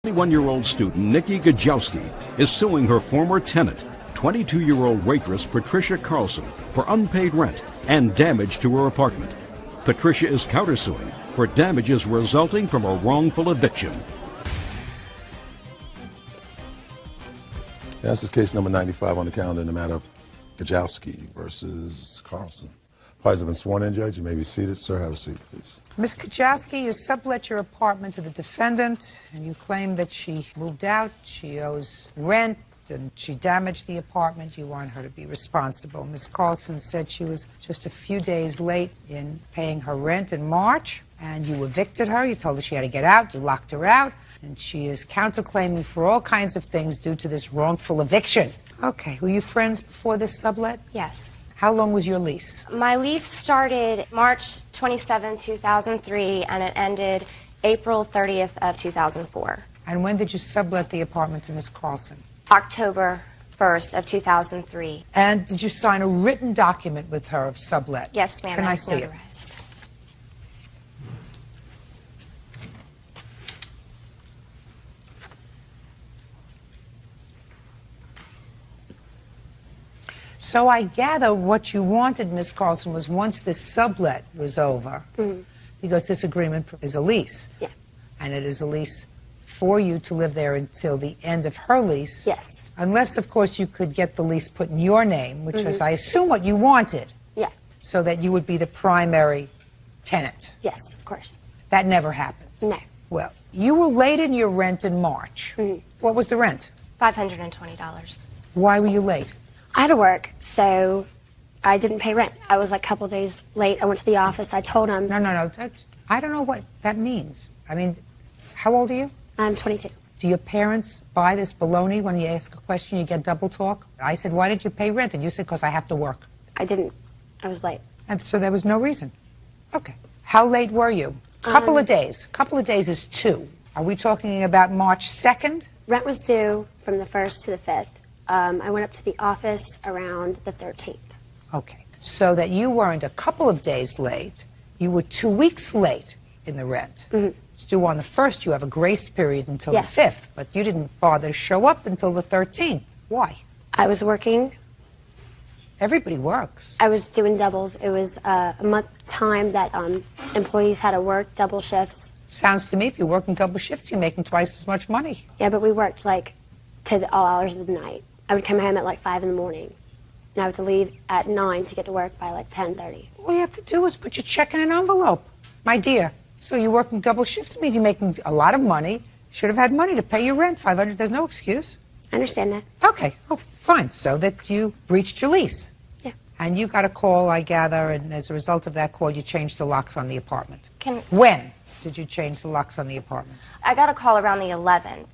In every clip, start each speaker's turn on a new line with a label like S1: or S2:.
S1: 21-year-old student Nikki Gajowski is suing her former tenant, 22-year-old waitress Patricia Carlson, for unpaid rent and damage to her apartment. Patricia is countersuing for damages resulting from a wrongful eviction.
S2: This is case number 95 on the calendar in the matter of Gajowski versus Carlson. Parties have been sworn in, Judge. You may be seated. Sir, have a seat, please.
S3: Ms. Gajowski, you sublet your apartment to the defendant, and you claim that she moved out, she owes rent, and she damaged the apartment. You want her to be responsible. Ms. Carlson said she was just a few days late in paying her rent in March, and you evicted her. You told her she had to get out. You locked her out, and she is counterclaiming for all kinds of things due to this wrongful eviction. Okay. Were you friends before this sublet?
S4: Yes.
S3: How long was your lease?
S4: My lease started March 27, 2003, and it ended April 30th of 2004.
S3: And when did you sublet the apartment to Ms. Carlson?
S4: October 1st of 2003.
S3: And did you sign a written document with her of sublet?
S4: Yes, ma'am.
S3: Can I see it?
S4: Notarized.
S3: So I gather what you wanted, Ms. Carlson, was once this sublet was over, because this agreement is a lease.
S4: Yeah.
S3: And it is a lease for you to live there until the end of her lease.
S4: Yes.
S3: Unless, of course, you could get the lease put in your name, which is, I assume, what you wanted.
S4: Yeah.
S3: So that you would be the primary tenant.
S4: Yes, of course.
S3: That never happened.
S4: No.
S3: Well, you were late in your rent in March. What was the rent?
S4: $520.
S3: Why were you late?
S5: I had to work, so I didn't pay rent. I was like a couple days late. I went to the office. I told him.
S3: No. I don't know what that means. I mean, how old are you?
S5: I'm 22.
S3: Do your parents buy this baloney when you ask a question, you get double talk? I said, why did you pay rent? And you said, because I have to work.
S5: I didn't. I was late.
S3: And so there was no reason. Okay. How late were you? Couple of days. Couple of days is 2. Are we talking about March 2nd?
S5: Rent was due from the 1st to the 5th. I went up to the office around the 13th.
S3: Okay. So that you weren't a couple of days late, you were 2 weeks late in the rent. It's due on the 1st. You have a grace period until the 5th, but you didn't bother to show up until the 13th. Why?
S5: I was working.
S3: Everybody works.
S5: I was doing doubles. It was a month time that employees had to work double shifts.
S3: Sounds to me, if you're working double shifts, you're making twice as much money.
S5: Yeah, but we worked like to all hours of the night. I would come home at like 5 in the morning, and I would have to leave at 9 to get to work by like 10:30.
S3: All you have to do is put your check in an envelope. My dear, so you're working double shifts means you're making a lot of money. Should have had money to pay your rent, $500. There's no excuse.
S5: I understand that.
S3: Okay, oh, fine. So that you breached your lease.
S5: Yeah.
S3: And you got a call, I gather, and as a result of that call, you changed the locks on the apartment. When did you change the locks on the apartment?
S4: I got a call around the 11th.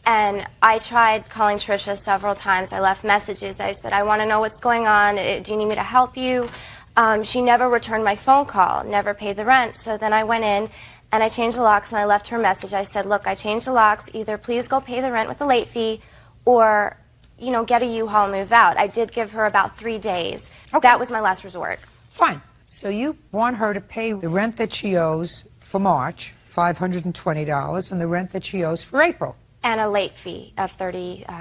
S4: And I tried calling Tricia several times. I left messages. I said, I want to know what's going on. Do you need me to help you? She never returned my phone call, never paid the rent. So then I went in and I changed the locks and I left her a message. I said, look, I changed the locks. Either please go pay the rent with the late fee or, you know, get a U-Haul and move out. I did give her about 3 days. Okay. That was my last resort.
S3: Fine. So you want her to pay the rent that she owes for March, $520, and the rent that she owes for April.
S4: And a late fee of $37.65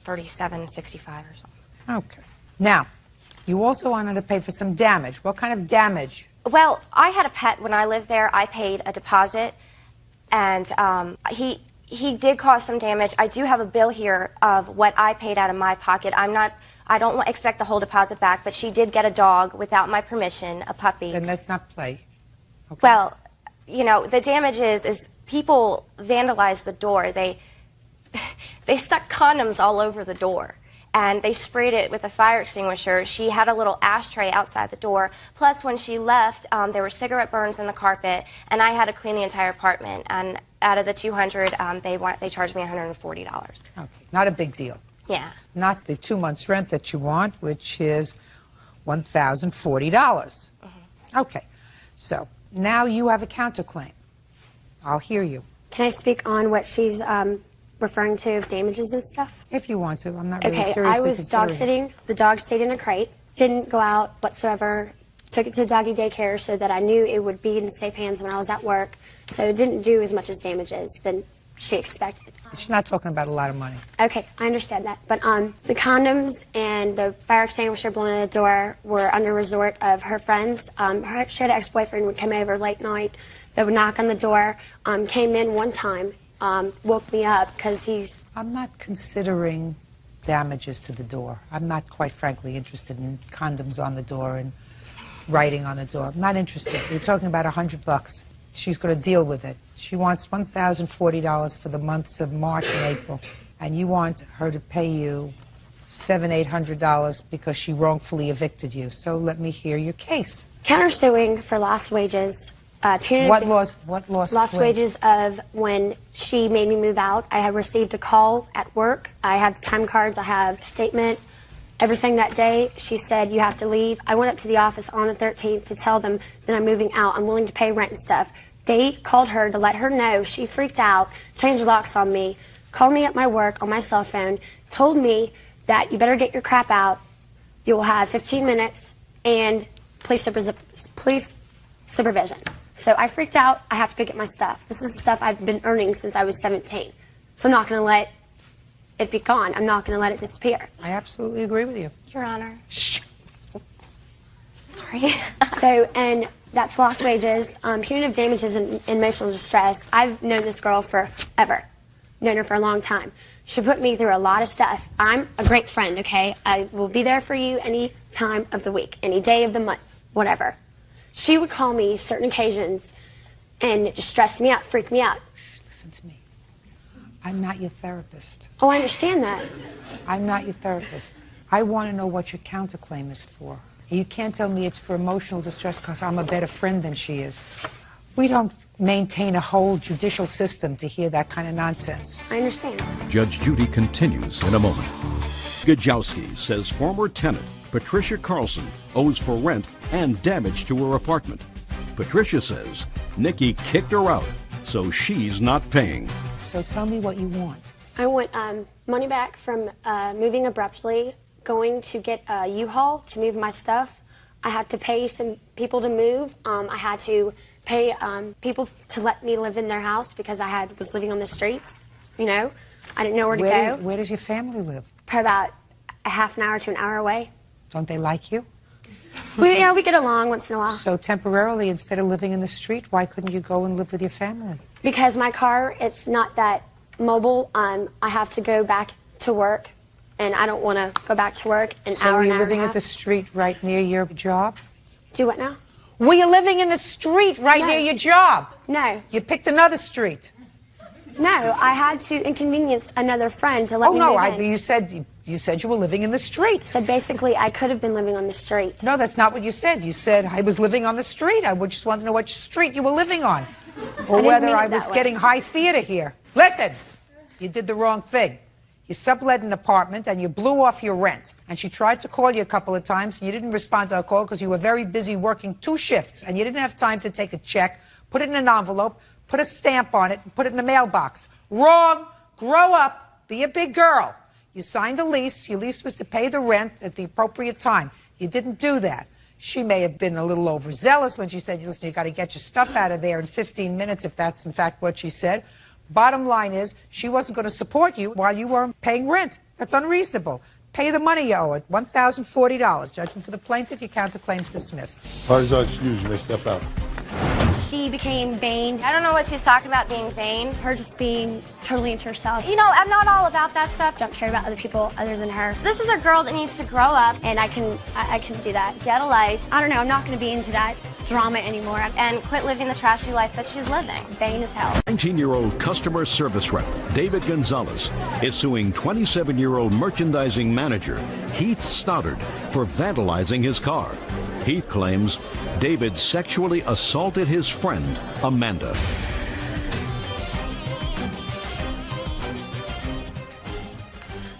S4: or something.
S3: Okay. Now, you also wanted to pay for some damage. What kind of damage?
S4: Well, I had a pet when I lived there. I paid a deposit, and he did cause some damage. I do have a bill here of what I paid out of my pocket. I don't expect the whole deposit back, but she did get a dog without my permission, a puppy.
S3: Then let's not play. Okay.
S4: Well, you know, the damage is people vandalized the door. They stuck condoms all over the door, and they sprayed it with a fire extinguisher. She had a little ashtray outside the door. Plus, when she left, there were cigarette burns in the carpet, and I had to clean the entire apartment. And out of the $200, they charged me $140.
S3: Okay, not a big deal.
S4: Yeah.
S3: Not the 2 months' rent that you want, which is $1,040. Okay, so now you have a counterclaim. I'll hear you.
S5: Can I speak on what she's referring to of damages and stuff?
S3: If you want to. I'm not really
S5: Okay,
S3: seriously
S5: I was
S3: considering
S5: dog sitting. The dog stayed in a crate. Didn't go out whatsoever. Took it to doggy daycare so that I knew it would be in safe hands when I was at work. So it didn't do as much as damages. Then she expected.
S3: She's not talking about a lot of money.
S5: Okay, I understand that. But the condoms and the fire extinguisher blown in the door were under resort of her friends. She had an ex-boyfriend would come over late night. They would knock on the door, came in one time, woke me up because he's...
S3: I'm not considering damages to the door. I'm not, quite frankly, interested in condoms on the door and writing on the door. I'm not interested. We're talking about $100. She's going to deal with it. She wants $1,040 for the months of March and April, and you want her to pay you $700-800 because she wrongfully evicted you. So let me hear your case.
S5: Countersuing for lost wages.
S3: What lost
S5: wages of when she made me move out. I had received a call at work. I have time cards. I have a statement. Everything that day, she said, you have to leave. I went up to the office on the 13th to tell them that I'm moving out. I'm willing to pay rent and stuff. They called her to let her know. She freaked out, changed locks on me, called me at my work on my cell phone, told me that you better get your crap out. You will have 15 minutes and police supervision. So I freaked out. I have to go get my stuff. This is the stuff I've been earning since I was 17. So I'm not going to let it be gone. I'm not going to let it disappear.
S3: I absolutely agree with you.
S4: Your Honor.
S3: Shh.
S4: Sorry.
S5: So, and that's lost wages, punitive damages, and emotional distress. I've known this girl forever. Known her for a long time. She put me through a lot of stuff. I'm a great friend, okay? I will be there for you any time of the week, any day of the month, whatever. She would call me certain occasions and just stress me out, freak me out.
S3: Listen to me. I'm not your therapist.
S5: Oh, I understand that.
S3: I'm not your therapist. I want to know what your counterclaim is for. You can't tell me it's for emotional distress because I'm a better friend than she is. We don't maintain a whole judicial system to hear that kind of nonsense.
S5: I understand.
S1: Judge Judy continues in a moment. Gajowski says former tenant Patricia Carlson owes for rent and damage to her apartment. Patricia says Nikki kicked her out, so she's not paying.
S3: So tell me what you want.
S5: I want money back from moving abruptly, going to get a U-Haul to move my stuff. I had to pay some people to move. I had to pay people to let me live in their house because I was living on the streets. You know, I didn't know where to go.
S3: Where does your family live?
S5: Probably about a half an hour to an hour away.
S3: Don't they like you?
S5: We get along once in a while.
S3: So temporarily, instead of living in the street, why couldn't you go and live with your family?
S5: Because my car, it's not that mobile. I have to go back to work, and I don't want to go back to work an hour.
S3: So are you living at the street right near your job?
S5: Do what now?
S3: Were you living in the street right near your job?
S5: No.
S3: You picked another street?
S5: No, I had to inconvenience another friend to let me move in.
S3: You said you were living in the street.
S5: So basically, I could have been living on the street.
S3: No, that's not what you said. You said I was living on the street. I would just want to know what street you were living on. Or whether I was getting high theater here. Listen, you did the wrong thing. You sublet an apartment and you blew off your rent. And she tried to call you a couple of times and you didn't respond to her call because you were very busy working 2 shifts and you didn't have time to take a check, put it in an envelope, put a stamp on it, and put it in the mailbox. Wrong. Grow up. Be a big girl. You signed a lease. Your lease was to pay the rent at the appropriate time. You didn't do that. She may have been a little overzealous when she said, listen, you got to get your stuff out of there in 15 minutes, if that's in fact what she said. Bottom line is, she wasn't going to support you while you weren't paying rent. That's unreasonable. Pay the money you owe it, $1,040. Judgment for the plaintiff, your counterclaim's dismissed.
S2: Parties are excused. You may step out.
S5: She became vain.
S4: I don't know what she's talking about being vain.
S5: Her just being totally into herself.
S4: You know, I'm not all about that stuff.
S5: Don't care about other people other than her.
S4: This is a girl that needs to grow up.
S5: And I can do that.
S4: Get a life.
S5: I don't know. I'm not going to be into that drama anymore.
S4: And quit living the trashy life that she's living.
S5: Vain as hell.
S1: 19-year-old customer service rep David Gonzalez is suing 27-year-old merchandising manager Heath Stoddard for vandalizing his car. Heath claims David sexually assaulted his friend, Amanda.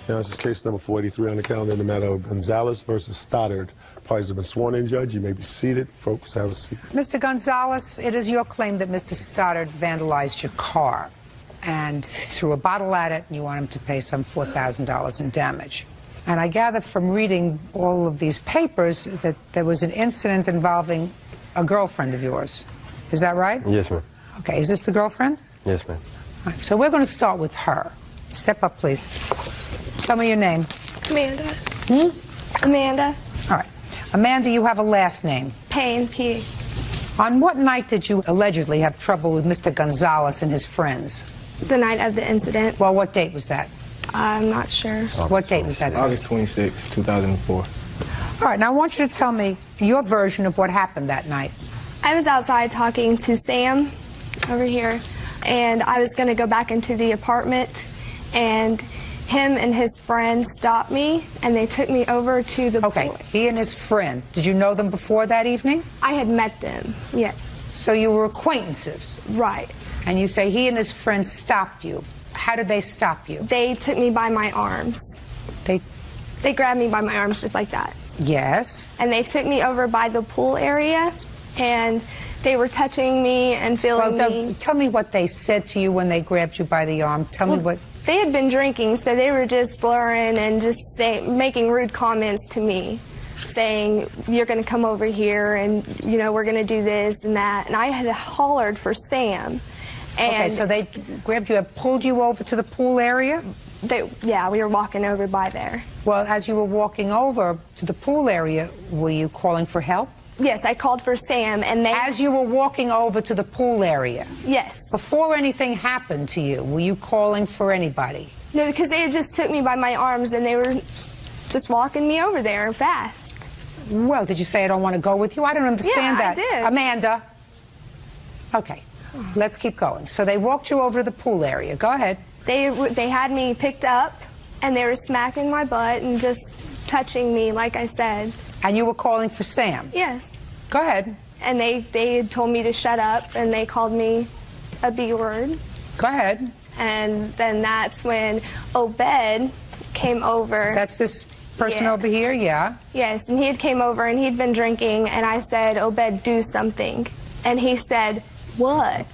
S2: Now, this is case number 483 on the calendar in the matter of Gonzalez versus Stoddard. Parties have been sworn in, Judge. You may be seated. Folks, have a seat.
S3: Mr. Gonzalez, it is your claim that Mr. Stoddard vandalized your car and threw a bottle at it, and you want him to pay some $4,000 in damage. And I gather from reading all of these papers that there was an incident involving a girlfriend of yours. Is that right?
S6: Yes, ma'am.
S3: Okay, is this the girlfriend?
S6: Yes, ma'am.
S3: All right, so we're going to start with her. Step up, please. Tell me your name.
S6: Amanda.
S3: Amanda. All right. Amanda, you have a last name.
S6: Payne, P.
S3: On what night did you allegedly have trouble with Mr. Gonzalez and his friends?
S6: The night of the incident.
S3: Well, what date was that?
S6: I'm not sure.
S3: What date was that?
S7: August 26, 2004.
S3: All right, now I want you to tell me your version of what happened that night.
S6: I was outside talking to Sam over here, and I was going to go back into the apartment, and him and his friend stopped me, and they took me over to the pool.
S3: He and his friend. Did you know them before that evening?
S6: I had met them, yes.
S3: So you were acquaintances?
S6: Right.
S3: And you say he and his friend stopped you. How did they stop you?
S6: They took me by my arms. They grabbed me by my arms just like that.
S3: Yes.
S6: And they took me over by the pool area, and they were touching me and feeling me.
S3: Tell me what they said to you when they grabbed you by the arm. Tell me what...
S6: They had been drinking, so they were just slurring and just making rude comments to me, saying, you're going to come over here and, you know, we're going to do this and that. And I had hollered for Sam. And
S3: okay, so they grabbed you and pulled you over to the pool area?
S6: Yeah, we were walking over by there.
S3: Well, as you were walking over to the pool area, were you calling for help?
S6: Yes, I called for Sam, and they...
S3: As you were walking over to the pool area?
S6: Yes.
S3: Before anything happened to you, were you calling for anybody?
S6: No, because they had just took me by my arms, and they were just walking me over there fast.
S3: Well, did you say I don't want to go with you? I don't understand that.
S6: Yeah, I did.
S3: Amanda. Okay, let's keep going. So they walked you over to the pool area. Go ahead.
S6: They had me picked up, and they were smacking my butt and just touching me, like I said.
S3: And you were calling for Sam?
S6: Yes.
S3: Go ahead.
S6: And they had told me to shut up, and they called me a B word.
S3: Go ahead.
S6: And then that's when Obed came over.
S3: That's this person over here, yeah?
S6: Yes, and he had came over, and he'd been drinking, and I said, Obed, do something. And he said, what?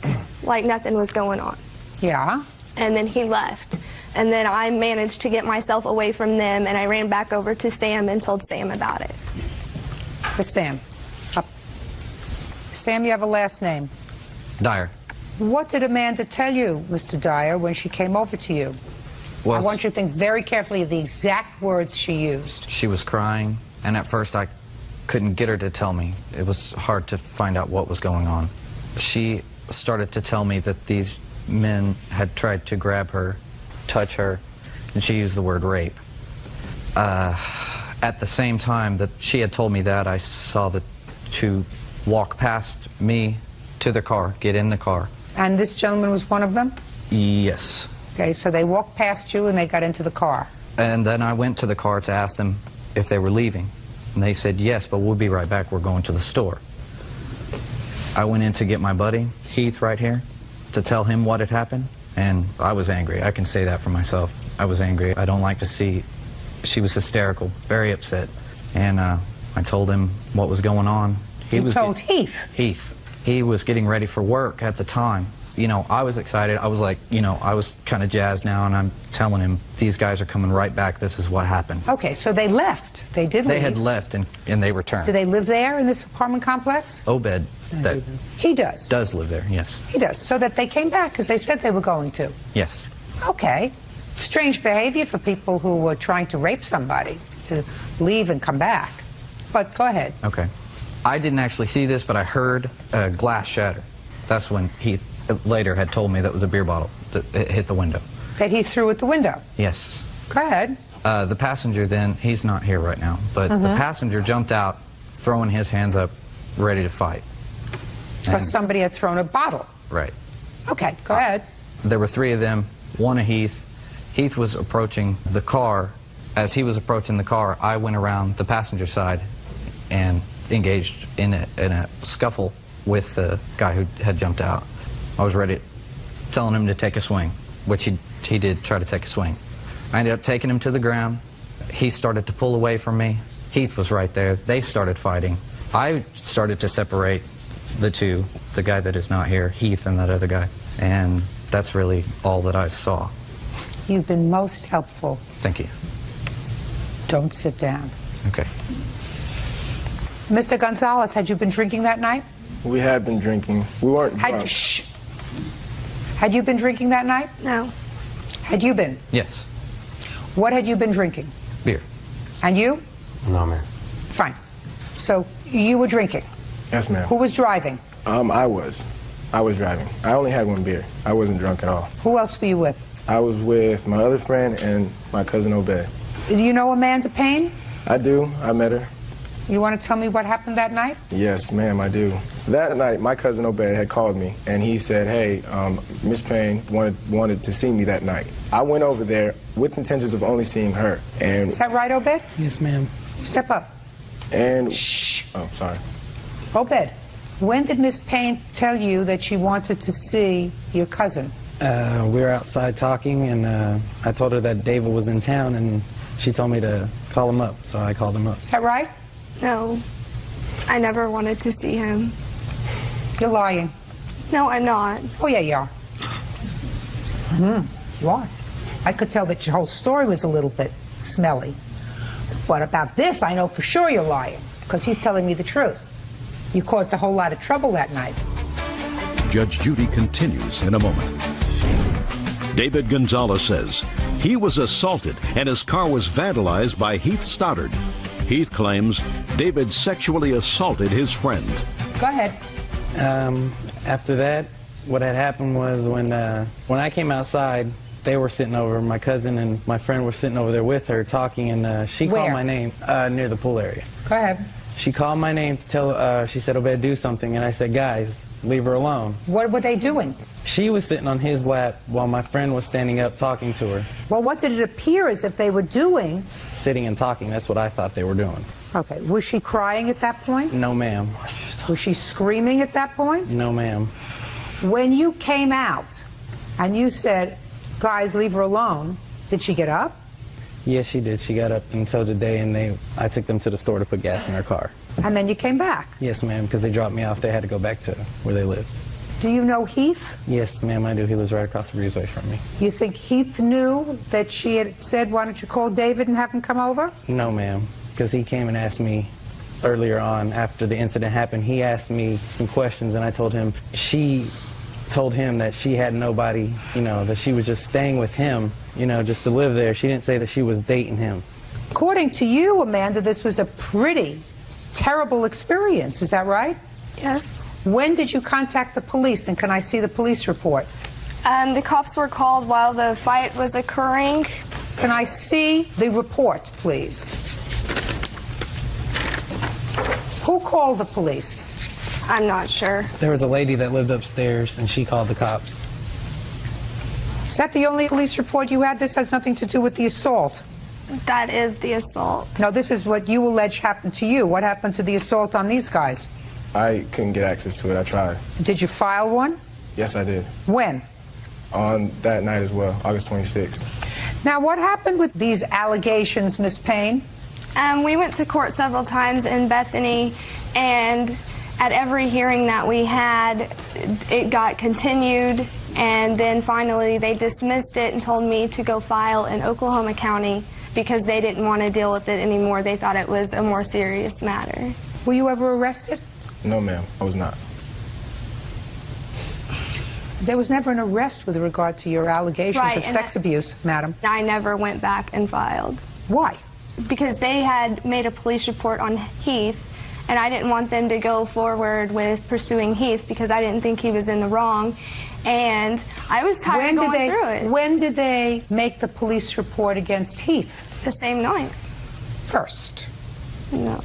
S6: Like nothing was going on.
S3: Yeah.
S6: And then he left. And then I managed to get myself away from them, and I ran back over to Sam and told Sam about it.
S3: Sam. Up. Sam, you have a last name.
S8: Dyer.
S3: What did Amanda tell you, Mr. Dyer, when she came over to you?
S8: Well,
S3: I want you to think very carefully of the exact words she used.
S8: She was crying, and at first I couldn't get her to tell me. It was hard to find out what was going on. She started to tell me that these men had tried to grab her, touch her, and she used the word rape. At the same time that she had told me that, I saw the two walk past me to the car, get in the car.
S3: And this gentleman was one of them?
S8: Yes.
S3: Okay, so they walked past you and they got into the car.
S8: And then I went to the car to ask them if they were leaving. And they said, yes, but we'll be right back. We're going to the store. I went in to get my buddy, Heath, right here, to tell him what had happened. And I was angry. I can say that for myself. I was angry. I don't like to see... She was hysterical, very upset. And I told him what was going on.
S3: You told Heath?
S8: Heath. He was getting ready for work at the time. You know, I was excited. I was like, you know, I was kind of jazzed now, and I'm telling him, these guys are coming right back. This is what happened.
S3: Okay, so they left. They did leave.
S8: They had left, and they returned.
S3: Do they live there in this apartment complex?
S8: Obed.
S3: He does?
S8: Does live there, yes.
S3: He does. So that they came back because they said they were going to?
S8: Yes.
S3: Okay. Strange behavior for people who were trying to rape somebody, to leave and come back. But go ahead.
S8: Okay. I didn't actually see this, but I heard a glass shatter. That's when he later had told me that was a beer bottle that hit the window.
S3: That he threw at the window?
S8: Yes.
S3: Go ahead.
S8: The passenger then, he's not here right now, but the passenger jumped out, throwing his hands up, ready to fight.
S3: Because somebody had thrown a bottle?
S8: Right.
S3: Okay, go ahead.
S8: There were three of them, one of Heath. Heath was approaching the car. As he was approaching the car, I went around the passenger side and engaged in a scuffle with the guy who had jumped out. I was ready, telling him to take a swing, which he did try to take a swing. I ended up taking him to the ground. He started to pull away from me. Heath was right there. They started fighting. I started to separate the two, the guy that is not here, Heath, and that other guy. And that's really all that I saw.
S3: You've been most helpful.
S8: Thank you.
S3: Don't sit down.
S8: Okay.
S3: Mr. Gonzalez, had you been drinking that night?
S7: We had been drinking. We weren't drunk.
S3: Had you been drinking that night?
S6: No.
S3: Had you been?
S8: Yes.
S3: What had you been drinking?
S8: Beer.
S3: And you?
S7: No, ma'am.
S3: Fine. So you were drinking.
S7: Yes, ma'am.
S3: Who was driving?
S7: I was driving. I only had one beer. I wasn't drunk at all.
S3: Who else were you with?
S7: I was with my other friend and my cousin Obed.
S3: Do you know Amanda Payne?
S7: I do. I met her.
S3: You want to tell me what happened that night?
S7: Yes, ma'am, I do. That night, my cousin Obed had called me, and he said, hey, Miss Payne wanted to see me that night. I went over there with intentions of only seeing her. And
S3: Is that right, Obed?
S9: Yes, ma'am.
S3: Step up.
S7: And
S3: Shh.
S7: oh, sorry.
S3: Obed, when did Miss Payne tell you that she wanted to see your cousin?
S9: We were outside talking, and I told her that David was in town, and she told me to call him up, so I called him up.
S3: Is that right?
S6: No. I never wanted to see him.
S3: You're lying.
S6: No, I'm not.
S3: Oh, yeah, you are. You are. I could tell that your whole story was a little bit smelly. But about this, I know for sure you're lying, because he's telling me the truth. You caused a whole lot of trouble that night.
S1: Judge Judy continues in a moment. David Gonzalez says he was assaulted and his car was vandalized by Heath Stoddard. Heath claims David sexually assaulted his friend.
S3: Go ahead.
S9: After that, what had happened was when I came outside, they were sitting over, my cousin and my friend were sitting over there with her talking, and she
S3: Where?
S9: called my name near the pool area.
S3: Go ahead.
S9: She called my name to tell, she said, Obed, do something, and I said, guys, leave her alone.
S3: What were they doing?
S9: She was sitting on his lap while my friend was standing up talking to her.
S3: Well, what did it appear as if they were doing?
S9: Sitting and talking, that's what I thought they were doing.
S3: Okay. Was she crying at that point?
S9: No, ma'am.
S3: Was she screaming at that point?
S9: No, ma'am.
S3: When you came out and you said, guys, leave her alone, did she get up?
S9: Yes, she did. She got up, and so did they, and I took them to the store to put gas in her car.
S3: And then you came back?
S9: Yes, ma'am, because they dropped me off. They had to go back to where they lived.
S3: Do you know Heath?
S9: Yes, ma'am, I do. He lives right across the breezeway from me.
S3: You think Heath knew that she had said, why don't you call David and have him come over?
S9: No, ma'am, because he came and asked me earlier on after the incident happened. He asked me some questions, and I told him she told him that she had nobody, that she was just staying with him, just to live there. She didn't say that she was dating him.
S3: According to you, Amanda, this was a pretty terrible experience. Is that right?
S6: Yes.
S3: When did you contact the police, and can I see the police report?
S6: The cops were called while the fight was occurring.
S3: Can I see the report, please? Who called the police?
S6: I'm not sure.
S9: There was a lady that lived upstairs, and she called the cops.
S3: Is that the only police report you had? This has nothing to do with the assault.
S6: That is the assault.
S3: No, this is what you allege happened to you. What happened to the assault on these guys?
S7: I couldn't get access to it. I tried.
S3: Did you file one?
S7: Yes, I did.
S3: When?
S7: On that night as well, August 26th.
S3: Now, what happened with these allegations, Miss Payne?
S6: We went to court several times in Bethany, and at every hearing that we had, it got continued, and then finally they dismissed it and told me to go file in Oklahoma County because they didn't want to deal with it anymore. They thought it was a more serious matter.
S3: Were you ever arrested?
S7: No, ma'am, I was not.
S3: There was never an arrest with regard to your allegations of sex abuse, madam.
S6: I never went back and filed.
S3: Why?
S6: Because they had made a police report on Heath, and I didn't want them to go forward with pursuing Heath because I didn't think he was in the wrong, and I was tired of going through it.
S3: When did they make the police report against Heath?
S6: The same night.
S3: First?
S6: No.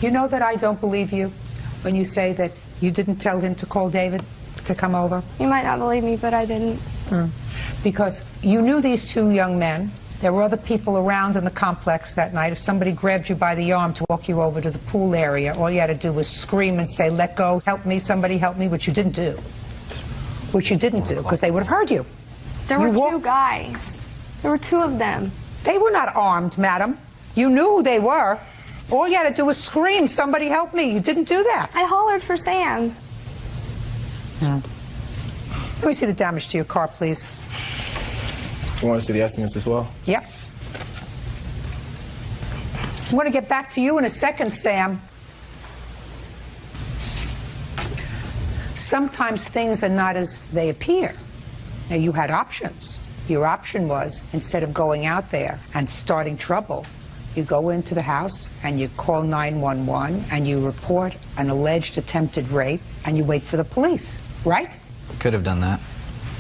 S3: You know that I don't believe you when you say that you didn't tell him to call David to come over?
S6: You might not believe me, but I didn't.
S3: Because you knew these two young men. There were other people around in the complex that night. If somebody grabbed you by the arm to walk you over to the pool area, all you had to do was scream and say, let go, help me, somebody help me, which you didn't do. Which you didn't do, because they would have heard you.
S6: There were two guys. There were two of them.
S3: They were not armed, madam. You knew who they were. All you had to do was scream, somebody help me. You didn't do that.
S6: I hollered for Sam.
S3: Let me see the damage to your car, please.
S7: You want to see the estimates as well?
S3: Yep. I'm going to get back to you in a second, Sam. Sometimes things are not as they appear. Now, you had options. Your option was, instead of going out there and starting trouble, you go into the house and you call 911 and you report an alleged attempted rape and you wait for the police, right?
S8: Could have done that.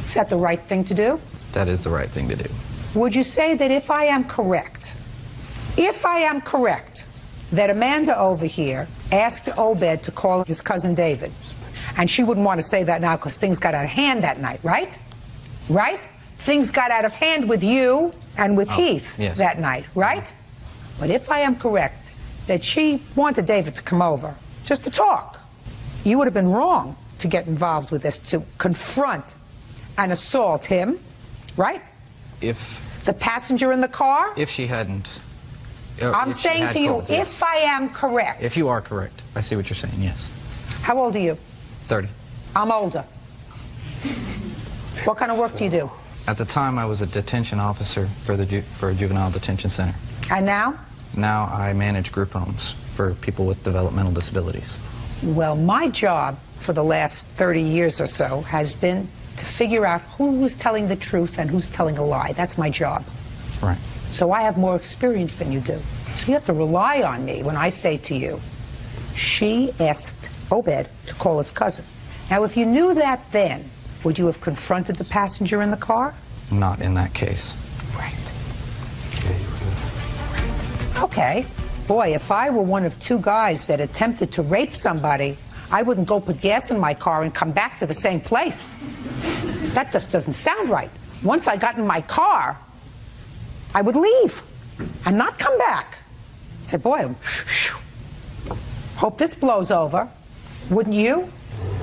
S3: Is that the right thing to do?
S8: That is the right thing to do.
S3: Would you say that if I am correct, that Amanda over here asked Obed to call his cousin David, and she wouldn't want to say that now because things got out of hand that night, right? Right? Things got out of hand with you and with Heath that night, right? But if I am correct that she wanted David to come over just to talk, you would have been wrong to get involved with this, to confront and assault him, right?
S8: If
S3: the passenger in the car?
S8: If she hadn't.
S3: I'm saying to you, if I am correct.
S8: If you are correct. I see what you're saying, yes.
S3: How old are you?
S8: 30.
S3: I'm older. What kind of work do you do?
S8: At the time, I was a detention officer for a juvenile detention center.
S3: And now?
S8: Now I manage group homes for people with developmental disabilities.
S3: Well, my job for the last 30 years or so has been to figure out who was telling the truth and who's telling a lie. That's my job.
S8: Right.
S3: So I have more experience than you do. So you have to rely on me when I say to you, she asked Obed to call his cousin. Now, if you knew that then, would you have confronted the passenger in the car?
S8: Not in that case.
S3: Right. Okay. Boy, if I were one of two guys that attempted to rape somebody, I wouldn't go put gas in my car and come back to the same place. That just doesn't sound right. Once I got in my car, I would leave and not come back. Say, boy, hope this blows over. Wouldn't you?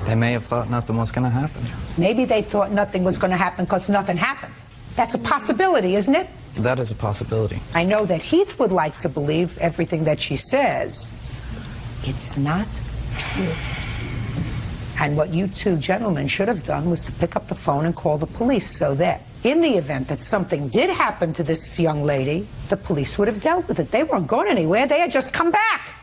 S8: They may have thought nothing was going to happen.
S3: Maybe they thought nothing was going to happen because nothing happened. That's a possibility, isn't it?
S8: That is a possibility.
S3: I know that Heath would like to believe everything that she says. It's not true. And what you two gentlemen should have done was to pick up the phone and call the police so that in the event that something did happen to this young lady, the police would have dealt with it. They weren't going anywhere. They had just come back.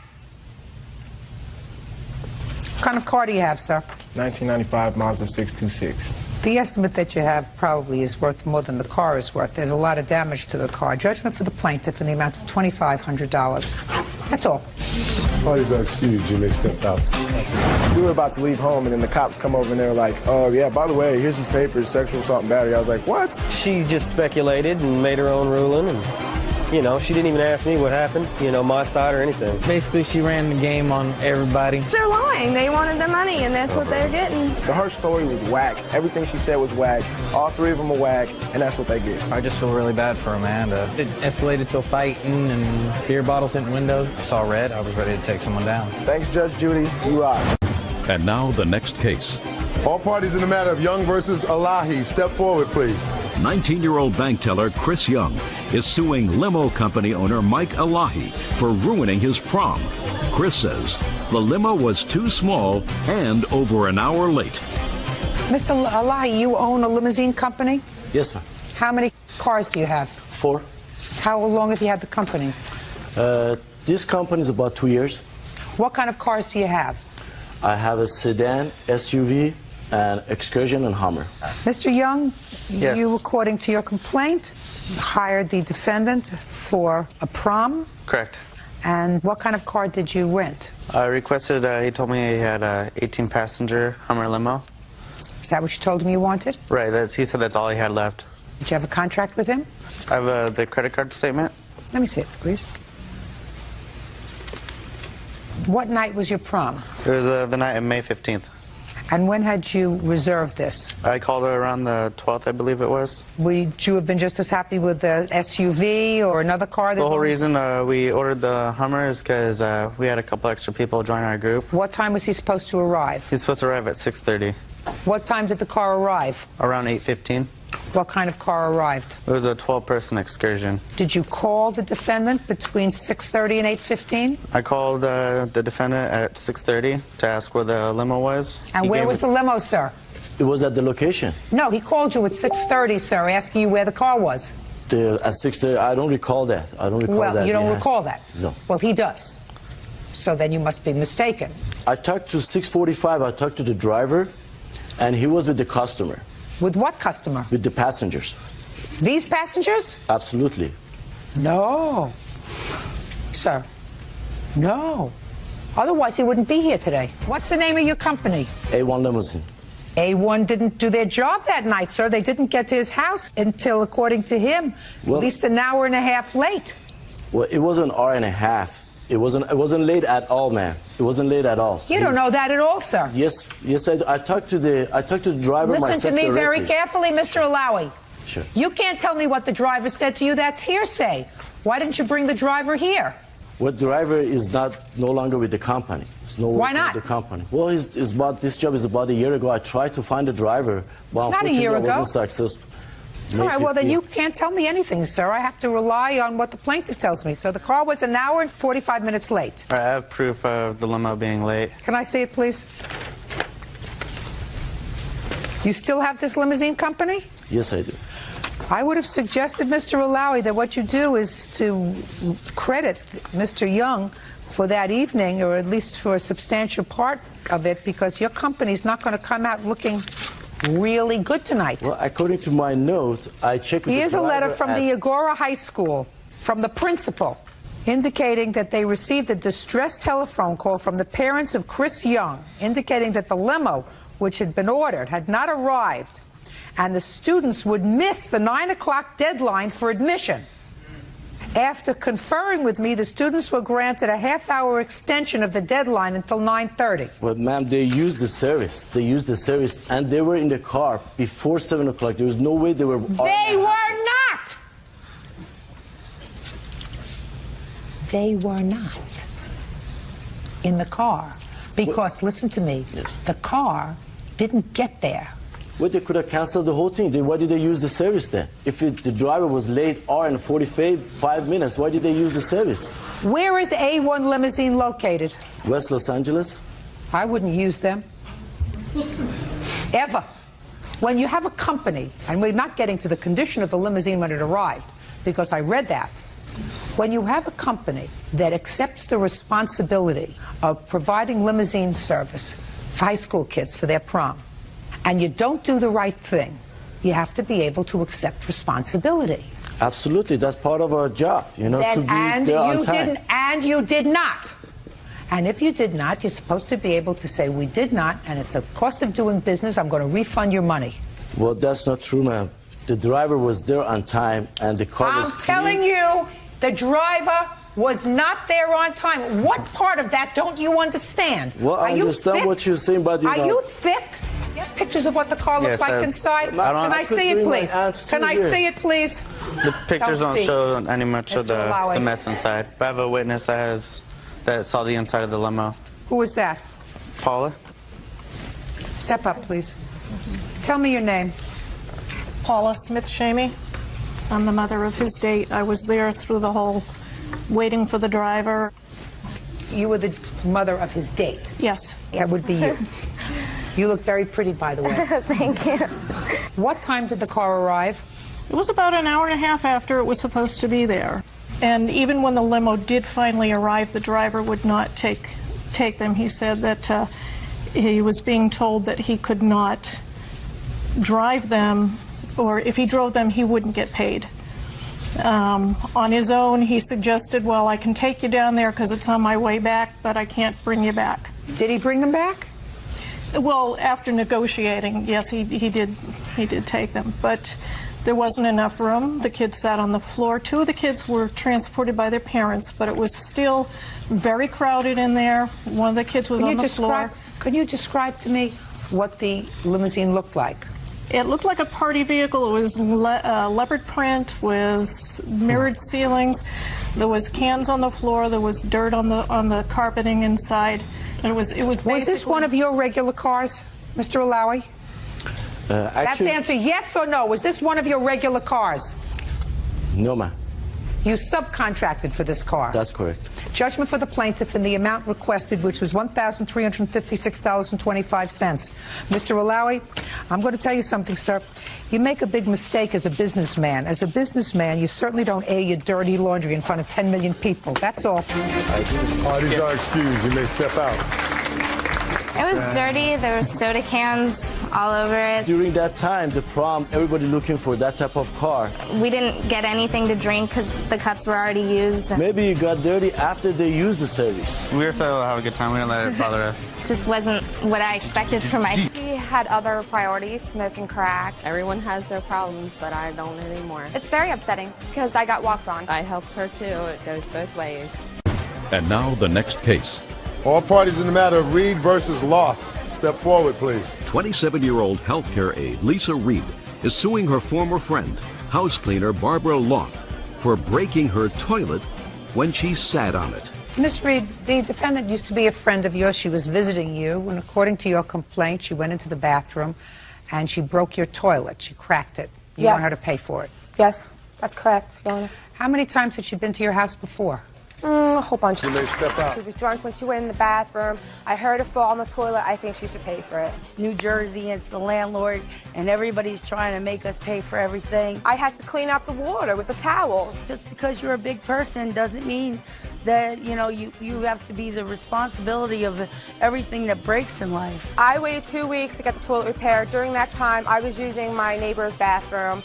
S3: What kind of car do you have, sir?
S7: 1995 Mazda 626.
S3: The estimate that you have probably is worth more than the car is worth. There's a lot of damage to the car. Judgment for the plaintiff in the amount of $2,500. That's all.
S2: Parties are excused. You may step out.
S7: We were about to leave home, and then the cops come over, and they're like, oh, yeah, by the way, here's his papers, sexual assault and battery. I was like, what?
S10: She just speculated and made her own ruling, and, you know, she didn't even ask me what happened, you know, my side or anything.
S9: Basically, she ran the game on everybody.
S6: They're lying. They wanted the money, and that's what they're getting.
S7: Her story was whack. Everything she said was whack. All three of them were whack, and that's what they get.
S8: I just feel really bad for Amanda.
S9: It escalated to fighting and beer bottles hitting windows.
S8: I saw red. I was ready to take someone down.
S7: Thanks, Judge Judy. You rock.
S1: And now the next case.
S2: All parties in the matter of Young versus Elahi. Step forward, please.
S1: 19-year-old bank teller Chris Young is suing limo company owner Mike Elahi for ruining his prom. Chris says the limo was too small and over an hour late.
S3: Mr. Elahi, you own a limousine company?
S11: Yes, ma'am.
S3: How many cars do you have?
S11: 4.
S3: How long have you had the company?
S11: This company is about 2 years.
S3: What kind of cars do you have?
S11: I have a sedan, SUV, and Excursion and Hummer.
S3: Mr. Young,
S11: yes.
S3: You, according to your complaint, hired the defendant for a prom?
S12: Correct.
S3: And what kind of car did you rent?
S12: I requested, he told me he had a 18-passenger Hummer limo.
S3: Is that what you told him you wanted?
S12: Right, he said that's all he had left.
S3: Did you have a contract with him?
S12: I have the credit card statement.
S3: Let me see it, please. What night was your prom?
S12: It was the night of May 15th.
S3: And when had you reserved this?
S12: I called her around the 12th, I believe it was.
S3: Would you have been just as happy with the SUV or another car?
S12: The whole reason we ordered the Hummer is because we had a couple extra people join our group.
S3: What time was he supposed to arrive?
S12: He's supposed to arrive at 6:30.
S3: What time did the car arrive?
S12: Around 8:15.
S3: What kind of car arrived?
S12: It was a 12-person excursion.
S3: Did you call the defendant between 6:30 and 8:15?
S12: I called the defendant at 6:30 to ask where the limo was.
S3: And where was the limo, sir?
S11: It was at the location.
S3: No, he called you at 6:30, sir, asking you where the car was.
S11: At 6:30, I don't recall that. I don't recall that.
S3: Well, you don't recall that?
S11: No.
S3: Well, he does. So then you must be mistaken.
S11: I talked to 6:45. I talked to the driver, And he was with the customer.
S3: With what customer?
S11: With the passengers.
S3: These passengers?
S11: Absolutely.
S3: No. Sir. No. Otherwise, he wouldn't be here today. What's the name of your company?
S11: A1 Limousine.
S3: A1 didn't do their job that night, sir. They didn't get to his house until, according to him, at least an hour and a half late.
S11: Well, it was an hour and a half. It wasn't late at all, ma'am. It wasn't late at all.
S3: You don't know that at all, sir.
S11: Yes, I talked to the driver myself.
S3: Listen to me very
S11: directly.
S3: carefully, Mr. Alawi.
S11: Sure.
S3: You can't tell me what the driver said to you. That's hearsay. Why didn't you bring the driver here?
S11: Well, the driver is no longer with the company. It's no
S3: Why
S11: longer
S3: not?
S11: with the company. Well, this job is about a year ago. I tried to find a driver. Well,
S3: It's not a year ago.
S11: I wasn't successful.
S3: All right, well, then you can't tell me anything, sir. I have to rely on what the plaintiff tells me. So the car was an hour and 45 minutes late.
S12: All right, I have proof of the limo being late.
S3: Can I see it, please? You still have this limousine company?
S11: Yes, I do.
S3: I would have suggested, Mr. Alawi, that what you do is to credit Mr. Young for that evening, or at least for a substantial part of it, because your company's not going to come out looking really good tonight.
S11: Well, according to my note, I checked with
S3: Here's
S11: the
S3: a
S11: driver
S3: letter from the Agora High School, from the principal, indicating that they received a distress telephone call from the parents of Chris Young, indicating that the limo, which had been ordered, had not arrived, and the students would miss the 9 o'clock deadline for admission. After conferring with me, the students were granted a half-hour extension of the deadline until 9:30.
S11: Well, ma'am, they used the service. They used the service, and they were in the car before 7 o'clock. There was no way they were...
S3: They were not! They were not in the car. Because, listen to me,
S11: Yes.
S3: the car didn't get there.
S11: Well, they could have canceled the whole thing. Why did they use the service then? If the driver was late hour and 45 minutes, why did they use the service?
S3: Where is A1 Limousine located?
S11: West Los Angeles?
S3: I wouldn't use them. Ever. When you have a company, and we're not getting to the condition of the limousine when it arrived, because I read that. When you have a company that accepts the responsibility of providing limousine service for high school kids for their prom, and you don't do the right thing, you have to be able to accept responsibility.
S11: Absolutely, that's part of our job, to be
S3: And
S11: there on time.
S3: you did not. And if you did not, you're supposed to be able to say, we did not, and it's a cost of doing business, I'm going to refund your money.
S11: Well, that's not true, ma'am. The driver was there on time, and the car was
S3: I'm telling you, the driver was not there on time. What part of that don't you understand?
S11: Well, I understand what you're saying, but
S3: Are you thick? You have pictures of what the car looks like inside? Can I see it, please? Can I see it, please?
S12: The pictures don't show any much of
S3: Mr.
S12: the
S3: Alawi.
S12: mess inside. But I have a witness that saw the inside of the limo.
S3: Who is that?
S12: Paula?
S3: Step up, please. Tell me your name.
S13: Paula Smith-Shamey. I'm the mother of his date. I was there through the whole waiting for the driver.
S3: You were the mother of his date?
S13: Yes.
S3: That would be you. You look very pretty, by the way.
S13: Thank you.
S3: What time did the car arrive?
S13: It was about an hour and a half after it was supposed to be there. And even when the limo did finally arrive, the driver would not take them. He said that he was being told that he could not drive them, or if he drove them, he wouldn't get paid. On his own, he suggested, well, I can take you down there because it's on my way back, but I can't bring you back.
S3: Did he bring them back?
S13: Well, after negotiating, yes, he did take them, but there wasn't enough room. The kids sat on the floor. 2 of the kids were transported by their parents, but it was still very crowded in there. One of the kids was on the floor.
S3: Can you describe to me what the limousine looked like?
S13: It looked like a party vehicle. It was leopard print with mirrored ceilings. There was cans on the floor. There was dirt on the carpeting inside. And it was basically...
S3: Was this one of your regular cars, Mr. Alawi? That's the answer, yes or no. Was this one of your regular cars?
S11: No, ma'am.
S3: You subcontracted for this car?
S11: That's correct.
S3: Judgment for the plaintiff in the amount requested, which was $1,356.25. Mr. Alawi, I'm going to tell you something, sir. You make a big mistake as a businessman. As a businessman, you certainly don't air your dirty laundry in front of 10 million people. That's all.
S2: Parties are excused. You may step out.
S6: It was dirty. There were soda cans all over it.
S11: During that time, the prom, everybody looking for that type of car.
S6: We didn't get anything to drink because the cups were already used.
S11: Maybe you got dirty after they used the service.
S12: We were so have a good time. We didn't let it bother us.
S6: Just wasn't what I expected for my...
S14: We had other priorities, smoking crack. Everyone has their problems, but I don't anymore. It's very upsetting because I got walked on. I helped her too. It goes both ways.
S1: And now the next case.
S2: All parties in the matter of Reed versus Loft. Step forward, please.
S1: 27-year-old healthcare aide Lisa Reed is suing her former friend, house cleaner Barbara Loth, for breaking her toilet when she sat on it.
S3: Miss Reed, the defendant used to be a friend of yours. She was visiting you, and according to your complaint, she went into the bathroom and she broke your toilet. She cracked it. You want her to pay for it.
S14: Yes, that's correct, Your Honor.
S3: How many times had she been to your house before?
S14: A whole bunch.
S2: You may step out.
S14: She was drunk when she went in the bathroom. I heard her fall on the toilet. I think she should pay for it.
S15: It's New Jersey, and it's the landlord, and everybody's trying to make us pay for everything.
S14: I had to clean up the water with the towels.
S15: Just because you're a big person doesn't mean that, you know, you have to be the responsibility of everything that breaks in life.
S14: I waited 2 weeks to get the toilet repaired. During that time, I was using my neighbor's bathroom,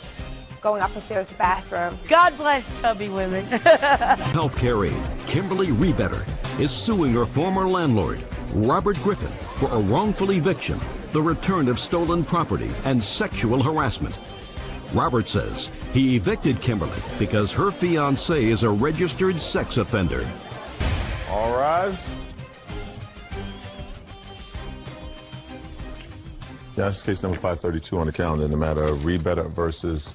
S14: going up and stairs to the bathroom.
S15: God bless chubby women.
S1: Healthcare aide Kimberly Rebetter is suing her former landlord, Robert Griffin, for a wrongful eviction, the return of stolen property, and sexual harassment. Robert says he evicted Kimberly because her fiancé is a registered sex offender.
S2: All rise. Yeah, this is case number 532 on the calendar in the matter of Rebetter versus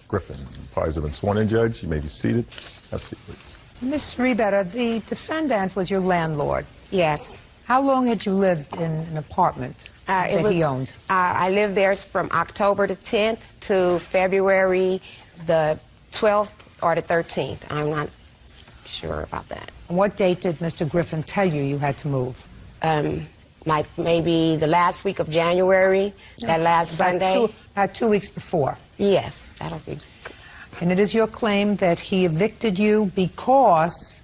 S2: Griffin. Parties have been sworn in, Judge. You may be seated. Have a seat, please.
S3: Miss Rebetter, the defendant was your landlord.
S16: Yes.
S3: How long had you lived in an apartment that he owned?
S16: I lived there from October the 10th to February the 12th or the 13th. I'm not sure about that.
S3: And what date did Mr. Griffin tell you you had to move?
S16: Like maybe the last week of January, that last Sunday.
S3: About 2 weeks before.
S16: Yes, that'll be good.
S3: And it is your claim that he evicted you because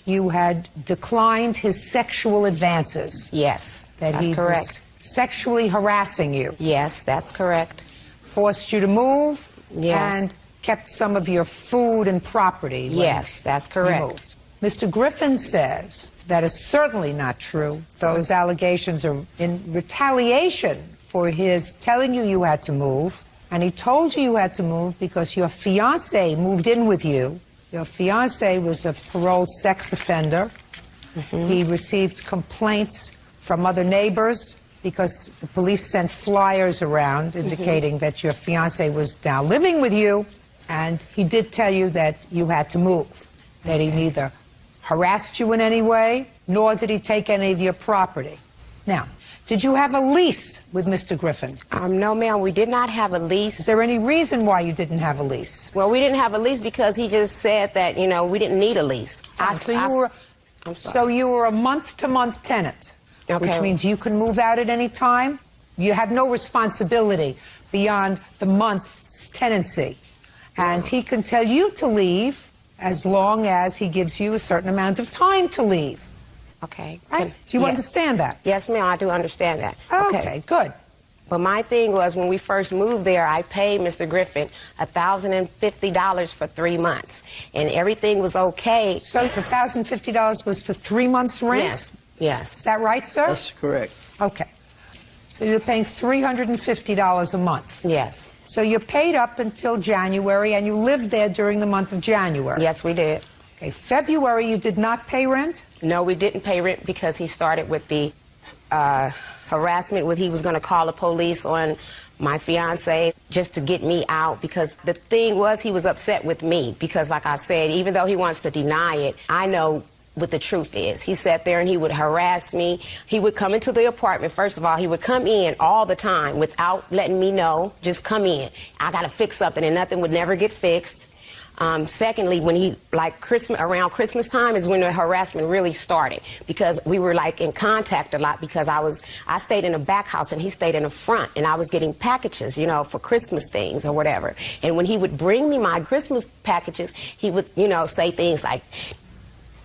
S3: you had declined his sexual advances.
S16: Yes,
S3: that
S16: that's
S3: he
S16: correct.
S3: Was sexually harassing you.
S16: Yes, that's correct.
S3: Forced you to move.
S16: Yes.
S3: And kept some of your food and property.
S16: Yes, that's correct.
S3: You moved. Mr. Griffin says that is certainly not true. Those allegations are in retaliation for his telling you you had to move. And he told you you had to move because your fiancé moved in with you. Your fiancé was a paroled sex offender. Mm-hmm. He received complaints from other neighbors because the police sent flyers around indicating that your fiancé was now living with you. And he did tell you that you had to move, that he neither harassed you in any way, nor did he take any of your property. Now, did you have a lease with Mr. Griffin?
S16: No, ma'am, we did not have a lease.
S3: Is there any reason why you didn't have a lease?
S16: Well, we didn't have a lease because he just said that, you know, we didn't need a lease.
S3: So you were a month-to-month tenant,
S16: okay,
S3: which means you can move out at any time? You have no responsibility beyond the month's tenancy. And he can tell you to leave as long as he gives you a certain amount of time to leave.
S16: Okay.
S3: Right? Do you understand that?
S16: Yes, ma'am, I do understand that.
S3: Okay, good.
S16: But my thing was, when we first moved there, I paid Mr. Griffin $1,050 for 3 months, and everything was okay.
S3: So the $1,050 was for 3 months' rent?
S16: Yes, yes.
S3: Is that right, sir?
S11: That's correct.
S3: Okay. So you're paying $350 a month?
S16: Yes.
S3: So you paid up until January, and you lived there during the month of January?
S16: Yes, we did.
S3: Okay, February you did not pay rent?
S16: No, we didn't pay rent because he started with the harassment with he was going to call the police on my fiance just to get me out, because the thing was he was upset with me because, like I said, even though he wants to deny it, I know what the truth is. He sat there and he would harass me. He would come into the apartment. First of all, he would come in all the time without letting me know. Just come in. I got to fix something, and nothing would never get fixed. Secondly, when he, like around Christmas time is when the harassment really started, because we were like in contact a lot, because I stayed in the back house and he stayed in the front, and I was getting packages, you know, for Christmas things or whatever. And when he would bring me my Christmas packages, he would, you know, say things like,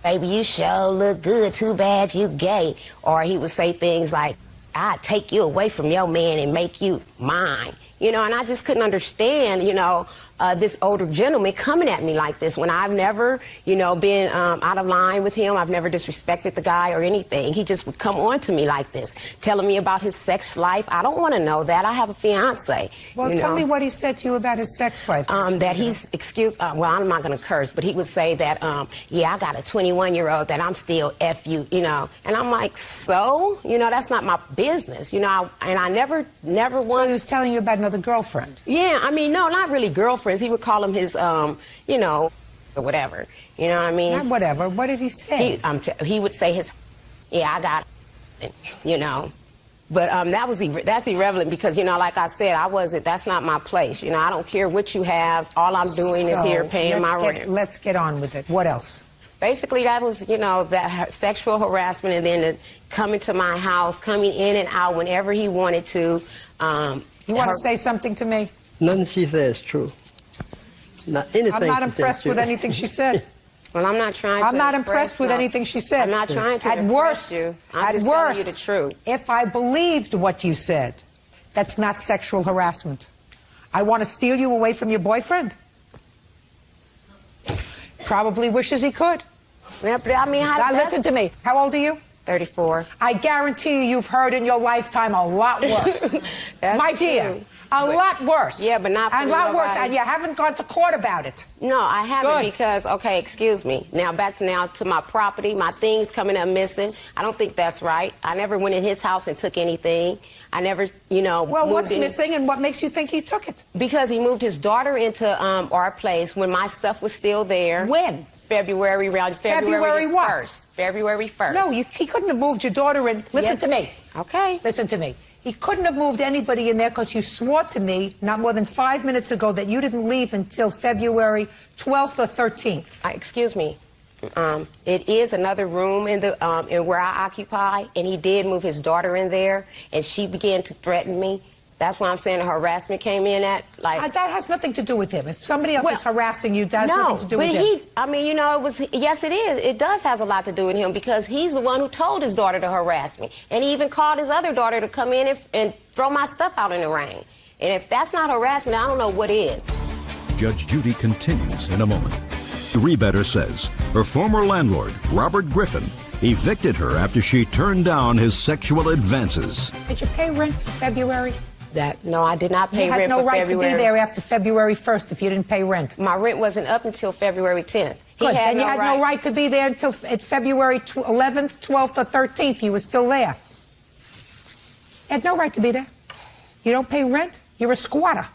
S16: baby, you sure look good, too bad you gay. Or he would say things like, I'd take you away from your man and make you mine. You know, and I just couldn't understand, you know, this older gentleman coming at me like this when I've never, you know, been out of line with him. I've never disrespected the guy or anything. He just would come on to me like this, telling me about his sex life. I don't want to know that. I have a fiance.
S3: Well, tell me what he said to you about his sex life.
S16: That he's, well, I'm not going to curse, but he would say that, yeah, I got a 21-year-old that I'm still F you, you know. And I'm like, so? You know, that's not my business, you know. And I never once...
S3: So he was telling you about another girlfriend?
S16: Yeah, I mean, no, not really girlfriends. He would call them his, you know, or whatever. You know what I mean?
S3: Not whatever. What did he say?
S16: He would say his, yeah, I got it, you know. But that's irrelevant because, you know, like I said, that's not my place. You know, I don't care what you have. All I'm doing is here paying my rent.
S3: Let's get on with it. What else?
S16: Basically, that was, you know, that sexual harassment and then coming to my house, coming in and out whenever he wanted to.
S3: You want to say something to me?
S17: Nothing she says is true. Not anything.
S3: I'm not impressed with anything she said.
S16: Well, I'm not trying to.
S3: I'm not impressed with anything she said.
S16: I'm not trying to
S3: impress
S16: you. I'm just telling you the truth.
S3: If I believed what you said, that's not sexual harassment. I want to steal you away from your boyfriend. Probably wishes he could.
S16: Yeah, but I mean,
S3: now listen to me. How old are you?
S16: 34.
S3: I guarantee you've heard in your lifetime a lot worse. My dear.
S16: True.
S3: A lot worse.
S16: Yeah, but not for
S3: a lot worse, and you haven't gone to court about it.
S16: No, I haven't because, okay, excuse me. Now, back to my property, my things coming up missing. I don't think that's right. I never went in his house and took anything. I never, you know,
S3: well, what's missing and what makes you think he took it?
S16: Because he moved his daughter into our place when my stuff was still there.
S3: When?
S16: February what? 1st. February 1st.
S3: No, he couldn't have moved your daughter in. Listen to me.
S16: Okay.
S3: Listen to me. He couldn't have moved anybody in there because you swore to me not more than 5 minutes ago that you didn't leave until February 12th or 13th.
S16: Excuse me. It is another room in where I occupy, and he did move his daughter in there, and she began to threaten me. That's why I'm saying the harassment came in at, like...
S3: that has nothing to do with him. If somebody else is harassing you, that has nothing to do with him.
S16: I mean, you know, yes, it is. It does have a lot to do with him because he's the one who told his daughter to harass me. And he even called his other daughter to come in and throw my stuff out in the rain. And if that's not harassment, I don't know what is.
S1: Judge Judy continues in a moment. Rebedder says her former landlord, Robert Griffin, evicted her after she turned down his sexual advances.
S3: Did you pay rent for February?
S16: No, I did not pay rent for February.
S3: You had no right to be there after February 1st if you didn't pay rent.
S16: My rent wasn't up until February 10th.
S3: Good. Then you had no right to be there until February 11th, 12th, or 13th. You were still there. You had no right to be there. You don't pay rent, you're a squatter.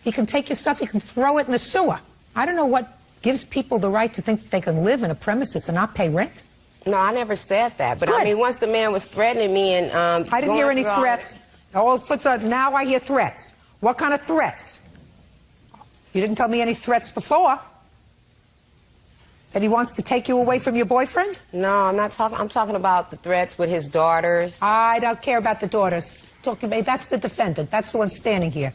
S3: He can take your stuff, he can throw it in the sewer. I don't know what gives people the right to think that they can live in a premises and not pay rent.
S16: No, I never said that. But, I mean, once the man was threatening me and...
S3: I didn't hear any threats. Now I hear threats. What kind of threats? You didn't tell me any threats before. That he wants to take you away from your boyfriend?
S16: No, I'm not talking. I'm talking about the threats with his daughters.
S3: I don't care about the daughters. That's the defendant. That's the one standing here.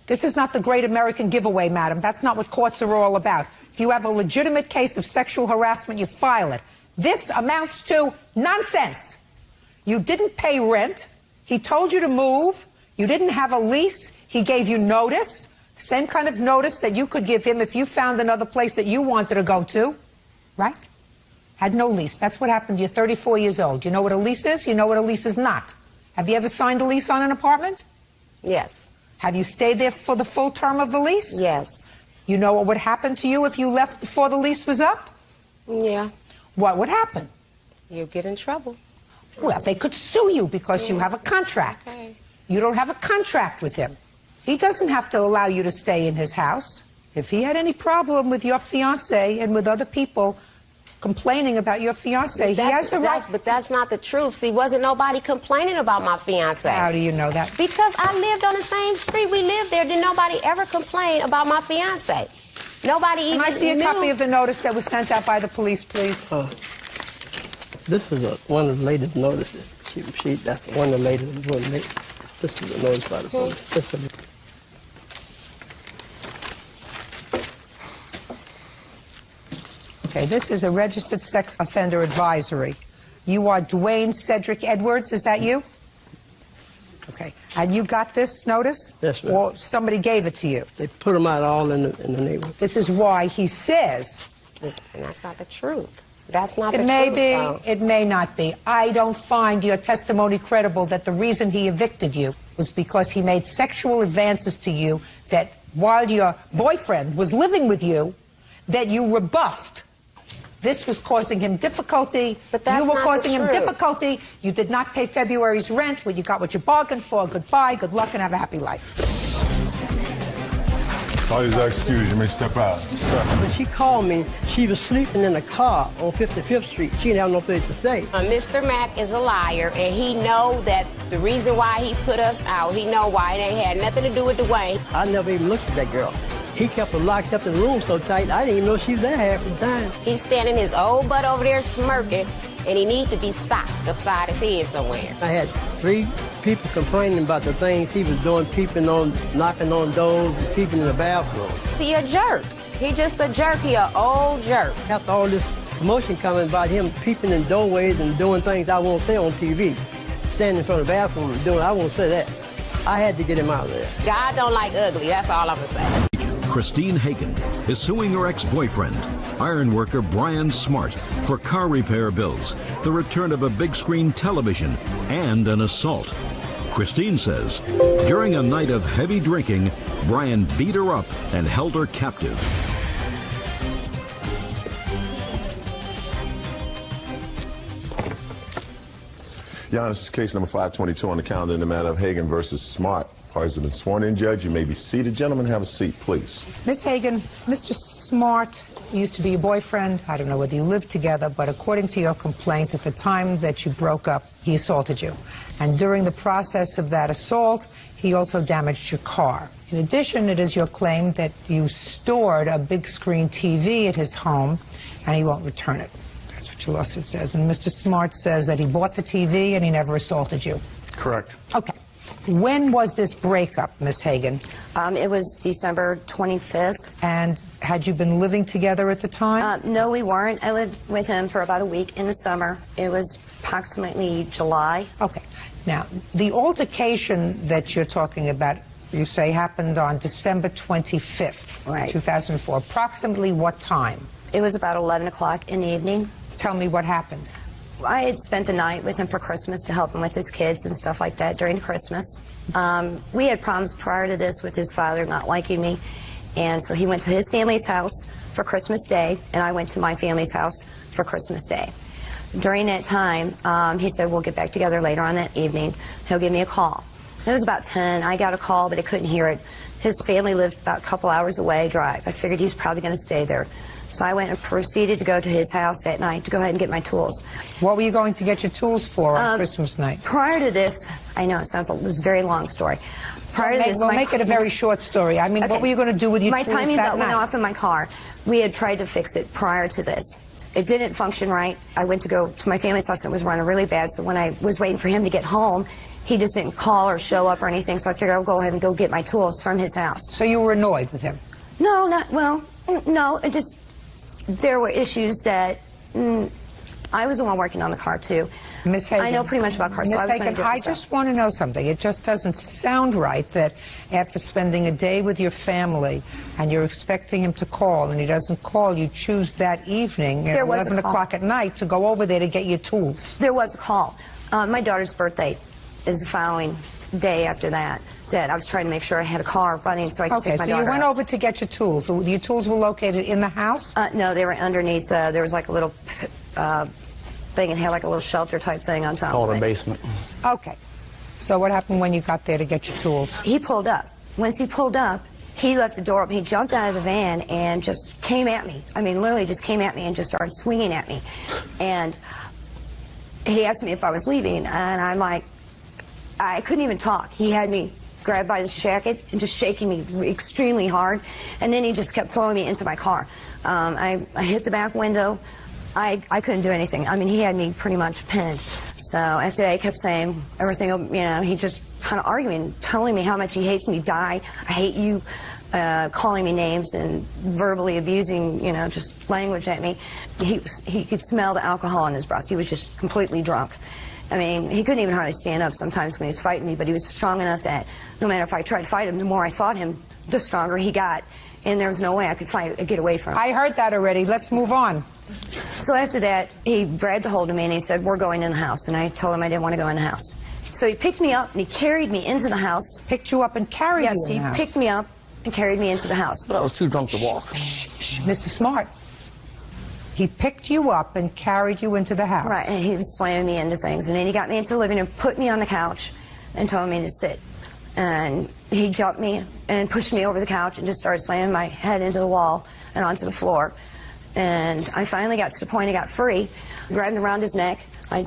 S3: This is not the great American giveaway, madam. That's not what courts are all about. If you have a legitimate case of sexual harassment, you file it. This amounts to nonsense. You didn't pay rent. He told you to move. You didn't have a lease. He gave you notice. Same kind of notice that you could give him if you found another place that you wanted to go to. Right? Had no lease. That's what happened. You're 34 years old. You know what a lease is? You know what a lease is not. Have you ever signed a lease on an apartment?
S16: Yes.
S3: Have you stayed there for the full term of the lease?
S16: Yes.
S3: You know what would happen to you if you left before the lease was up?
S16: Yeah.
S3: What would happen?
S16: You'd get in trouble.
S3: Well, they could sue you because you have a contract.
S16: Okay.
S3: You don't have a contract with him. He doesn't have to allow you to stay in his house. If he had any problem with your fiancé and with other people complaining about your fiancé, he has the right.
S16: But that's not the truth. See, wasn't nobody complaining about my fiancé.
S3: How do you know that?
S16: Because I lived on the same street. We lived there. Did nobody ever complain about my fiancé? Nobody even knew.
S3: Can I see a copy of the notice that was sent out by the police, please?
S17: This is one of the latest notices. That's one of the latest one. This is a notice by the police. This is
S3: Okay, this is a registered sex offender advisory. You are Dwayne Cedric Edwards, is that you? Okay, and you got this notice?
S17: Yes, ma'am.
S3: Or somebody gave it to you?
S17: They put them out all in the neighborhood.
S3: This is why he says...
S16: And that's not the truth. That's not the
S3: It
S16: truth.
S3: may be,
S16: though.
S3: it may not be. I don't find your testimony credible that the reason he evicted you was because he made sexual advances to you that while your boyfriend was living with you, that you rebuffed. This was causing him difficulty.
S16: But that's
S3: you were
S16: not
S3: causing
S16: the
S3: him
S16: truth.
S3: difficulty. You did not pay February's rent. Well, you got what you bargained for. Goodbye, good luck, and have a happy life.
S2: Parties are excused. You may step out.
S17: When she called me, she was sleeping in a car on 55th Street. She didn't have no place to stay.
S16: Mr. Mack is a liar, and he know that the reason why he put us out, he know why it ain't had nothing to do with Dwayne.
S17: I never even looked at that girl. He kept her locked up in the room so tight, I didn't even know she was there half the time.
S16: He's standing his old butt over there smirking, and he need to be socked upside his head somewhere.
S17: I had 3 people complaining about the things he was doing, peeping on, knocking on doors, and peeping in the bathroom.
S16: He a jerk. He just a jerk. He a old jerk.
S17: After all this commotion coming about him peeping in doorways and doing things I won't say on TV, standing in front of the bathroom and doing, I won't say that. I had to get him out of there.
S16: God don't like ugly. That's all I'm gonna say.
S1: Christine Hagan is suing her ex-boyfriend, ironworker Brian Smart, for car repair bills, the return of a big screen television, and an assault. Christine says during a night of heavy drinking, Brian beat her up and held her captive.
S2: Your Honor, this is case number 522 on the calendar in the matter of Hagan versus Smart. Parties have been sworn in, Judge. You may be seated. Gentlemen, have a seat, please.
S3: Miss Hagan, Mr. Smart used to be your boyfriend. I don't know whether you lived together, but according to your complaint, at the time that you broke up, he assaulted you. And during the process of that assault, he also damaged your car. In addition, it is your claim that you stored a big screen TV at his home, and he won't return it. That's what your lawsuit says. And Mr. Smart says that he bought the TV and he never assaulted you.
S18: Correct.
S3: Okay. When was this breakup, Miss Hagan?
S19: It was December 25th.
S3: And had you been living together at the time?
S19: No, we weren't. I lived with him for about a week in the summer. It was approximately July.
S3: Okay. Now, the altercation that you're talking about, you say, happened on December 25th,
S19: right.
S3: 2004. Approximately what time?
S19: It was about 11 o'clock in the evening.
S3: Tell me what happened.
S19: I had spent the night with him for Christmas to help him with his kids and stuff like that during Christmas. We had problems prior to this with his father not liking me, and so he went to his family's house for Christmas Day, and I went to my family's house for Christmas Day. During that time, he said, we'll get back together later on that evening. He'll give me a call. It was about 10. I got a call, but I couldn't hear it. His family lived about a couple hours away drive. I figured he was probably going to stay there. So I went and proceeded to go to his house that night to go ahead and get my tools.
S3: What were you going to get your tools for on Christmas night?
S19: Prior to this, I know it sounds like this is a very long story. Prior to this,
S3: we'll make it a very short story. I mean,
S19: okay.
S3: What were you going to do with your
S19: my
S3: tools
S19: timing
S3: that
S19: belt
S3: night?
S19: went off in my car. We had tried to fix it prior to this. It didn't function right. I went to go to my family's house and it was running really bad. So when I was waiting for him to get home, he just didn't call or show up or anything. So I figured I'll go ahead and go get my tools from his house.
S3: So you were annoyed with him?
S19: No, no. It just, there were issues that I was the one working on the car too.
S3: Miss Hagan,
S19: I know pretty much about cars, so I was going to do it
S3: I
S19: myself.
S3: just want to know something. It just doesn't sound right that after spending a day with your family and you're expecting him to call and he doesn't call, you choose that evening at 11 o'clock at night to go over there to get your tools.
S19: There was a call. My daughter's birthday is the following day after that. I was trying to make sure I had a car running so I could take my daughter
S3: so you went
S19: out.
S3: over to get your tools. Your tools were located in the house?
S19: No, they were underneath. There was like a little thing and had like a little shelter type thing on top
S18: Called
S19: of
S18: a
S19: it.
S18: basement.
S3: Okay. So what happened when you got there to get your tools?
S19: He pulled up. Once he pulled up, he left the door open. He jumped out of the van and just came at me. I mean, literally just came at me and just started swinging at me. And he asked me if I was leaving, and I'm like, I couldn't even talk. He had me grabbed by the jacket and just shaking me extremely hard, and then he just kept throwing me into my car. I hit the back window. I couldn't do anything. I mean, he had me pretty much pinned. So after that, he kept saying everything, he just kind of arguing, telling me how much he hates me, die, I hate you, calling me names and verbally abusing, you know, just language at me. He could smell the alcohol in his breath. He was just completely drunk. I mean, he couldn't even hardly stand up sometimes when he was fighting me, but he was strong enough that no matter if I tried to fight him, the more I fought him, the stronger he got. And there was no way I could get away from him.
S3: I heard that already. Let's move on.
S19: So after that, he grabbed a hold of me and he said, we're going in the house. And I told him I didn't want to go in the house. So he picked me up and he carried me into the house.
S3: Picked you up and carried you in the house?
S19: Yes, he picked me up and carried me into the house.
S9: But I was too drunk to walk.
S3: Shh, Mr. Smart. He picked you up and carried you into the house.
S19: Right, and he was slamming me into things. And then he got me into the living room, put me on the couch, and told me to sit. And he jumped me and pushed me over the couch and just started slamming my head into the wall and onto the floor. And I finally got to the point I got free, grabbed him around his neck. I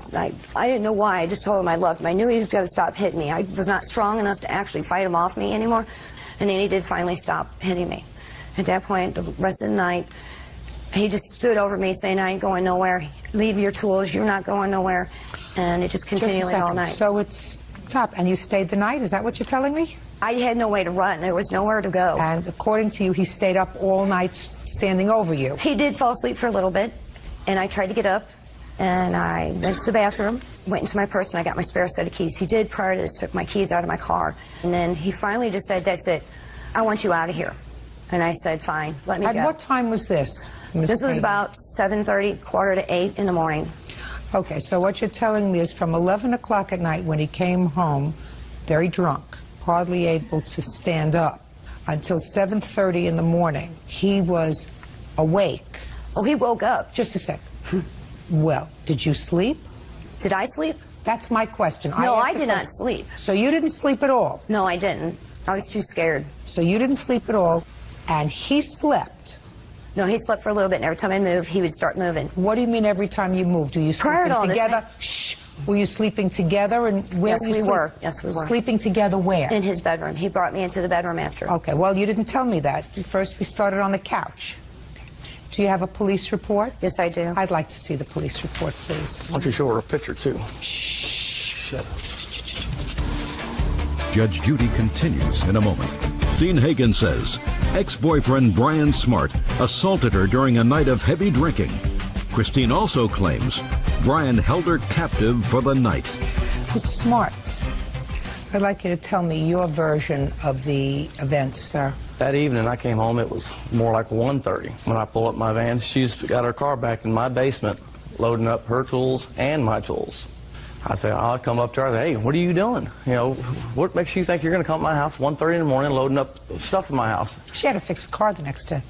S19: didn't know why. I just told him I loved him. I knew he was going to stop hitting me. I was not strong enough to actually fight him off me anymore. And then he did finally stop hitting me. At that point, the rest of the night, he just stood over me saying, I ain't going nowhere. Leave your tools. You're not going nowhere. And it just continued all night.
S3: So it's stopped. And you stayed the night? Is that what you're telling me?
S19: I had no way to run. There was nowhere to go.
S3: And according to you, he stayed up all night standing over you.
S19: He did fall asleep for a little bit. And I tried to get up. And I went to the bathroom, went into my purse, and I got my spare set of keys. He did, prior to this, took my keys out of my car. And then he finally just said, that's it. I want you out of here. And I said, fine, let me go.
S3: At what time was this?
S19: This was about 7:30, 7:45 in the morning.
S3: Okay, so what you're telling me is from 11 o'clock at night when he came home, very drunk, hardly able to stand up, until 7:30 in the morning, he was awake.
S19: Oh, he woke up.
S3: Just a sec. Well, did you sleep?
S19: Did I sleep?
S3: That's my question.
S19: No, I did not sleep.
S3: So you didn't sleep at all?
S19: No, I didn't. I was too scared.
S3: So you didn't sleep at all, and he slept?
S19: No, he slept for a little bit, and every time I moved, he would start moving.
S3: What do you mean every time you moved? Were you sleeping together? Shh. Were you sleeping together? And where
S19: yes,
S3: were you
S19: we were. Yes, we were.
S3: Sleeping together where?
S19: In his bedroom. He brought me into the bedroom after.
S3: Okay, well, you didn't tell me that. First, we started on the couch. Do you have a police report?
S19: Yes, I do.
S3: I'd like to see the police report, please.
S9: Why don't you show her a picture, too?
S3: Shh.
S9: Shut up.
S1: Judge Judy continues in a moment. Steen Hagen says ex-boyfriend Brian Smart assaulted her during a night of heavy drinking. Christine also claims Brian held her captive for the night.
S3: Mr. Smart, I'd like you to tell me your version of the events, sir.
S9: That evening, I came home. It was more like 1:30 when I pull up my van. She's got her car back in my basement, loading up her tools and my tools. I say, I'll come up to her. Hey, what are you doing? You know, what makes you think you're going to come to my house 1:30 in the morning, loading up stuff in my house?
S3: She had to fix a car the next day.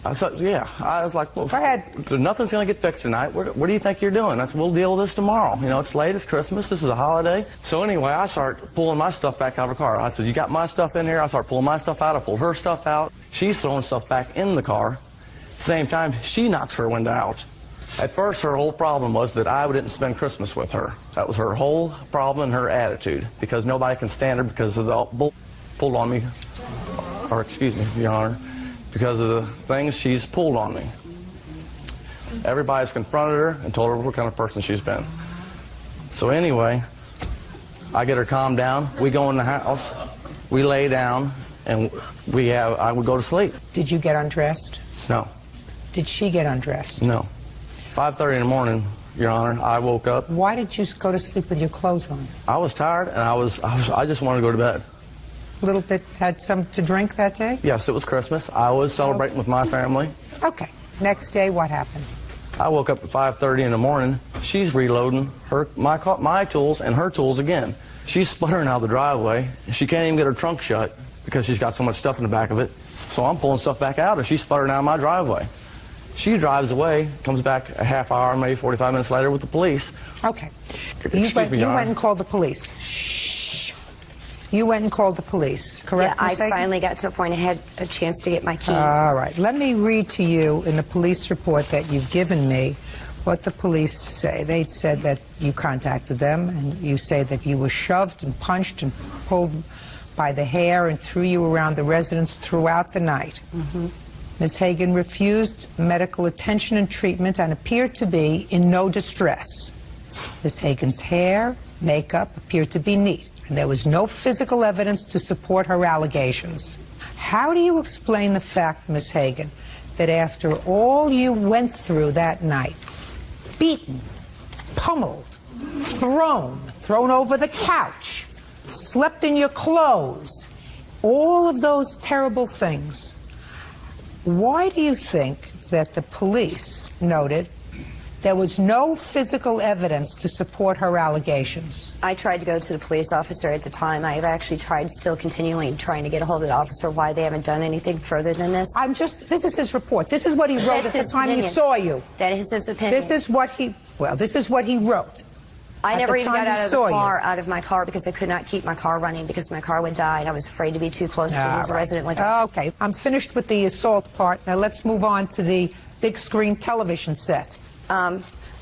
S9: I said, yeah. I was like, well,
S3: go ahead.
S9: Nothing's going to get fixed tonight. What do you think you're doing? I said, we'll deal with this tomorrow. You know, it's late, it's Christmas, this is a holiday. So anyway, I start pulling my stuff back out of her car. I said, you got my stuff in here? I start pulling my stuff out. I pull her stuff out. She's throwing stuff back in the car. At the same time, she knocks her window out. At first, her whole problem was that I didn't spend Christmas with her. That was her whole problem and her attitude, because nobody can stand her because of the bull pulled on me, or excuse me, Your Honor, because of the things she's pulled on me. Everybody's confronted her and told her what kind of person she's been. So anyway, I get her calmed down. We go in the house, we lay down, and I would go to sleep.
S3: Did you get undressed?
S9: No.
S3: Did she get undressed?
S9: No. 5:30 in the morning, Your Honor, I woke up.
S3: Why did you go to sleep with your clothes on?
S9: I was tired, and I just wanted to go to bed.
S3: A little bit, had some to drink that day?
S9: Yes, it was Christmas. I was celebrating with my family.
S3: Okay. Next day, what happened?
S9: I woke up at 5:30 in the morning. She's reloading my tools and her tools again. She's sputtering out of the driveway. She can't even get her trunk shut because she's got so much stuff in the back of it. So I'm pulling stuff back out, and she's sputtering out of my driveway. She drives away, comes back a half hour, maybe 45 minutes later with the police.
S3: Okay.
S9: You
S3: went and called the police. Shh. You went and called the police, correct?
S19: Yeah, I finally got to a point I had a chance to get my key.
S3: All right. Let me read to you in the police report that you've given me what the police say. They said that you contacted them, and you say that you were shoved and punched and pulled by the hair and threw you around the residence throughout the night.
S19: Mm-hmm.
S3: Ms. Hagen refused medical attention and treatment and appeared to be in no distress. Ms. Hagen's hair, makeup, appeared to be neat, and there was no physical evidence to support her allegations. How do you explain the fact, Ms. Hagan, that after all you went through that night, beaten, pummeled, thrown over the couch, slept in your clothes, all of those terrible things, why do you think that the police noted there was no physical evidence to support her allegations?
S19: I tried to go to the police officer at the time. I've actually tried, still continuing trying to get a hold of the officer, why they haven't done anything further than this.
S3: This is his report. This is what he wrote at the time he saw you.
S19: That is his opinion.
S3: This is what he wrote.
S19: I never even got out of my car because I could not keep my car running because my car would die and I was afraid to be too close to lose a resident with it.
S3: Okay, I'm finished with the assault part. Now let's move on to the big screen television set.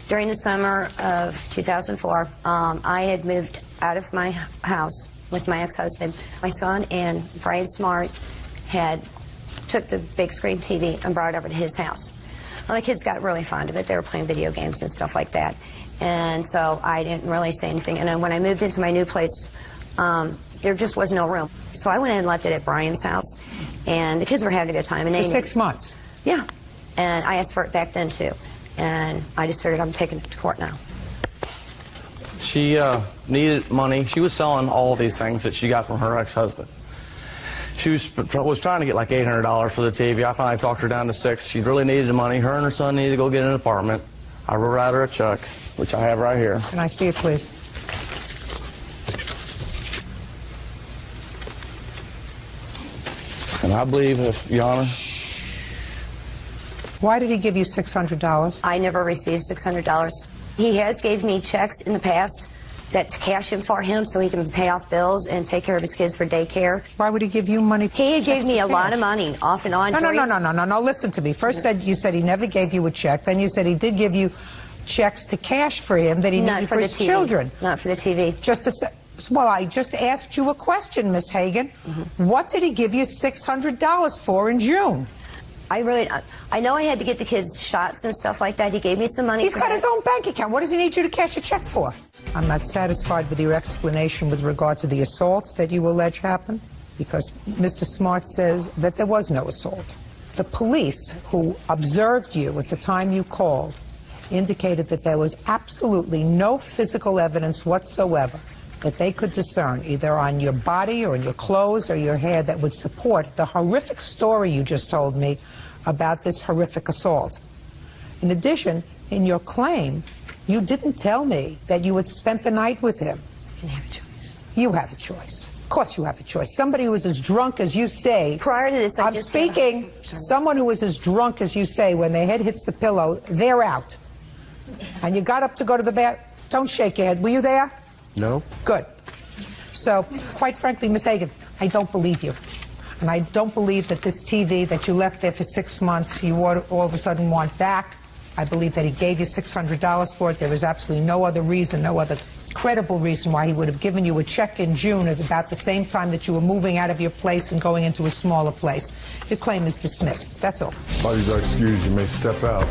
S19: During the summer of 2004, I had moved out of my house with my ex-husband. My son and Brian Smart took the big screen TV and brought it over to his house. Well, the kids got really fond of it. They were playing video games and stuff like that. And so I didn't really say anything. And then when I moved into my new place, there just was no room. So I went in and left it at Brian's house. And the kids were having a good time. And
S3: for 6 months?
S19: Yeah. And I asked for it back then, too. And I just figured I'm taking it to court now.
S18: She needed money. She was selling all these things that she got from her ex-husband. She was trying to get like $800 for the TV. I finally talked her down to $600. She really needed the money. Her and her son needed to go get an apartment. I wrote out her a check, which I have right here.
S3: Can I see it, please?
S18: And I believe, if Your Honor.
S3: Why did he give you $600?
S19: I never received $600. He has gave me checks in the past to cash him for him so he can pay off bills and take care of his kids for daycare.
S3: Why would he give you money?
S19: He gave me a lot of money off and on.
S3: No, listen to me. First you said he never gave you a check. Then you said he did give you checks to cash for him that he needed for his children.
S19: Not for the TV.
S3: Well, I just asked you a question, Miss Hagan. What did he give you $600 for in June?
S19: I know I had to get the kids shots and stuff like that. He gave me some money.
S3: He's got his own bank account. What does he need you to cash a check for? I'm not satisfied with your explanation with regard to the assault that you allege happened, because Mr. Smart says that there was no assault. The police who observed you at the time you called indicated that there was absolutely no physical evidence whatsoever that they could discern, either on your body or in your clothes or your hair, that would support the horrific story you just told me about this horrific assault. In addition, in your claim, you didn't tell me that you had spent the night with him.
S19: I didn't have a choice.
S3: You have a choice. Of course you have a choice. Somebody who is as drunk as you say...
S19: Prior to this,
S3: I'm speaking. Someone who is as drunk as you say, when their head hits the pillow, they're out. And you got up to go to the bath. Don't shake your head. Were you there?
S7: No.
S3: Good. So, quite frankly, Miss Hagan, I don't believe you. And I don't believe that this TV that you left there for 6 months, you all of a sudden want back. I believe that he gave you $600 for it. There is absolutely no other reason, no other credible reason why he would have given you a check in June at about the same time that you were moving out of your place and going into a smaller place. Your claim is dismissed. That's all.
S2: Parties are excused. You may step out.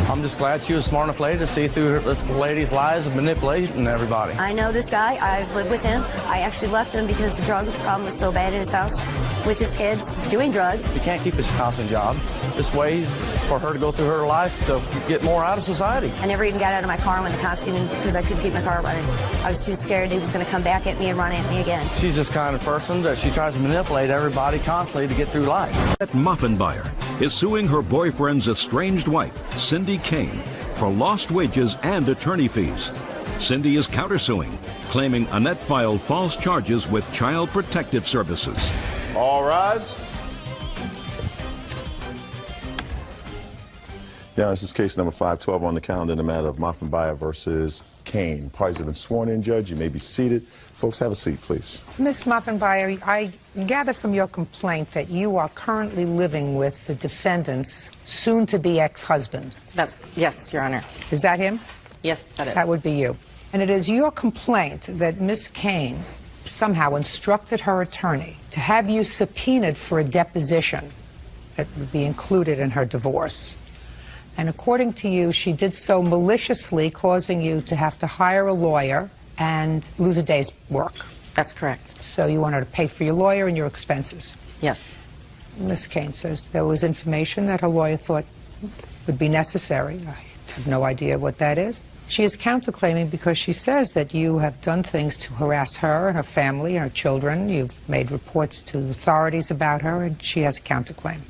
S18: I'm just glad she was smart enough lady to see through this lady's lies and manipulating everybody.
S19: I know this guy. I've lived with him. I actually left him because the drugs problem was so bad in his house with his kids doing drugs.
S18: He can't keep his constant job. This way for her to go through her life to get more out of society.
S19: I never even got out of my car when the cops even, because I couldn't keep my car running. I was too scared he was going to come back at me and run at me again.
S18: She's this kind of person that she tries to manipulate everybody constantly to get through life.
S1: That muffin buyer is suing her boyfriend's estranged wife, Cindy Kane, for lost wages and attorney fees. Cindy is countersuing, claiming Annette filed false charges with Child Protective Services.
S20: All rise.
S2: Yeah, this is case number 512 on the calendar in the matter of Muffin Buyer versus Kane. Parties have been sworn in, Judge. You may be seated. Folks, have a seat, please.
S3: Miss Muffin Buyer, I gather from your complaint that you are currently living with the defendant's soon-to-be ex-husband.
S21: Yes, Your Honor.
S3: Is that him?
S21: Yes, that is.
S3: That would be you. And it is your complaint that Miss Kane somehow instructed her attorney to have you subpoenaed for a deposition that would be included in her divorce. And according to you, she did so maliciously, causing you to have to hire a lawyer and lose a day's work.
S21: That's correct.
S3: So you want her to pay for your lawyer and your expenses.
S21: Yes.
S3: Ms. Kane says there was information that her lawyer thought would be necessary. I have no idea what that is. She is counterclaiming because she says that you have done things to harass her and her family and her children. You've made reports to authorities about her, and she has a counterclaim.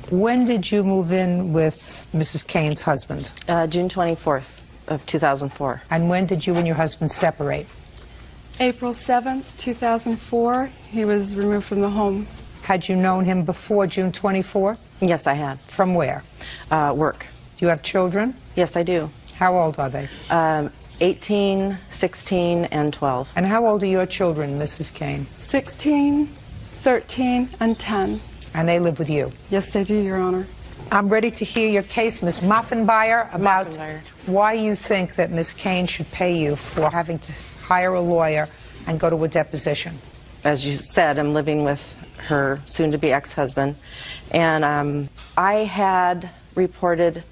S3: When did you move in with Mrs. Kane's husband?
S21: June 24th of 2004.
S3: And when did you and your husband separate?
S20: April 7th, 2004. He was removed from the home.
S3: Had you known him before June 24th?
S21: Yes, I had.
S3: From where?
S21: Work.
S3: Do you have children?
S21: Yes, I do.
S3: How old are they?
S21: 18, 16, and 12.
S3: And how old are your children, Mrs. Kane?
S20: 16, 13, and 10.
S3: And they live with you?
S20: Yes, they do, Your Honor.
S3: I'm ready to hear your case, Ms. Muffenbuyer, about why you think that Ms. Kane should pay you for having to hire a lawyer and go to a deposition.
S21: As you said, I'm living with her soon-to-be ex-husband, and I had reported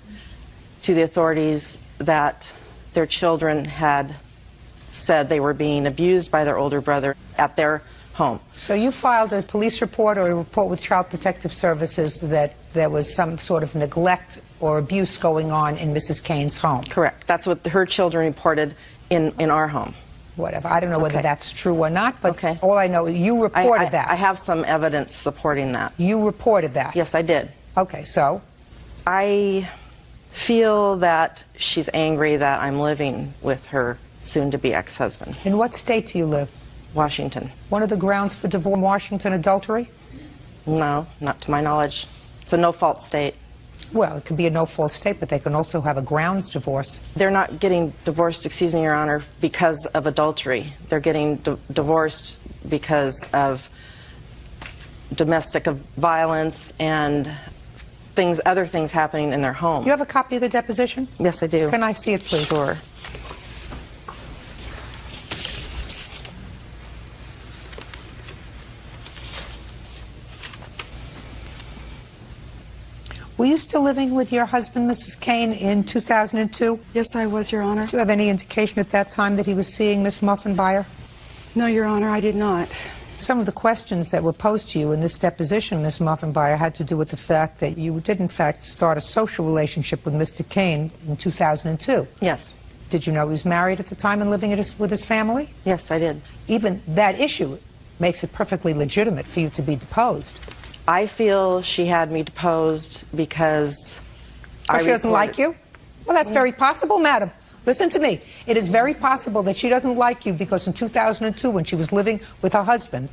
S21: to the authorities that their children had said they were being abused by their older brother at their home.
S3: So you filed a police report or a report with Child Protective Services that there was some sort of neglect or abuse going on in Mrs. Kane's home?
S21: Correct. That's what her children reported in our home.
S3: Whatever. I don't know whether that's true or not, but all I know, you reported that.
S21: I have some evidence supporting that.
S3: You reported that?
S21: Yes, I did.
S3: Okay, so?
S21: I feel that she's angry that I'm living with her soon-to-be ex-husband.
S3: In what state do you live?
S21: Washington.
S3: One of the grounds for divorce in Washington, adultery?
S21: No, not to my knowledge. It's a no-fault state.
S3: Well, it could be a no-fault state, but they can also have a grounds divorce.
S21: They're not getting divorced, excuse me, Your Honor, because of adultery. They're getting divorced because of domestic violence and other things happening in their home.
S3: You have a copy of the deposition?
S21: Yes, I do.
S3: Can I see it, please?
S21: Sure.
S3: Were you still living with your husband, Mrs. Kane, in 2002?
S20: Yes, I was, Your Honor.
S3: Do you have any indication at that time that he was seeing Miss Muffenbuyer?
S20: No, Your Honor, I did not.
S3: Some of the questions that were posed to you in this deposition, Miss Muffenbuyer, had to do with the fact that you did, in fact, start a social relationship with Mr. Kane in 2002.
S21: Yes.
S3: Did you know he was married at the time and living with his family?
S21: Yes, I did.
S3: Even that issue makes it perfectly legitimate for you to be deposed.
S21: I feel she had me deposed because
S3: she doesn't like you? Well, that's very possible, madam. Listen to me. It is very possible that she doesn't like you because in 2002, when she was living with her husband,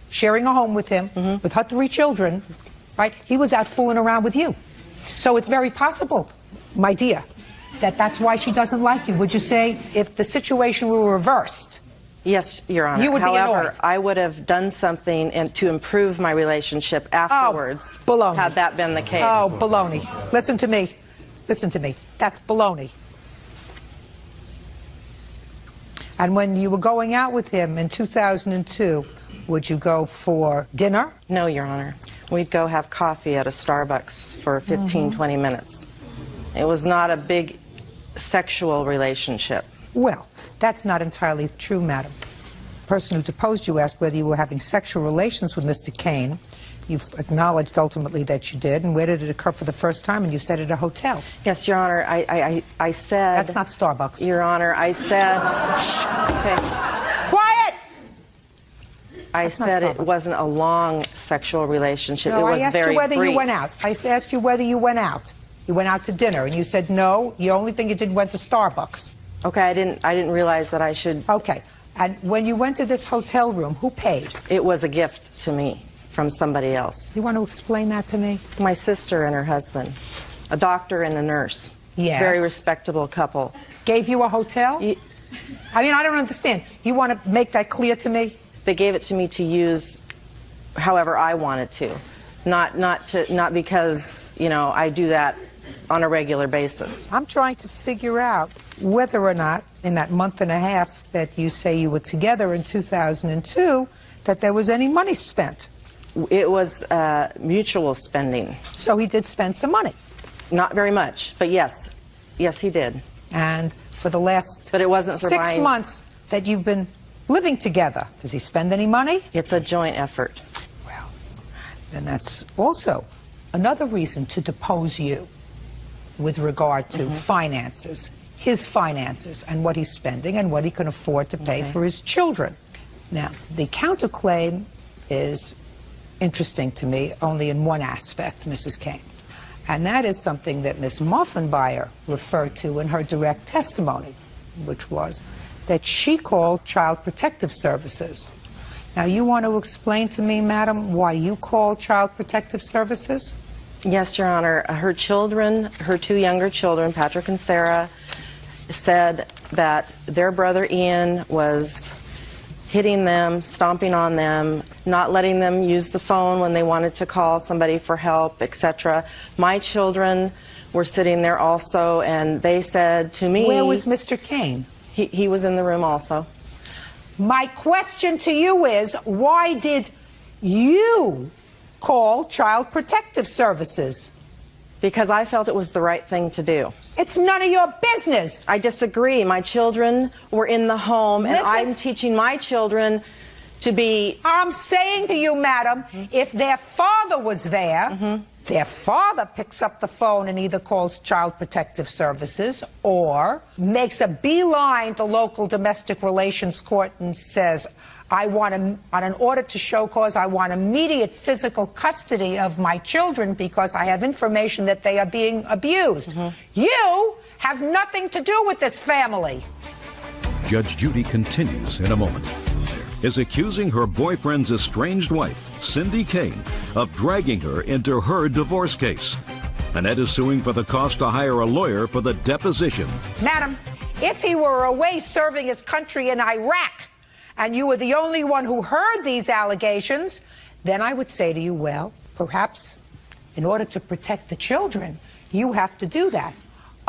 S3: sharing a home with him, with her 3 children, right, he was out fooling around with you. So it's very possible, my dear, that that's why she doesn't like you. Would you say if the situation were reversed?
S21: Yes, Your Honor.
S3: You would
S21: However,
S3: be annoyed.
S21: I would have done something to improve my relationship afterwards.
S3: Baloney.
S21: Had that been the case.
S3: Oh, baloney. Listen to me. Listen to me. That's baloney. And when you were going out with him in 2002, would you go for dinner?
S21: No, Your Honor. We'd go have coffee at a Starbucks for 15, 20 minutes. It was not a big sexual relationship.
S3: Well, that's not entirely true, madam. The person who deposed you asked whether you were having sexual relations with Mr. Kane. You've acknowledged ultimately that you did. And where did it occur for the first time? And you said at a hotel.
S21: Yes, Your Honor. I said...
S3: That's not Starbucks.
S21: Your Honor, I said... Shh. Okay.
S3: Quiet!
S21: I said it wasn't a long sexual relationship.
S3: No,
S21: it was
S3: I asked
S21: very
S3: you whether
S21: brief.
S3: you went out. I asked you whether you went out. You went out to dinner, and you said no. The only thing you did went to Starbucks.
S21: Okay, I didn't realize that I should...
S3: Okay. And when you went to this hotel room, who paid?
S21: It was a gift to me from somebody else.
S3: You want to explain that to me?
S21: My sister and her husband. A doctor and a nurse.
S3: Yes.
S21: Very respectable couple.
S3: Gave you a hotel? I mean, I don't understand. You want to make that clear to me?
S21: They gave it to me to use however I wanted to. Not because, you know, I do that on a regular basis.
S3: I'm trying to figure out whether or not in that month and a half that you say you were together in 2002 that there was any money spent.
S21: It was mutual spending.
S3: So he did spend some money.
S21: Not very much, but yes. Yes, he did.
S3: And for the last
S21: but it wasn't for
S3: 6 months that you've been living together, does he spend any money?
S21: It's a joint effort.
S3: Well, then that's also another reason to depose you with regard to finances, his finances, and what he's spending and what he can afford to pay for his children. Now, the counterclaim is interesting to me only in one aspect, Mrs. Kane. And that is something that Ms. Moffenbauer referred to in her direct testimony, which was that she called Child Protective Services. Now, you want to explain to me, madam, why you called Child Protective Services?
S21: Yes, Your Honor. Her children, her 2 younger children, Patrick and Sarah, said that their brother Ian was hitting them, stomping on them, not letting them use the phone when they wanted to call somebody for help, etc. My children were sitting there also, and they said to me...
S3: Where was Mr. Kane?
S21: He was in the room also.
S3: My question to you is, why did you call Child Protective Services?
S21: Because I felt it was the right thing to do.
S3: It's none of your business.
S21: I disagree. My children were in the home,
S3: Listen,
S21: and I'm teaching my children to be...
S3: I'm saying to you, madam, if their father was there, their father picks up the phone and either calls Child Protective Services or makes a beeline to local domestic relations court and says, on an order to show cause, I want immediate physical custody of my children because I have information that they are being abused. You have nothing to do with this family.
S1: Judge Judy continues in a moment. Is accusing her boyfriend's estranged wife, Cindy Kane, of dragging her into her divorce case. Annette is suing for the cost to hire a lawyer for the deposition.
S3: Madam, if he were away serving his country in Iraq, and you were the only one who heard these allegations, then I would say to you, well, perhaps in order to protect the children, you have to do that.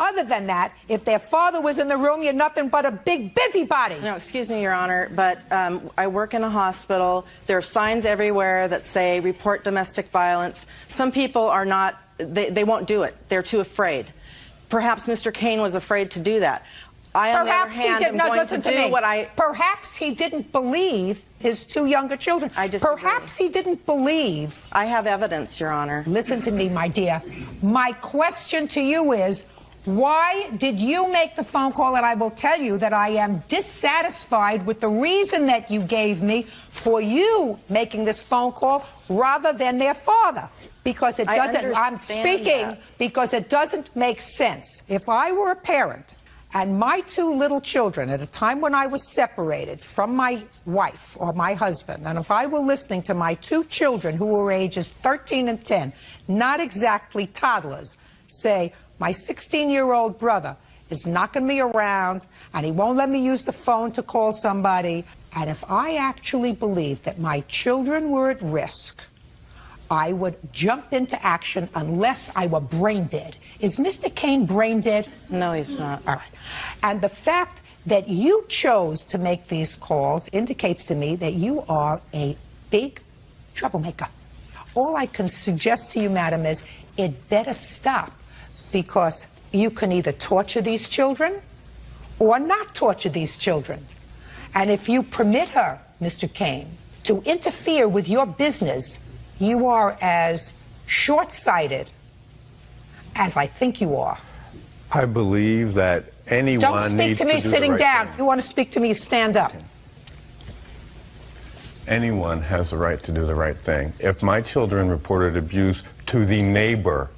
S3: Other than that, if their father was in the room, you're nothing but a big busybody.
S21: No, excuse me, Your Honor, but I work in a hospital. There are signs everywhere that say report domestic violence. Some people are not, they won't do it. They're too afraid. Perhaps Mr. Kane was afraid to do that. I, on the other hand, am going to do what I...
S3: Perhaps he didn't believe his 2 younger children.
S21: I disagree.
S3: Perhaps he didn't believe...
S21: I have evidence, Your Honor.
S3: Listen to me, my dear. My question to you is, why did you make the phone call? And I will tell you that I am dissatisfied with the reason that you gave me for you making this phone call rather than their father. Because it doesn't... I'm speaking because it doesn't make sense. If I were a parent... and my 2 little children, at a time when I was separated from my wife or my husband, and if I were listening to my 2 children who were ages 13 and 10, not exactly toddlers, say, my 16-year-old brother is knocking me around and he won't let me use the phone to call somebody, and if I actually believed that my children were at risk, I would jump into action unless I were brain dead. Is Mr. Kane brain dead?
S21: No, he's not.
S3: All right. And the fact that you chose to make these calls indicates to me that you are a big troublemaker. All I can suggest to you, madam, is it better stop, because you can either torture these children or not torture these children. And if you permit her, Mr. Kane, to interfere with your business, you are as short-sighted as I think you are.
S4: I believe that anyone
S3: Don't speak
S4: needs
S3: to me
S4: do the
S3: sitting
S4: right
S3: down.
S4: thing.
S3: You want to speak to me, stand up.
S4: Anyone has the right to do the right thing. If my children reported abuse to the neighbor,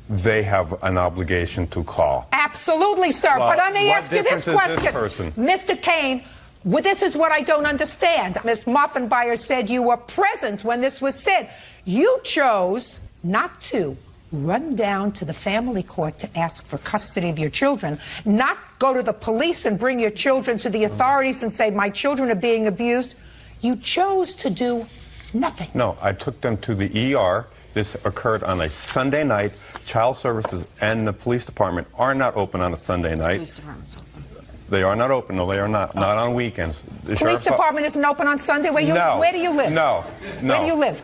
S4: they have an obligation to call.
S3: Absolutely, sir.
S4: Well,
S3: but let me
S4: what
S3: ask you this
S4: difference is this
S3: question.
S4: person?
S3: Mr. Kane, well, this is what I don't understand. Ms. Moffenbauer said you were present when this was said. You chose not to run down to the family court to ask for custody of your children, not go to the police and bring your children to the authorities and say, my children are being abused. You chose to do nothing.
S4: No, I took them to the ER. This occurred on a Sunday night. Child Services and the police department are not open on a Sunday night.
S21: Police department's open.
S4: They are not open. No, they are not. Not on weekends. The
S3: Police
S4: sheriff's
S3: department isn't open on Sunday? Where do you live?
S4: No.
S3: Where do you live?
S4: No.
S3: Where do you live?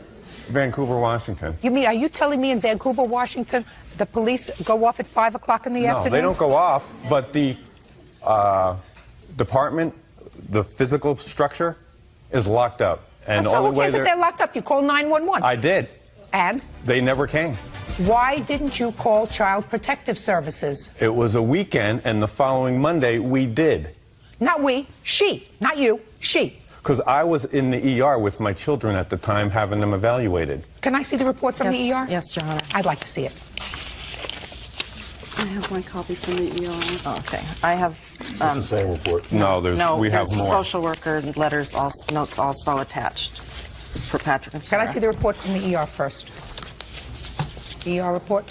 S4: Vancouver, Washington.
S3: You mean, are you telling me in Vancouver, Washington, the police go off at 5 o'clock in the afternoon?
S4: No, they don't go off, but the department, the physical structure, is locked up. And
S3: So who cares if they're locked up? You call 911.
S4: I did.
S3: And?
S4: They never came.
S3: Why didn't you call Child Protective Services?
S4: It was a weekend, and the following Monday, we did.
S3: Not we, she. Not you, she.
S4: Because I was in the ER with my children at the time, having them evaluated.
S3: Can I see the report from the ER?
S21: Yes, Your Honor.
S3: I'd like to see it.
S20: I have one copy from the ER.
S21: Okay. I have...
S2: Is this the same report?
S4: No, we have
S21: there's
S4: more.
S21: social worker letters, notes also attached for Patrick and Sarah.
S3: Can I see the report from the ER first? ER report?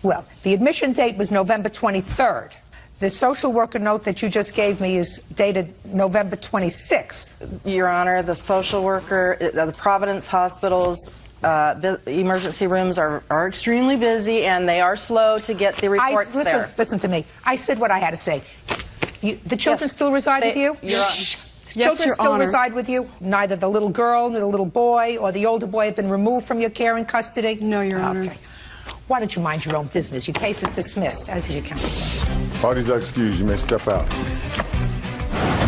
S3: Well, the admission date was November 23rd. The social worker note that you just gave me is dated November 26th.
S21: Your Honor, the social worker, the Providence hospitals, emergency rooms are extremely busy, and they are slow to get the reports there.
S3: Listen to me. I said what I had to say. The children still reside with you? Children still reside with you? Neither the little girl, nor the little boy, or the older boy have been removed from your care and custody?
S20: No, Your Honor.
S3: Okay. Why don't you mind your own business? Your case is dismissed, as is your counsel.
S2: Parties are excused. You may step out.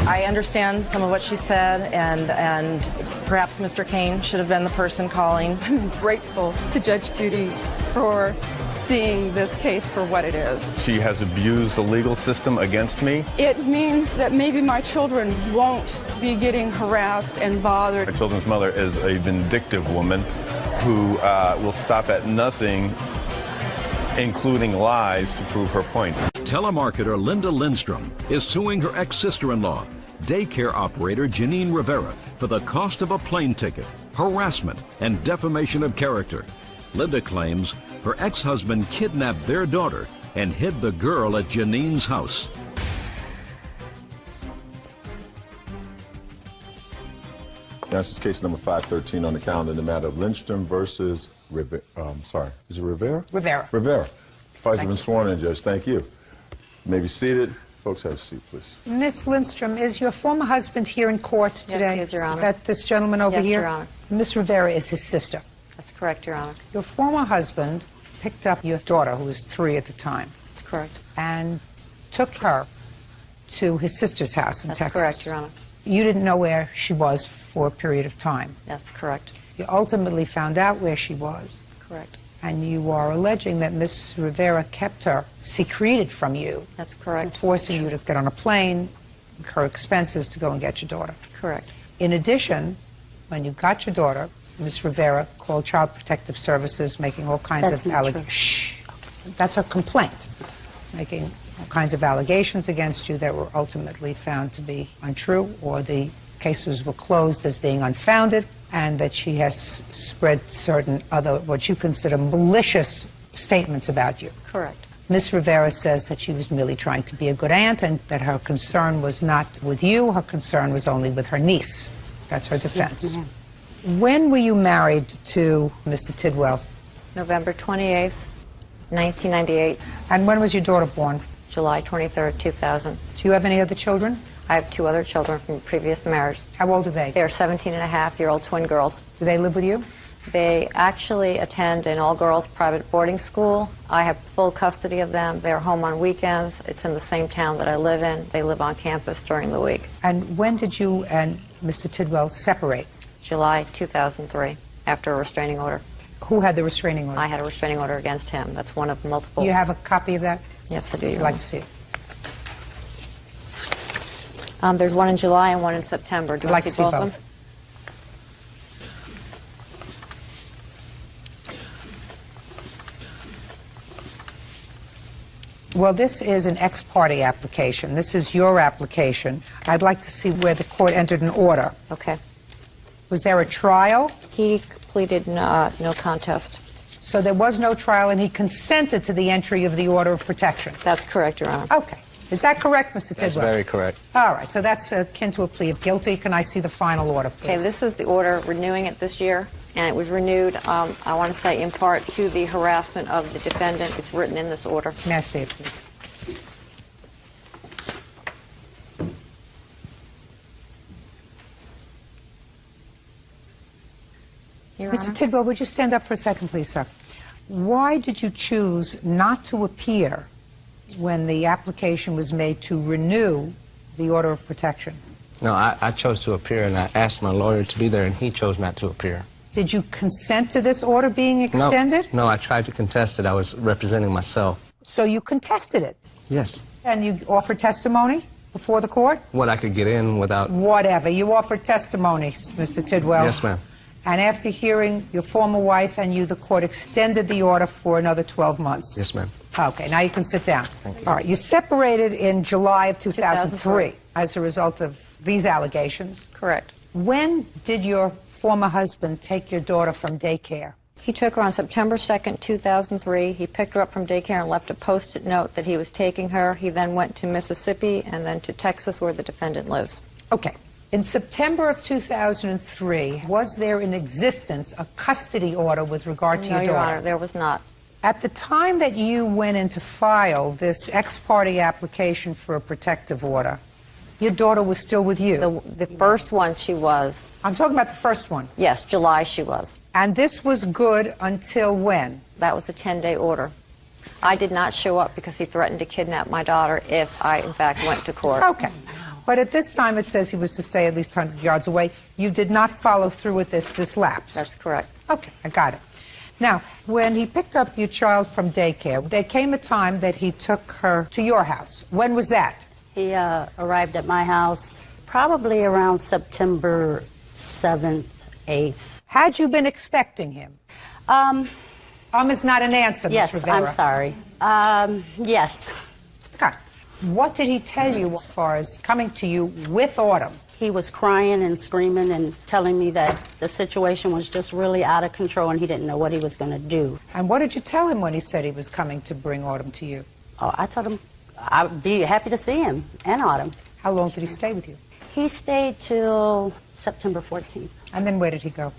S21: I understand some of what she said, and perhaps Mr. Kane should have been the person calling.
S20: I'm grateful to Judge Judy for seeing this case for what it is.
S4: She has abused the legal system against me.
S20: It means that maybe my children won't be getting harassed and bothered.
S4: My children's mother is a vindictive woman who will stop at nothing, including lies, to prove her point.
S1: Telemarketer Linda Lindstrom is suing her ex-sister-in-law, daycare operator Janine Rivera, for the cost of a plane ticket, harassment, and defamation of character. Linda claims her ex-husband kidnapped their daughter and hid the girl at Janine's house.
S2: This is case number 513 on the calendar in the matter of Lindstrom versus Rivera. Is it Rivera?
S3: Rivera.
S2: Rivera. Parties have been sworn in, Judge. Thank you. You may be seated. Folks, have a seat, please.
S3: Miss Lindstrom, is your former husband here in court today?
S5: Yes, he is, Your Honor.
S3: Is that this gentleman over
S5: Yes,
S3: here?
S5: Your Honor.
S3: Miss Rivera is his sister.
S5: That's correct, Your Honor.
S3: Your former husband picked up your daughter, who was 3 at the time.
S5: That's correct.
S3: And took her to his sister's house in
S5: That's
S3: Texas.
S5: correct, Your Honor.
S3: You didn't know where she was for a period of time.
S5: That's correct.
S3: You ultimately found out where she was.
S5: Correct.
S3: And you are alleging that Miss Rivera kept her secreted from you.
S5: That's correct.
S3: Forcing you to get on a plane, incur expenses to go and get your daughter.
S5: Correct.
S3: In addition, when you got your daughter, Miss Rivera called Child Protective Services, making all kinds of allegations. Shh. That's a complaint, making all kinds of allegations against you that were ultimately found to be untrue, or the cases were closed as being unfounded, and that she has spread certain other, what you consider malicious statements about you.
S5: Correct.
S3: Miss Rivera says that she was merely trying to be a good aunt, and that her concern was not with you, her concern was only with her niece. That's her defense.
S5: Yes,
S3: when were you married to Mr. Tidwell?
S5: November 28th, 1998.
S3: And when was your daughter born?
S5: July 23rd, 2000.
S3: Do you have any other children?
S5: I have 2 other children from a previous marriage.
S3: How old are they?
S5: They're 17-and-a-half-year-old twin girls.
S3: Do they live with you?
S5: They actually attend an all-girls private boarding school. I have full custody of them. They're home on weekends. It's in the same town that I live in. They live on campus during the week.
S3: And when did you and Mr. Tidwell separate?
S5: July 2003, after a restraining order.
S3: Who had the restraining order?
S5: I had a restraining order against him. That's one of multiple.
S3: You have a copy of that?
S5: Yes, I do.
S3: I'd like to see it.
S5: There's one in July and one in September. Do you want to see both of them?
S3: Well, this is an ex parte application. This is your application. I'd like to see where the court entered an order.
S5: Okay.
S3: Was there a trial?
S5: He pleaded no contest.
S3: So there was no trial, and he consented to the entry of the order of protection?
S5: That's correct, Your Honor.
S3: Okay. Is that correct, Mr. Tidwell?
S22: That's very correct.
S3: All right. So that's akin to a plea of guilty. Can I see the final order, please?
S5: Okay, this is the order renewing it this year, and it was renewed, I want to say, in part to the harassment of the defendant. It's written in this order.
S3: May I see it, please?
S5: Your
S3: Mr.
S5: Honor.
S3: Tidwell, would you stand up for a second, please, sir? Why did you choose not to appear when the application was made to renew the order of protection?
S10: No, I chose to appear, and I asked my lawyer to be there, and he chose not to appear.
S3: Did you consent to this order being extended?
S10: No, I tried to contest it. I was representing myself.
S3: So you contested it?
S10: Yes.
S3: And you offered testimony before the court?
S10: What I could get in without...
S3: Whatever. You offered testimony, Mr. Tidwell.
S10: Yes, ma'am.
S3: And after hearing your former wife and you, the court extended the order for another 12 months?
S10: Yes, ma'am.
S3: Okay, now you can sit down.
S10: Thank you.
S3: All right, you separated in July of 2003 as a result of these allegations?
S5: Correct.
S3: When did your former husband take your daughter from daycare?
S5: He took her on September 2nd, 2003. He picked her up from daycare and left a Post-it note that he was taking her. He then went to Mississippi and then to Texas, where the defendant lives.
S3: Okay. In September of 2003, was there in existence a custody order with regard to
S5: No,
S3: your
S5: Your
S3: daughter?
S5: Honor, there was not.
S3: At the time that you went in to file this ex parte application for a protective order, your daughter was still with you?
S5: The first one she was.
S3: I'm talking about the first one.
S5: Yes, July she was.
S3: And this was good until when?
S5: That was a 10-day order. I did not show up because he threatened to kidnap my daughter if I, in fact, went to court.
S3: Okay. But at this time it says he was to stay at least 100 yards away. You did not follow through with this lapse?
S5: That's correct.
S3: Okay, I got it. Now, when he picked up your child from daycare, there came a time that he took her to your house. When was that?
S22: He arrived at my house probably around September 7th, 8th.
S3: Had you been expecting him? Is not an answer,
S22: Yes,
S3: Ms. Rivera.
S22: I'm sorry. Yes.
S3: Okay. What did he tell you as far as coming to you with Autumn?
S22: He was crying and screaming and telling me that the situation was just really out of control and he didn't know what he was going to do.
S3: And what did you tell him when he said he was coming to bring Autumn to you?
S22: Oh, I told him I'd be happy to see him and Autumn.
S3: How long did he stay with you?
S22: He stayed till September 14th.
S3: And then where did he go?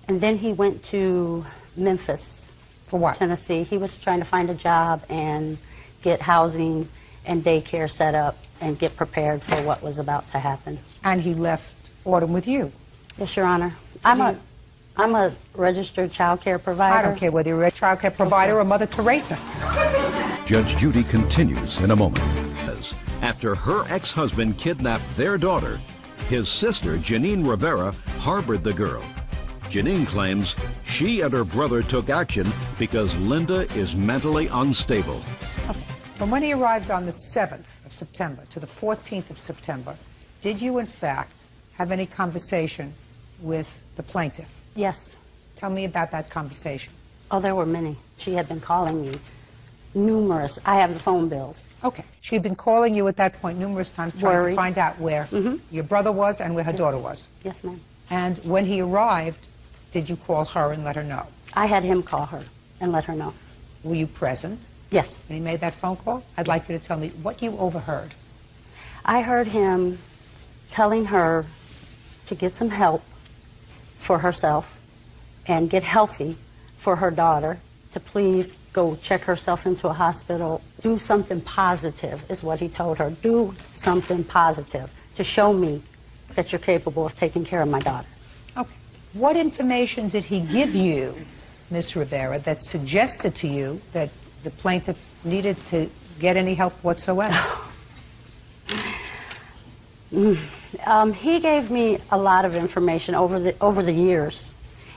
S22: And then he went to Memphis.
S3: For what?
S22: Tennessee. He was trying to find a job and get housing and daycare set up and get prepared for what was about to happen.
S3: And he left Autumn with you?
S22: Yes, Your Honor. I'm a registered child care provider.
S3: I don't care whether you're a child care provider or Mother Teresa.
S1: Judge Judy continues in a moment. After her ex-husband kidnapped their daughter, his sister, Janine Rivera, harbored the girl. Janine claims she and her brother took action because Linda is mentally unstable.
S3: Okay. From when he arrived on the 7th of September to the 14th of September, did you, in fact, have any conversation with the plaintiff?
S22: Yes.
S3: Tell me about that conversation.
S22: Oh, there were many. She had been calling me numerous. I have the phone bills.
S3: Okay. She had been calling you at that point numerous times trying to find out where your brother was and where her daughter was.
S22: Yes, ma'am.
S3: And when he arrived, did you call her and let her know?
S22: I had him call her and let her know.
S3: Were you present?
S22: Yes.
S3: When he made that phone call? I'd like you to tell me what you overheard.
S22: I heard him telling her to get some help for herself and get healthy for her daughter, to please go check herself into a hospital. Do something positive is what he told her. Do something positive to show me that you're capable of taking care of my daughter.
S3: Okay. What information did he give you, Ms. Rivera, that suggested to you that the plaintiff needed to get any help whatsoever?
S22: He gave me a lot of information over the years,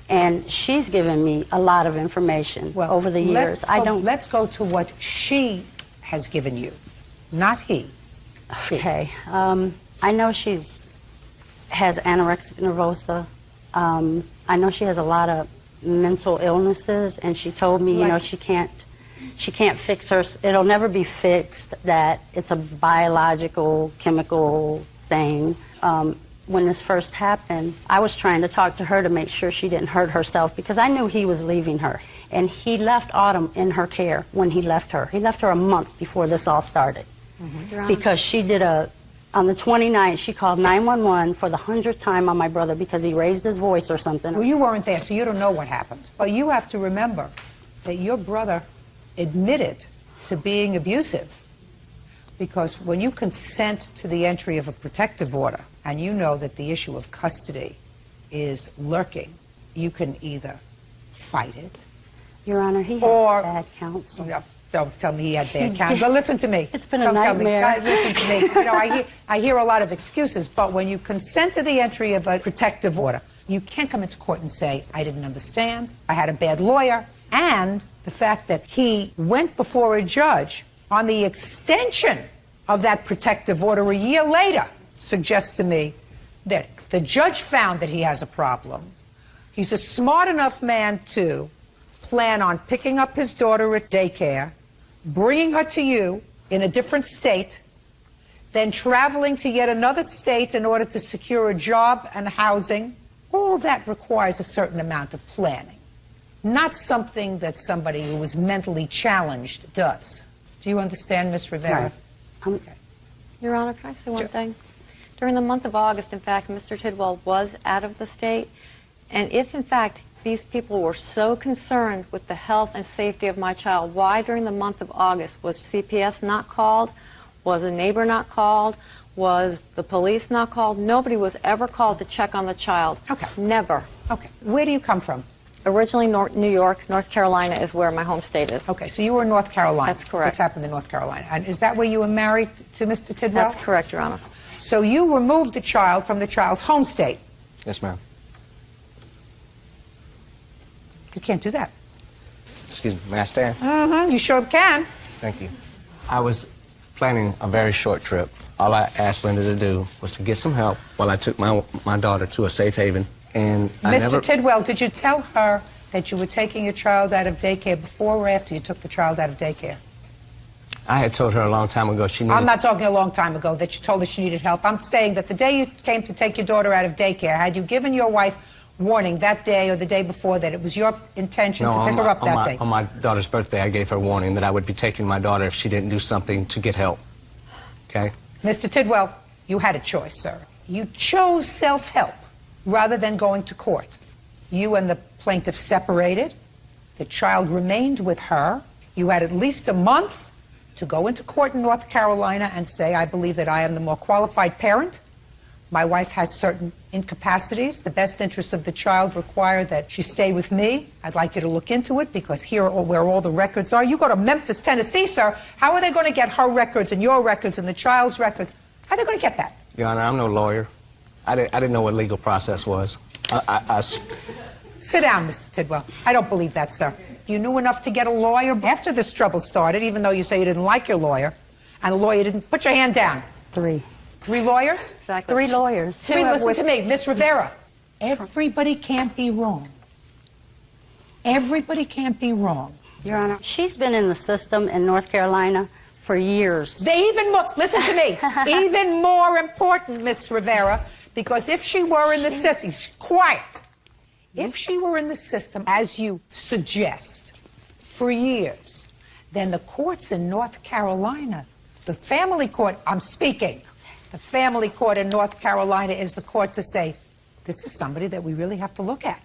S22: and she's given me a lot of information over the years.
S3: Let's go to what she has given you, not he.
S22: Okay. I know she's has anorexia nervosa. I know she has a lot of mental illnesses, and she told me, you know, she can't fix her. It'll never be fixed. That it's a biological, chemical thing. When this first happened, I was trying to talk to her to make sure she didn't hurt herself because I knew he was leaving her. And he left Autumn in her care when he left her. He left her a month before this all started. Because she did on the 29th, she called 911 for the 100th time on my brother because he raised his voice or something.
S3: Well, you weren't there, so you don't know what happened. But you have to remember that your brother admitted to being abusive. Because when you consent to the entry of a protective order, and you know that the issue of custody is lurking, you can either fight it.
S22: Your Honor, he had bad counsel.
S3: No, don't tell me he had bad counsel. But listen to me.
S22: It's been a
S3: Don't tell me.
S22: nightmare.
S3: Listen to me. You know, I hear a lot of excuses, but when you consent to the entry of a protective order, you can't come into court and say, I didn't understand, I had a bad lawyer, and the fact that he went before a judge on the extension of that protective order a year later suggests to me that the judge found that he has a problem. He's a smart enough man to plan on picking up his daughter at daycare, bringing her to you in a different state, then traveling to yet another state in order to secure a job and housing. All that requires a certain amount of planning, not something that somebody who is mentally challenged does. Do you understand, Ms. Rivera?
S22: Right.
S3: Okay.
S5: Your Honor, can I say one thing? During the month of August, in fact, Mr. Tidwell was out of the state, and if, in fact, these people were so concerned with the health and safety of my child, why during the month of August was CPS not called? Was a neighbor not called? Was the police not called? Nobody was ever called to check on the child.
S3: Okay.
S5: Never.
S3: Okay. Where do you come from?
S5: Originally New York. North Carolina is where my home state is.
S3: Okay, so you were in North Carolina.
S5: That's correct.
S3: This happened in North Carolina. And is that where you were married to Mr. Tidwell?
S5: That's correct, Your Honor.
S3: So you removed the child from the child's home state.
S10: Yes, ma'am.
S3: You can't do that.
S10: Excuse me, may I stand?
S3: Mm-hmm. You sure can.
S10: Thank you. I was planning a very short trip. All I asked Linda to do was to get some help while I took my daughter to a safe haven. And
S3: Mr. Tidwell, did you tell her that you were taking your child out of daycare before or after you took the child out of daycare?
S10: I had told her a long time ago she needed...
S3: I'm not talking a long time ago that you told her she needed help. I'm saying that the day you came to take your daughter out of daycare, had you given your wife warning that day or the day before that it was your intention to pick her up that day?
S10: On my daughter's birthday, I gave her warning that I would be taking my daughter if she didn't do something to get help. Okay?
S3: Mr. Tidwell, you had a choice, sir. You chose self-help rather than going to court. You and the plaintiff separated. The child remained with her. You had at least a month to go into court in North Carolina and say, I believe that I am the more qualified parent. My wife has certain incapacities. The best interests of the child require that she stay with me. I'd like you to look into it because here are where all the records are. You go to Memphis, Tennessee, sir. How are they going to get her records and your records and the child's records? How are they going to get that?
S10: Your Honor, I'm no lawyer. I didn't know what legal process was.
S3: Sit down, Mr. Tidwell. I don't believe that, sir. You knew enough to get a lawyer after this trouble started, even though you say you didn't like your lawyer, and the lawyer didn't. Put your hand down.
S22: 3
S3: lawyers?
S22: Exactly. 3 lawyers.
S3: Listen to me, Miss Rivera. Everybody can't be wrong. Everybody can't be wrong.
S22: Your Honor, she's been in the system in North Carolina for years.
S3: They even more, listen to me, even more important, Miss Rivera, because if she were in the system, quiet. If she were in the system, as you suggest, for years, then the courts in North Carolina, the family court, I'm speaking, the family court in North Carolina is the court to say, this is somebody that we really have to look at.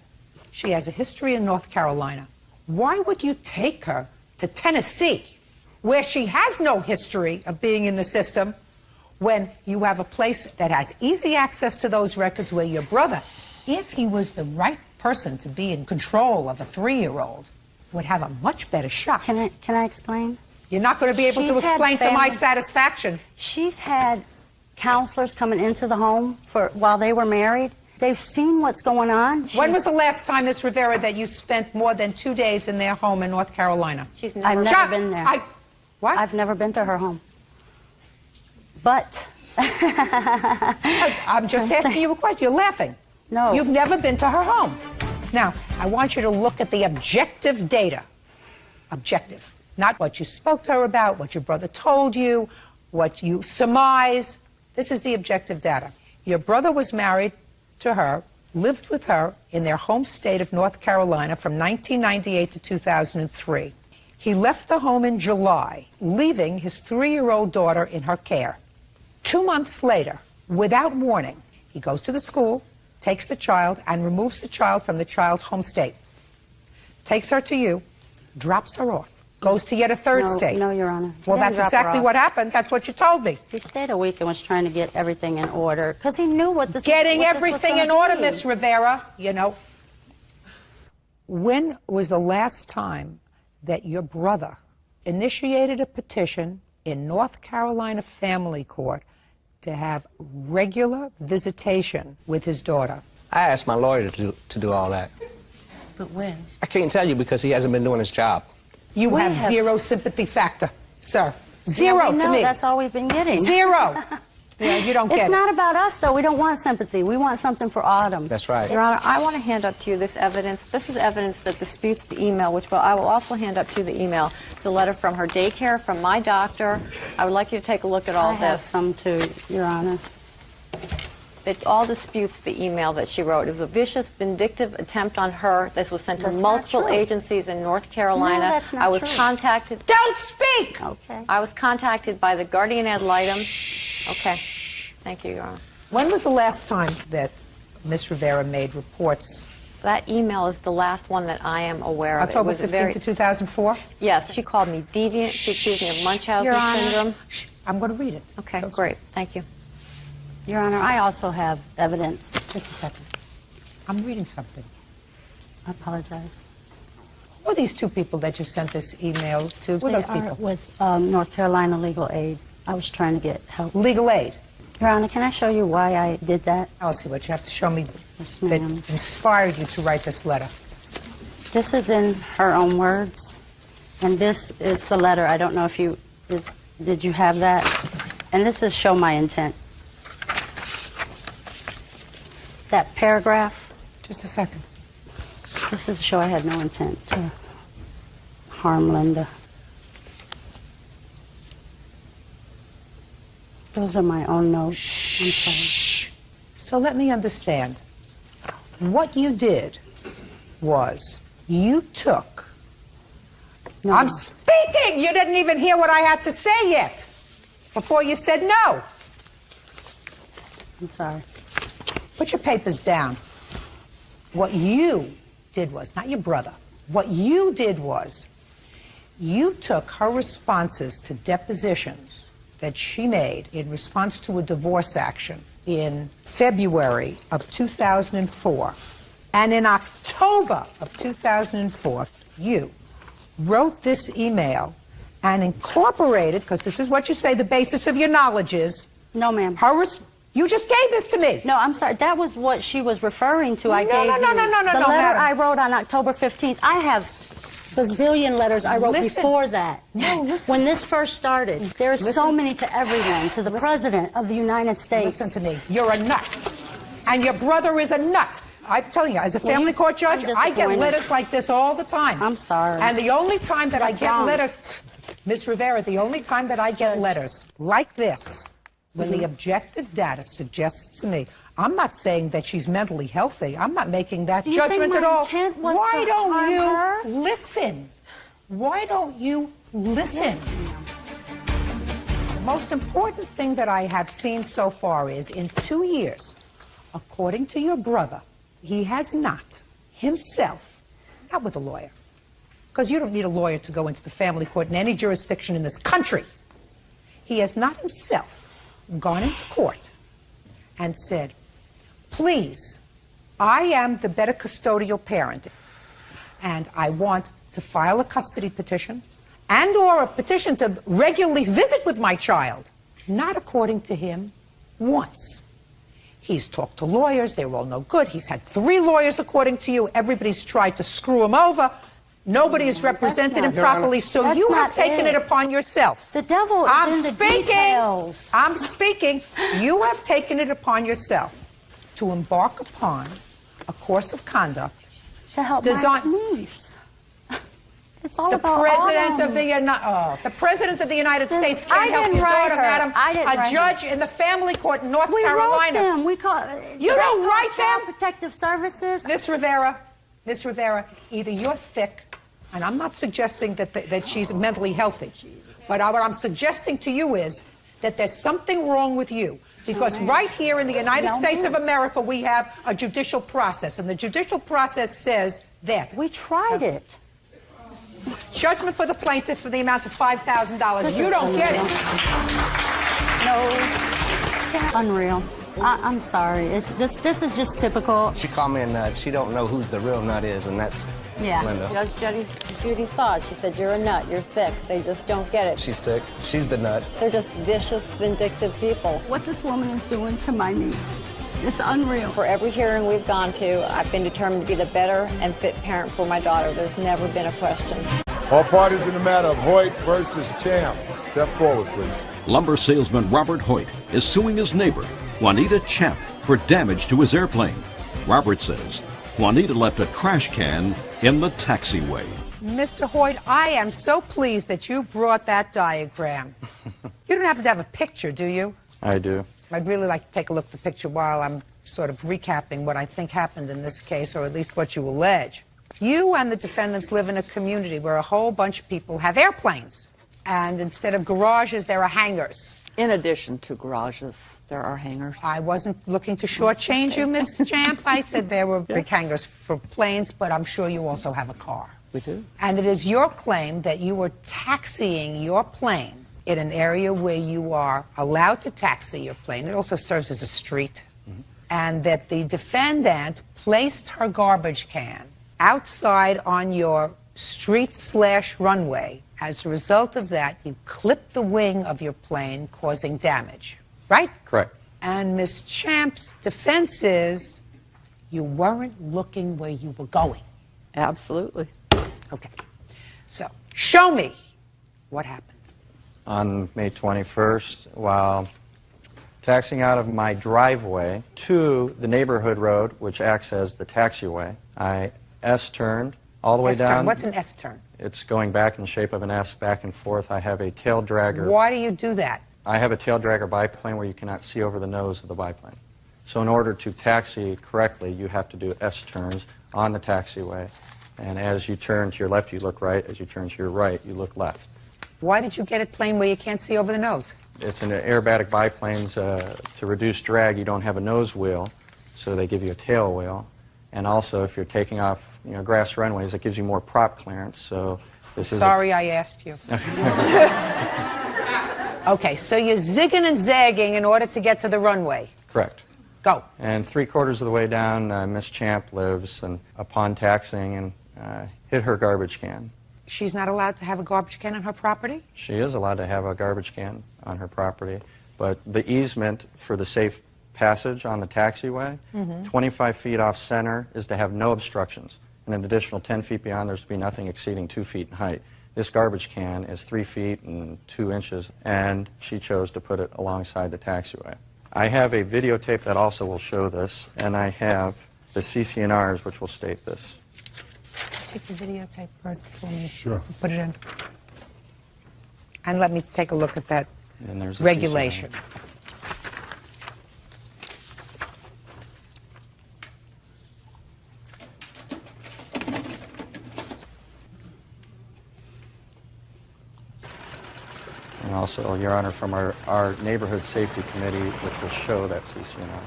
S3: She has a history in North Carolina. Why would you take her to Tennessee, where she has no history of being in the system, when you have a place that has easy access to those records where your brother, if he was the right person to be in control of a 3-year-old, would have a much better shot.
S22: Can I explain?
S3: You're not going to be able to explain to my satisfaction.
S22: She's had counselors coming into the home while they were married. They've seen what's going on.
S3: When was the last time, Ms. Rivera, that you spent more than 2 days in their home in North Carolina?
S22: I've never been there.
S3: What?
S22: I've never been to her home. But...
S3: I'm just asking you a question. You're laughing.
S22: No.
S3: You've never been to her home. Now, I want you to look at the objective data. Objective. Not what you spoke to her about, what your brother told you, what you surmise. This is the objective data. Your brother was married to her, lived with her in their home state of North Carolina from 1998 to 2003. He left the home in July, leaving his 3-year-old daughter in her care. 2 months later, without warning, he goes to the school, takes the child, and removes the child from the child's home state. Takes her to you, drops her off, goes to yet a third state.
S22: No, Your Honor.
S3: Well, that's exactly what happened. That's what you told me.
S22: He stayed a week and was trying to get everything in order because he knew what this was.
S3: Getting everything in order, Miss Rivera, you know. When was the last time that your brother initiated a petition in North Carolina Family Court to have regular visitation with his daughter?
S10: I asked my lawyer to do all that.
S15: But when?
S10: I can't tell you because he hasn't been doing his job.
S3: You have zero sympathy factor, sir. Zero
S22: Yeah,
S3: to me.
S22: That's all we've been getting.
S3: Zero. Yeah, you don't get it.
S22: It's not about us, though. We don't want sympathy. We want something for Autumn.
S10: That's right.
S5: Your Honor, I want to hand up to you this evidence. This is evidence that disputes the email, which I will also hand up to you the email. It's a letter from her daycare, from my doctor. I would like you to take a look at all
S22: I have
S5: this.
S22: some too, Your Honor.
S5: It all disputes the email that she wrote. It was a vicious, vindictive attempt on her. This was sent to
S22: That's not
S5: multiple
S22: true.
S5: agencies in North Carolina.
S22: No, that's not
S5: I was
S22: true.
S5: contacted.
S3: Don't speak!
S22: Okay.
S5: I was contacted by the guardian ad litem. Okay. Thank you, Your Honor.
S3: When was the last time that Ms. Rivera made reports?
S5: That email is the last one that I am aware of.
S3: October
S5: It was
S3: 15th of 2004?
S5: Yes, she called me deviant. She accused me of Munchausen
S22: Your Honor.
S5: syndrome.
S3: I'm going to read it.
S5: Okay, great. Thank you.
S22: Your Honor, I also have evidence.
S3: Just a second. I'm reading something.
S22: I apologize.
S3: Who are these two people that you sent this email to? Who are
S22: They
S3: those people?
S22: are with North Carolina Legal Aid. I was trying to get help.
S3: Legal aid?
S22: Your Honor, can I show you why I did that?
S3: I'll see what you have to show me
S22: Yes,
S3: that
S22: ma'am.
S3: inspired you to write this letter.
S22: This is in her own words, and this is the letter. I don't know if you did you have that? And this is show my intent. That paragraph.
S3: Just a second.
S22: This is to show I had no intent to harm Linda. Those are my own notes. I'm sorry.
S3: So let me understand. What you did was you took...
S22: No.
S3: I'm speaking! You didn't even hear what I had to say yet before you said no.
S22: I'm sorry.
S3: Put your papers down. What you did was, not your brother, what you did was you took her responses to depositions that she made in response to a divorce action in February of 2004, and in October of 2004, you wrote this email and incorporated, because this is what you say the basis of your knowledge is.
S22: No, ma'am.
S3: You just gave this to me.
S22: No, I'm sorry. That was what she was referring to. I
S3: No,
S22: gave
S3: no,
S22: you.
S3: no,
S22: The letter
S3: madam.
S22: I wrote on October 15th. I have bazillion letters I wrote
S3: Listen.
S22: before that.
S3: No, listen.
S22: When this first started, there's so many to everyone, to the President of the United States.
S3: Listen to me. You're a nut. And your brother is a nut. I'm telling you, as a family court judge,
S22: I'm
S3: I get
S22: disappointed.
S3: letters like this all the time.
S22: I'm sorry.
S3: And the only time that I
S22: What's
S3: get
S22: wrong?
S3: letters, Ms. Rivera, the only time that I get letters like this, when the objective data suggests to me, I'm not saying that she's mentally healthy. I'm not making that
S22: Do you think
S3: judgment
S22: my
S3: at all.
S22: intent was
S3: Why
S22: to
S3: don't
S22: harm
S3: you
S22: her?
S3: listen? Why don't you listen?
S22: Yes, ma'am.
S3: The most important thing that I have seen so far is in 2 years, according to your brother, he has not himself, not with a lawyer, because you don't need a lawyer to go into the family court in any jurisdiction in this country. He has not himself gone into court and said, please, I am the better custodial parent, and I want to file a custody petition and or a petition to regularly visit with my child. Not according to him, once. He's talked to lawyers, they were all no good. He's had 3 lawyers according to you. Everybody's tried to screw him over. Nobody has represented him properly, so
S22: That's
S3: you have
S22: not
S3: taken it
S22: it.
S3: upon yourself.
S22: The devil is in the details.
S3: I'm speaking. You have taken it upon yourself to embark upon a course of conduct
S22: To help
S3: Design-
S22: my niece. It's all
S3: the
S22: about
S3: president
S22: Autumn.
S3: of the president of the United
S22: This-
S3: States
S22: I
S3: can't help
S22: didn't
S3: your
S22: write
S3: daughter,
S22: her.
S3: madam.
S22: I didn't
S3: a
S22: write
S3: judge in the family court in North
S22: We
S3: Carolina.
S22: wrote them. We call.
S3: You don't write
S22: Child
S3: them?
S22: Protective Services.
S3: Miss Rivera, either you're thick, and I'm not suggesting that she's mentally healthy, but what I'm suggesting to you is that there's something wrong with you. Because right here in the United States of America, we have a judicial process, and the judicial process says that...
S22: We tried it.
S3: Judgment for the plaintiff for the amount of $5,000. You don't get it.
S22: No. Unreal. I'm sorry. It's just this is just typical.
S10: She called me a nut. She don't know who the real nut is, and that's Linda.
S5: As Judy saw it, she said, "You're a nut. You're thick. They just don't get it."
S10: She's sick. She's the nut.
S5: They're just vicious, vindictive people.
S22: What this woman is doing to my niece, it's unreal.
S5: For every hearing we've gone to, I've been determined to be the better and fit parent for my daughter. There's never been a question.
S8: All parties in the matter of Hoyt versus Champ. Step forward, please.
S1: Lumber salesman Robert Hoyt is suing his neighbor, Juanita Champ, for damage to his airplane. Robert says Juanita left a trash can in the taxiway.
S3: Mr. Hoyt, I am so pleased that you brought that diagram. You don't happen to have a picture, do you?
S18: I do.
S3: I'd really like to take a look at the picture while I'm sort of recapping what I think happened in this case, or at least what you allege. You and the defendants live in a community where a whole bunch of people have airplanes. And instead of garages, there are hangars.
S13: In addition to garages, there are hangars.
S3: I wasn't looking to shortchange you, Miss Champ. I said there were big hangars for planes, but I'm sure you also have a car.
S13: We do.
S3: And it is your claim that you were taxiing your plane in an area where you are allowed to taxi your plane. It also serves as a street. And that the defendant placed her garbage can outside on your street/runway. As a result of that, you clipped the wing of your plane, causing damage, right?
S18: Correct.
S3: And Miss Champ's defense is you weren't looking where you were going.
S13: Absolutely.
S3: Okay. So, show me what happened.
S18: On May 21st, while taxiing out of my driveway to the neighborhood road, which acts as the taxiway, I S-turned all the way
S3: S-turn.
S18: down.
S3: What's an S-turn?
S18: It's going back in the shape of an S, back and forth. I have a tail dragger.
S3: Why do you do that?
S18: I have a tail dragger biplane where you cannot see over the nose of the biplane. So in order to taxi correctly, you have to do S-turns on the taxiway. And as you turn to your left, you look right. As you turn to your right, you look left.
S3: Why did you get a plane where you can't see over the nose?
S18: It's an aerobatic biplanes. To reduce drag, you don't have a nose wheel, so they give you a tail wheel. And also, if you're taking off grass runways, it gives you more prop clearance. So this is
S3: Sorry I asked you. Okay, so you're zigging and zagging in order to get to the runway.
S18: Correct.
S3: Go.
S18: And 3/4 of the way down, Miss Champ lives, and upon taxiing, and hit her garbage can.
S3: She's not allowed to have a garbage can on her property?
S18: She is allowed to have a garbage can on her property, but the easement for the safe passage on the taxiway, 25 feet off center, is to have no obstructions. And an additional 10 feet beyond, there's to be nothing exceeding 2 feet in height. This garbage can is 3 feet and 2 inches, and she chose to put it alongside the taxiway. I have a videotape that also will show this, and I have the CCNRs, which will state this.
S3: Take the videotape, Bert, for me.
S18: Sure.
S3: Put it in. And let me take a look at that
S18: And there's the
S3: regulation.
S18: And also, Your Honor, from our Neighborhood Safety Committee, which will show that CCNR.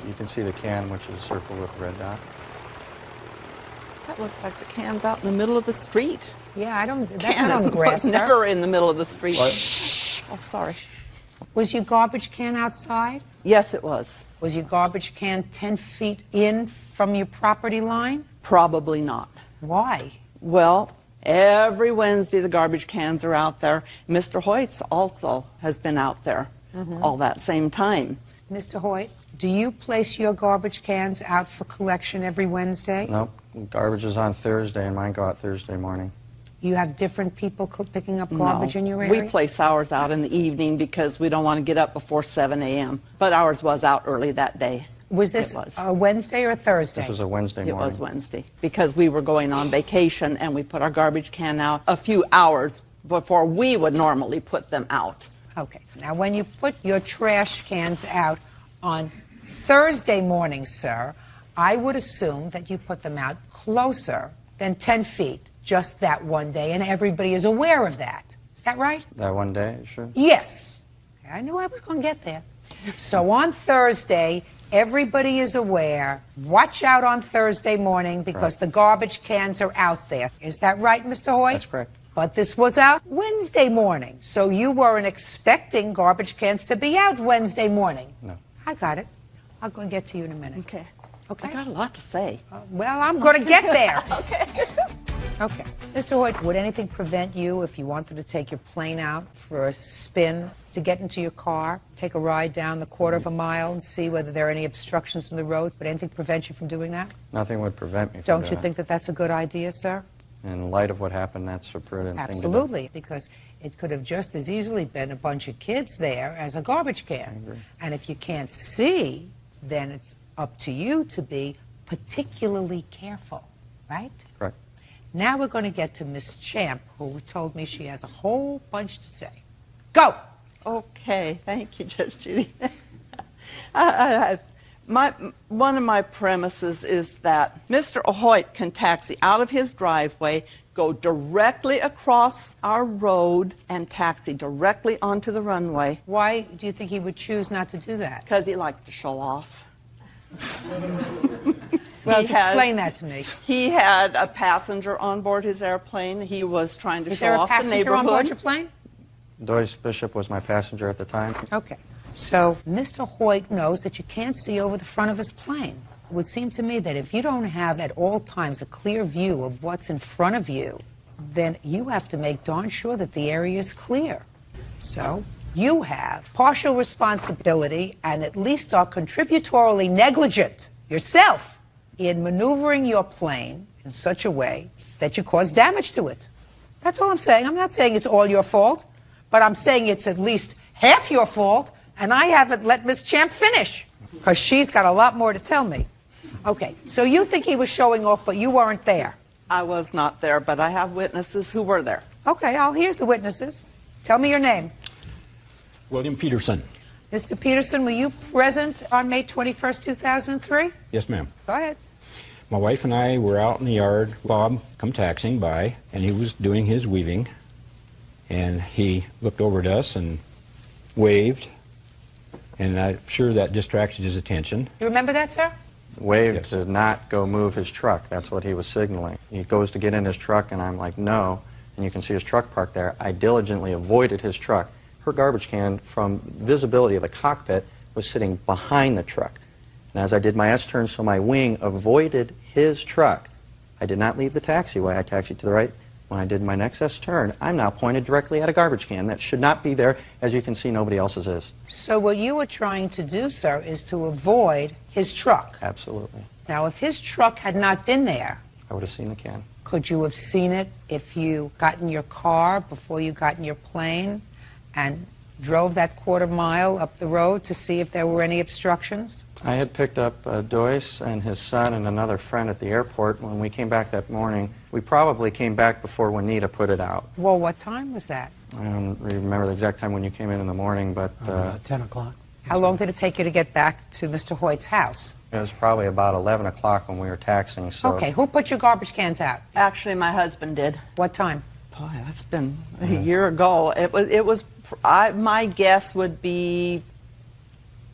S18: You can see the can, which is circled with a red dot.
S20: That looks like the can's out in the middle of the street.
S3: Yeah, I don't. That's
S20: Can
S3: not on
S20: is
S3: the grass, sir.
S20: never in the middle of the street.
S3: Shh.
S20: Oh, sorry.
S3: Was your garbage can outside?
S20: Yes, it was.
S3: Was your garbage can 10 feet in from your property line?
S20: Probably not.
S3: Why?
S20: Well, every Wednesday the garbage cans are out there. Mr. Hoyt's also has been out there all that same time.
S3: Mr. Hoyt, do you place your garbage cans out for collection every Wednesday?
S18: Nope. Garbage is on Thursday, and mine go out Thursday morning.
S3: You have different people picking up garbage in your area?
S20: We place ours out in the evening because we don't want to get up before 7 a.m. But ours was out early that day.
S3: Was this a Wednesday or a Thursday?
S18: This was a Wednesday morning.
S20: It was Wednesday because we were going on vacation and we put our garbage can out a few hours before we would normally put them out.
S3: Okay. Now, when you put your trash cans out on Thursday morning, sir, I would assume that you put them out closer than 10 feet just that one day, and everybody is aware of that. Is that right?
S18: That one day, sure.
S3: Yes. Okay, I knew I was going to get there. So on Thursday, everybody is aware. Watch out on Thursday morning because the garbage cans are out there. Is that right, Mr. Hoyt?
S18: That's correct.
S3: But this was out Wednesday morning, so you weren't expecting garbage cans to be out Wednesday morning.
S10: No.
S3: I got it. I'm going to get to you in a minute.
S20: Okay.
S3: Okay.
S20: I got a lot to say.
S3: Well, I'm going to get there. Okay. Mr. Hoyt, would anything prevent you, if you wanted to take your plane out for a spin, to get into your car, take a ride down the quarter of a mile and see whether there are any obstructions in the road? Would anything prevent you from doing that?
S10: Nothing would prevent me from
S3: Don't
S10: doing
S3: you
S10: it.
S3: think that that's a good idea, sir?
S10: In light of what happened, that's a prudent thing to do.
S3: Absolutely, because it could have just as easily been a bunch of kids there as a garbage can.
S10: I agree.
S3: And if you can't see, then it's up to you to be particularly careful, right?
S10: Correct.
S3: Now we're going to get to Miss Champ, who told me she has a whole bunch to say. Go!
S20: Okay, thank you, Judge Judy. One of my premises is that Mr. Hoyt can taxi out of his driveway, go directly across our road, and taxi directly onto the runway.
S3: Why do you think he would choose not to do that?
S20: Because he likes to show off.
S3: Well, explain that to me.
S20: He had a passenger on board his airplane. He was trying to
S3: Is
S20: show
S3: there a
S20: off the
S3: passenger
S20: neighborhood.
S3: on board your plane?
S10: Doyce Bishop was my passenger at the time.
S3: Okay. So Mr. Hoyt knows that you can't see over the front of his plane. It would seem to me that if you don't have at all times a clear view of what's in front of you, then you have to make darn sure that the area is clear. So you have partial responsibility and at least are contributorily negligent yourself in maneuvering your plane in such a way that you cause damage to it. That's all I'm saying. I'm not saying it's all your fault, but I'm saying it's at least half your fault, and I haven't let Miss Champ finish because she's got a lot more to tell me. Okay, so you think he was showing off, but you weren't there.
S20: I was not there, but I have witnesses who were there.
S3: Okay, here's the witnesses. Tell me your name.
S6: William Peterson.
S3: Mr. Peterson, were you present on May 21st, 2003?
S6: Yes, ma'am.
S3: Go ahead.
S6: My wife and I were out in the yard. Bob come taxiing by, and he was doing his weaving. And he looked over at us and waved. And I'm sure that distracted his attention.
S3: You remember that, sir?
S10: Waved to not go move his truck. That's what he was signaling. He goes to get in his truck, and I'm like, no. And you can see his truck parked there. I diligently avoided his truck. Her garbage can, from visibility of the cockpit, was sitting behind the truck. And as I did my S-turn, so my wing avoided his truck, I did not leave the taxiway. I taxied to the right. When I did my next S-turn, I'm now pointed directly at a garbage can that should not be there. As you can see, nobody else's is.
S3: So what you were trying to do, sir, is to avoid his truck.
S10: Absolutely.
S3: Now, if his truck had not been there,
S10: I would have seen the can.
S3: could you have seen it if you got in your car before you got in your plane and drove that quarter mile up the road to see if there were any obstructions?
S10: I had picked up Doyce and his son and another friend at the airport. When we came back that morning, we probably came back before Juanita put it out.
S3: Well, what time was that?
S10: I don't remember the exact time when you came in the morning, but...
S12: 10 o'clock.
S3: How long did it take you to get back to Mr. Hoyt's house?
S10: It was probably about 11 o'clock when we were taxiing, so...
S3: Okay, who put your garbage cans out?
S20: Actually, my husband did.
S3: What time?
S20: Boy, that's been a year ago. My guess would be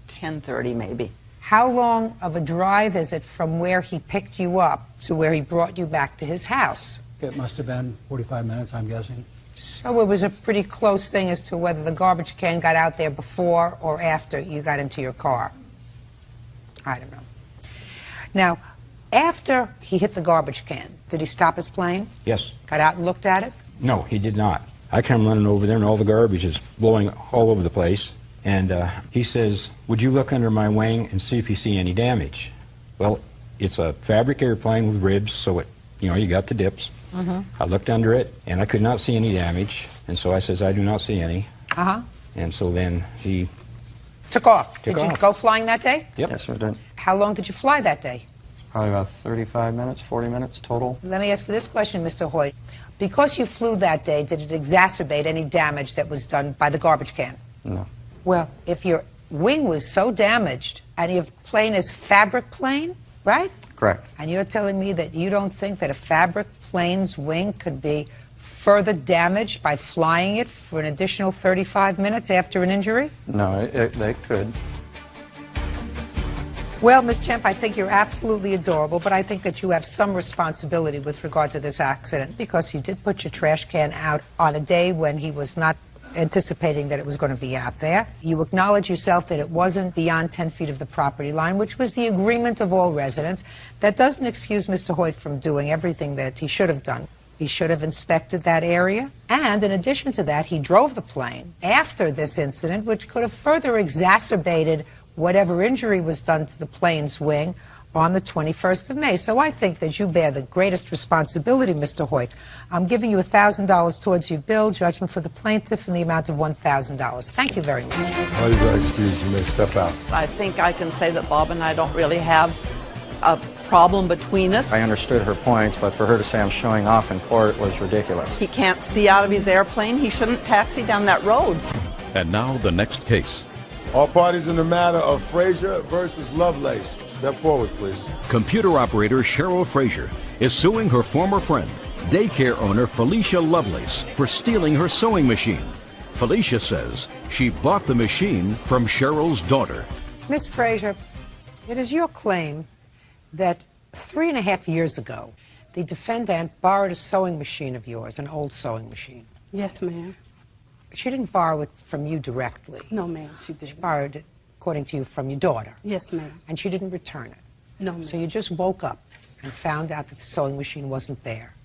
S20: 10:30 maybe.
S3: How long of a drive is it from where he picked you up to where he brought you back to his house?
S12: It must have been 45 minutes, I'm guessing.
S3: So it was a pretty close thing as to whether the garbage can got out there before or after you got into your car. I don't know. Now, after he hit the garbage can, did he stop his plane?
S6: Yes.
S3: Got out and looked at it?
S6: No, he did not. I come running over there, and all the garbage is blowing all over the place. And he says, would you look under my wing and see if you see any damage? Well, it's a fabric airplane with ribs, so it, you got the dips.
S3: Mm-hmm.
S6: I looked under it, and I could not see any damage. And so I says, I do not see any.
S3: Uh-huh.
S6: And so then he
S3: took off.
S6: Took
S3: Did you
S6: off.
S3: go flying that day?
S6: Yep.
S10: Yes, I did.
S3: How long did you fly that day?
S10: Probably about 35 minutes, 40 minutes total.
S3: Let me ask you this question, Mr. Hoyt. Because you flew that day, did it exacerbate any damage that was done by the garbage can?
S10: No.
S3: Well, if your wing was so damaged and your plane is fabric plane, right?
S10: Correct.
S3: And you're telling me that you don't think that a fabric plane's wing could be further damaged by flying it for an additional 35 minutes after an injury?
S10: No, they could.
S3: Well, Ms. Champ, I think you're absolutely adorable, but I think that you have some responsibility with regard to this accident because you did put your trash can out on a day when he was not anticipating that it was going to be out there. You acknowledge yourself that it wasn't beyond 10 feet of the property line, which was the agreement of all residents. That doesn't excuse Mr. Hoyt from doing everything that he should have done. He should have inspected that area, and in addition to that, he drove the plane after this incident, which could have further exacerbated whatever injury was done to the plane's wing on the 21st of May. So I think that you bear the greatest responsibility, Mr. Hoyt. I'm giving you $1,000 towards your bill, judgment for the plaintiff in the amount of $1,000. Thank you very much.
S2: Parties are excused. You may step out.
S20: I think I can say that Bob and I don't really have a problem between us.
S10: I understood her points, but for her to say I'm showing off in court was ridiculous.
S20: He can't see out of his airplane. He shouldn't taxi down that road.
S1: And now the next case.
S8: All parties in the matter of Frazier versus Lovelace. Step forward, please.
S1: Computer operator Cheryl Frazier is suing her former friend, daycare owner Felicia Lovelace, for stealing her sewing machine. Felicia says she bought the machine from Cheryl's daughter.
S3: Miss Frazier, it is your claim that 3.5 years ago, the defendant borrowed a sewing machine of yours, an old sewing machine.
S11: Yes, ma'am.
S3: She didn't borrow it from you directly.
S11: No, ma'am, she didn't.
S3: She borrowed it, according to you, from your daughter.
S11: Yes, ma'am.
S3: And she didn't return it.
S11: No, ma'am.
S3: So you just woke up and found out that the sewing machine wasn't there.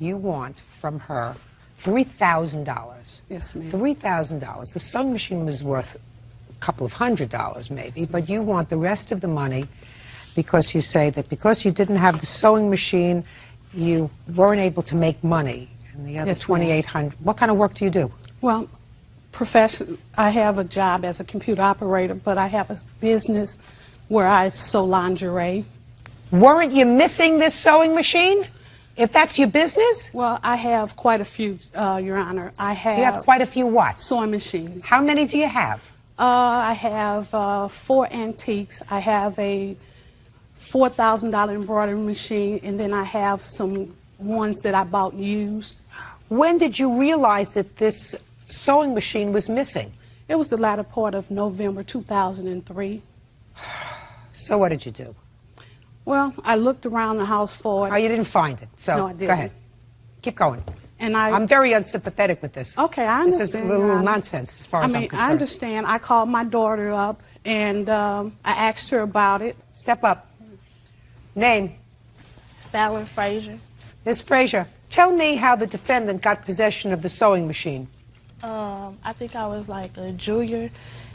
S3: You want from her $3,000.
S11: Yes, ma'am.
S3: $3,000. The sewing machine was worth a couple of $100 maybe, but you want the rest of the money because you say that because you didn't have the sewing machine, you weren't able to make money. And the other $2,800. What kind of work do you do?
S11: Well, I have a job as a computer operator, but I have a business where I sew lingerie.
S3: Weren't you missing this sewing machine? If that's your business?
S11: Well, I have quite a few, Your Honor.
S3: You have quite a few what?
S11: Sewing machines.
S3: How many do you have?
S11: I have 4 antiques. I have a $4,000 embroidery machine, and then I have some ones that I bought used.
S3: When did you realize that this sewing machine was missing?
S11: It was the latter part of November 2003.
S3: So what did you do?
S11: Well, I looked around the house for it.
S3: Oh, you didn't find it. So
S11: no, I didn't.
S3: Go ahead. Keep going.
S11: And
S3: I'm very unsympathetic with this.
S11: Okay, I understand.
S3: This is a little nonsense as far as I'm concerned.
S11: I understand. I called my daughter up, and I asked her about it.
S3: Step up. Name?
S14: Fallon Frazier.
S3: Ms. Frazier, tell me how the defendant got possession of the sewing machine.
S14: I think I was like a junior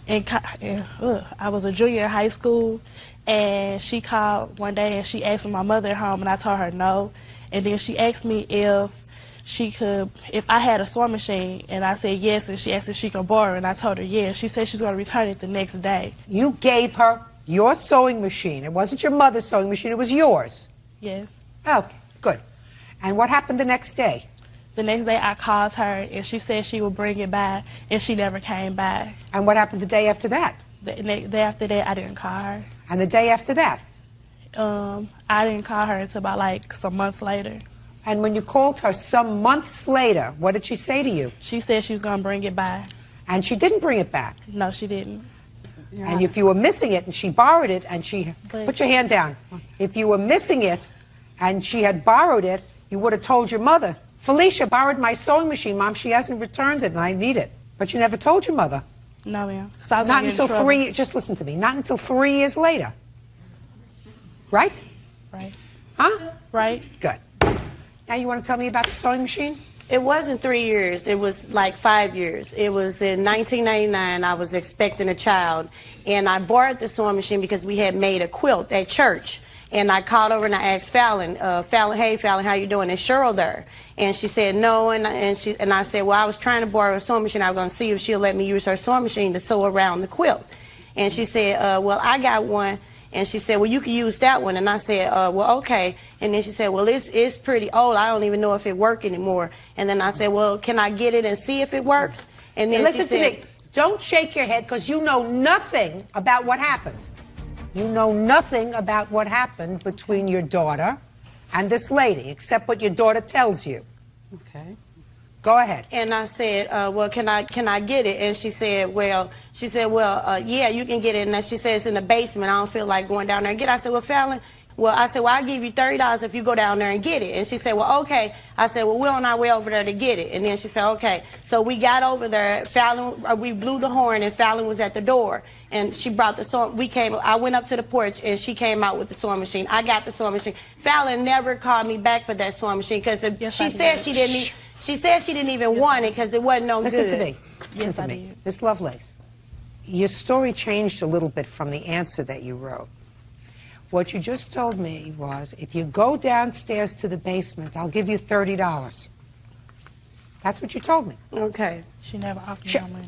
S14: I was a junior in high school, and she called one day and she asked for my mother at home, and I told her no. And then she asked me if I had a sewing machine, and I said yes, and she asked if she could borrow it, and I told her yes. She said she was going to return it the next day.
S3: You gave her your sewing machine. It wasn't your mother's sewing machine, it was yours.
S14: Yes.
S3: Okay, good. And what happened the next day?
S14: The next day I called her, and she said she would bring it back, and she never came back.
S3: And what happened the day after that?
S14: The day after that, I didn't call her.
S3: And the day after that?
S14: I didn't call her until about like some months later.
S3: And when you called her some months later, what did she say to you?
S14: She said she was going to bring it back.
S3: And she didn't bring it back?
S14: No, she didn't.
S3: And if you were missing it and she borrowed it and she... Put your hand down. If you were missing it and she had borrowed it, you would have told your mother, Felicia borrowed my sewing machine, Mom. She hasn't returned it and I need it. But you never told your mother.
S14: No, ma'am.
S3: Not until 3... Just listen to me. Not until 3 years later. Right?
S14: Right.
S3: Huh?
S14: Right.
S3: Good. Now you want to tell me about the sewing machine?
S23: It wasn't 3 years. It was like 5 years. It was in 1999. I was expecting a child, and I borrowed the sewing machine because we had made a quilt at church. And I called over and I asked Fallon, hey Fallon, how you doing? Is Cheryl there? And she said no. And I said, well, I was trying to borrow a sewing machine. I was going to see if she'll let me use her sewing machine to sew around the quilt. And she said, well, I got one. And she said, well, you can use that one. And I said, well, okay. And then she said, well, it's pretty old. I don't even know if it works anymore. And then I said, well, can I get it and see if it works? And then
S3: listen to me. Don't shake your head because you know nothing about what happened. You know nothing about what happened between your daughter and this lady, except what your daughter tells you.
S11: Okay.
S3: Go ahead.
S23: And I said, well, can I get it? And she said, yeah, you can get it. And she said, it's in the basement. I don't feel like going down there and get it. I said, well, Fallon, I'll give you $30 if you go down there and get it. And she said, well, okay. I said, well, we're on our way over there to get it. And then she said, okay. So we got over there. We blew the horn, and Fallon was at the door. And she brought the sewing. I went up to the porch, and she came out with the sewing machine. I got the sewing machine. Fallon never called me back for that sewing machine because she said she didn't. She said she didn't even want it because it wasn't no good.
S3: Listen to me. Miss Lovelace, your story changed a little bit from the answer that you wrote. What you just told me was, if you go downstairs to the basement, I'll give you $30. That's what you told me.
S23: Okay.
S14: She never offered me no money.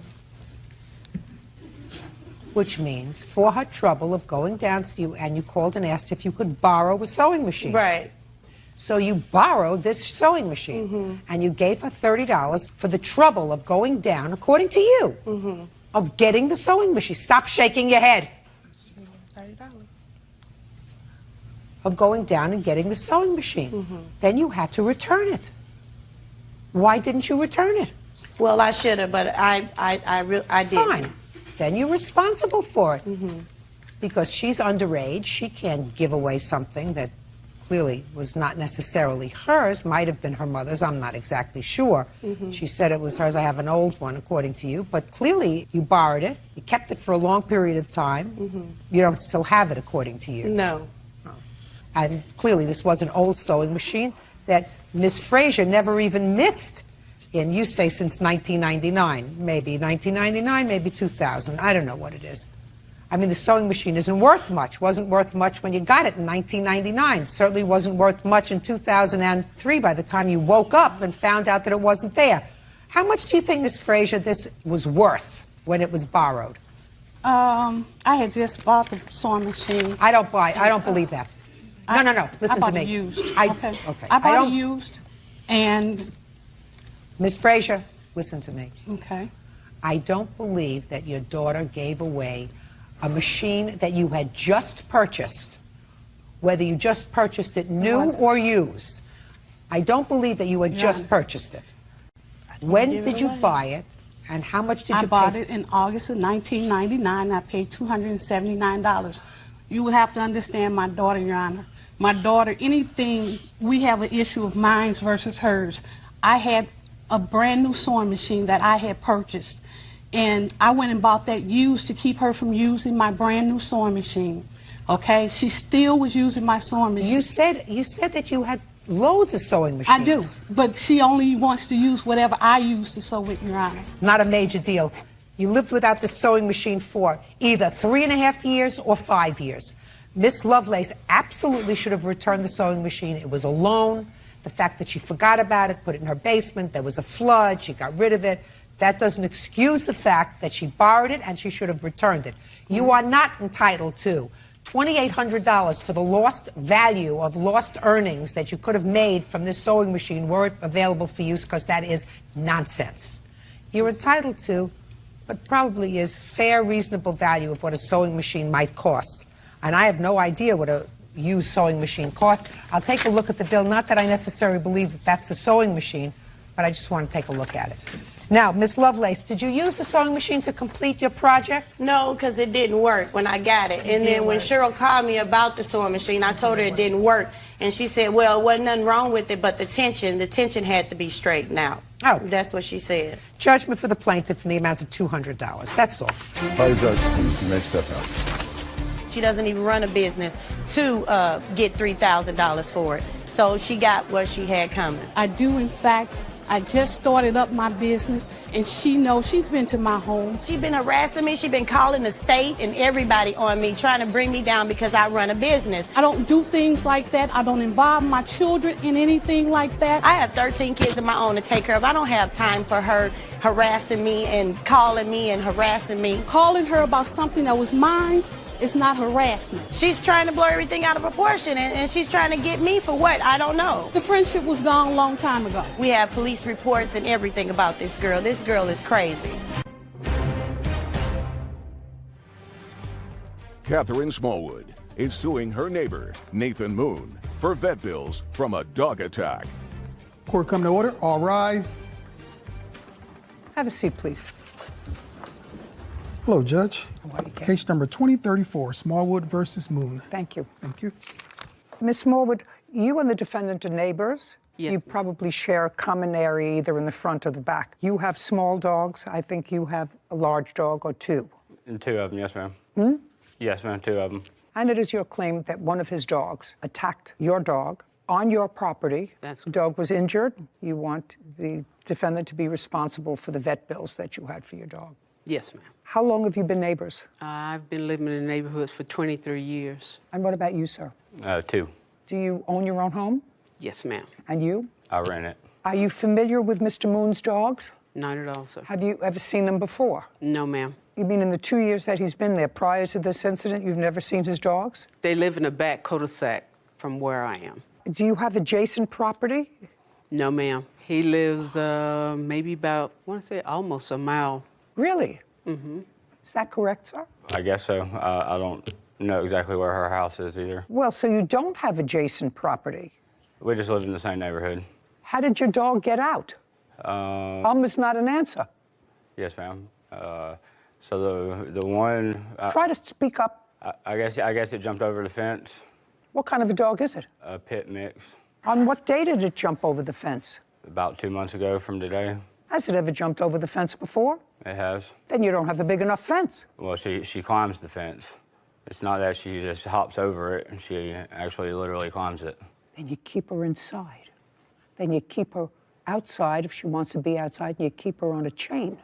S3: Which means, for her trouble of going down to you, and you called and asked if you could borrow a sewing machine.
S23: Right.
S3: So you borrowed this sewing machine, and you gave her $30 for the trouble of going down, according to you, of getting the sewing machine. Stop shaking your head.
S14: $30.
S3: Of going down and getting the sewing machine. Then you had to return it. Why didn't you return it?
S23: Well, I should have, but I didn't.
S3: Fine. Then you're responsible for it. Because she's underage, she can't give away something that clearly was not necessarily hers, might have been her mother's, I'm not exactly sure. She said it was hers. I have an old one, according to you, but clearly you borrowed it, you kept it for a long period of time. You don't still have it, according to you.
S23: No.
S3: And clearly this was an old sewing machine that Miss Frazier never even missed in, you say, since 1999. Maybe 1999, maybe 2000. I don't know what it is. I mean, the sewing machine isn't worth much. Wasn't worth much when you got it in 1999. Certainly wasn't worth much in 2003 by the time you woke up and found out that it wasn't there. How much do you think, Miss Frazier, this was worth when it was borrowed?
S11: I had just bought the sewing machine.
S3: I don't believe that. No. Listen to me.
S11: I bought it used.
S3: Okay.
S11: I bought it used, and
S3: Miss Frazier, listen to me.
S11: Okay.
S3: I don't believe that your daughter gave away a machine that you had just purchased, whether you just purchased it new or used. I don't believe that you had just purchased it. When did you buy it, and how much did you pay?
S11: I bought it in August of 1999. I paid $279. You would have to understand my daughter, Your Honor. My daughter, anything, we have an issue of mine versus hers. I had a brand new sewing machine that I had purchased, and I went and bought that used to keep her from using my brand new sewing machine. Okay? She still was using my sewing machine.
S3: You said that you had loads of sewing machines.
S11: I do, but she only wants to use whatever I use to sew with, Your Honor.
S3: Not a major deal. You lived without the sewing machine for either 3.5 years or 5 years. Miss Lovelace absolutely should have returned the sewing machine. It was a loan. The fact that she forgot about it, put it in her basement, there was a flood, she got rid of it, that doesn't excuse the fact that she borrowed it and she should have returned it. You are not entitled to $2,800 for the lost value of lost earnings that you could have made from this sewing machine were it available for use, because that is nonsense. You're entitled to what probably is fair, reasonable value of what a sewing machine might cost. And I have no idea what a used sewing machine costs. I'll take a look at the bill. Not that I necessarily believe that that's the sewing machine, but I just want to take a look at it. Now, Miss Lovelace, did you use the sewing machine to complete your project?
S23: No, because it didn't work when I got it. And then when Cheryl called me about the sewing machine, I told her it didn't work. And she said, well, wasn't nothing wrong with it, but the tension had to be straightened out.
S3: Oh.
S23: That's what she said.
S3: Judgment for the plaintiff in the amount of $200. That's all.
S8: You may step out.
S23: She doesn't even run a business to get $3,000 for it. So she got what she had coming.
S11: I do, in fact. I just started up my business, and she knows. She's been to my home.
S23: She's been harassing me. She's been calling the state and everybody on me, trying to bring me down because I run a business.
S11: I don't do things like that. I don't involve my children in anything like that.
S23: I have 13 kids of my own to take care of. I don't have time for her harassing me and calling me and harassing me.
S11: Calling her about something that was mine is not harassment.
S23: She's trying to blow everything out of proportion, and she's trying to get me for what? I don't know.
S11: The friendship was gone a long time ago.
S23: We have police reports and everything about this girl. This girl is crazy.
S9: Catherine Smallwood is suing her neighbor, Nathan Moon, for vet bills from a dog attack.
S16: Court come to order. All rise.
S3: Have a seat, please.
S7: Hello, Judge.
S3: How are you, Ken?
S7: Case number 2034, Smallwood versus Moon.
S3: Thank you.
S7: Thank you.
S3: Miss Smallwood, you and the defendant are neighbors.
S16: Yes,
S3: You probably share a common area either in the front or the back. You have small dogs. I think you have a large dog or two.
S17: And 2 of them, yes, ma'am.
S3: Hmm?
S17: Yes, ma'am, 2 of them.
S3: And it is your claim that one of his dogs attacked your dog on your property.
S16: That's
S3: the dog was injured. You want the defendant to be responsible for the vet bills that you had for your dog.
S16: Yes, ma'am.
S3: How long have you been neighbors?
S16: I've been living in the neighborhoods for 23 years.
S3: And what about you, sir?
S17: 2.
S3: Do you own your own home?
S16: Yes, ma'am.
S3: And you?
S17: I rent it.
S3: Are you familiar with Mr. Moon's dogs?
S16: Not at all, sir.
S3: Have you ever seen them before?
S16: No, ma'am.
S3: You mean in the 2 years that he's been there, prior to this incident, you've never seen his dogs?
S16: They live in a back cul-de-sac from where I am.
S3: Do you have adjacent property?
S16: No, ma'am. He lives maybe about, I want to say almost a mile.
S3: Really?
S16: Mm-hmm.
S3: Is that correct, sir?
S17: I guess so. I don't know exactly where her house is either.
S3: Well, so you don't have adjacent property.
S17: We just live in the same neighborhood.
S3: How did your dog get out? Is not an answer.
S17: Yes, ma'am. So the one.
S3: Try to speak up.
S17: I guess it jumped over the fence.
S3: What kind of a dog is it?
S17: A pit mix.
S3: On what day did it jump over the fence?
S17: About 2 months ago from today.
S3: Has it ever jumped over the fence before?
S17: It has.
S3: Then you don't have a big enough fence.
S17: Well, she climbs the fence. It's not that she just hops over it. She actually literally climbs it.
S3: Then you keep her inside. Then you keep her outside if she wants to be outside, and you keep her on a chain.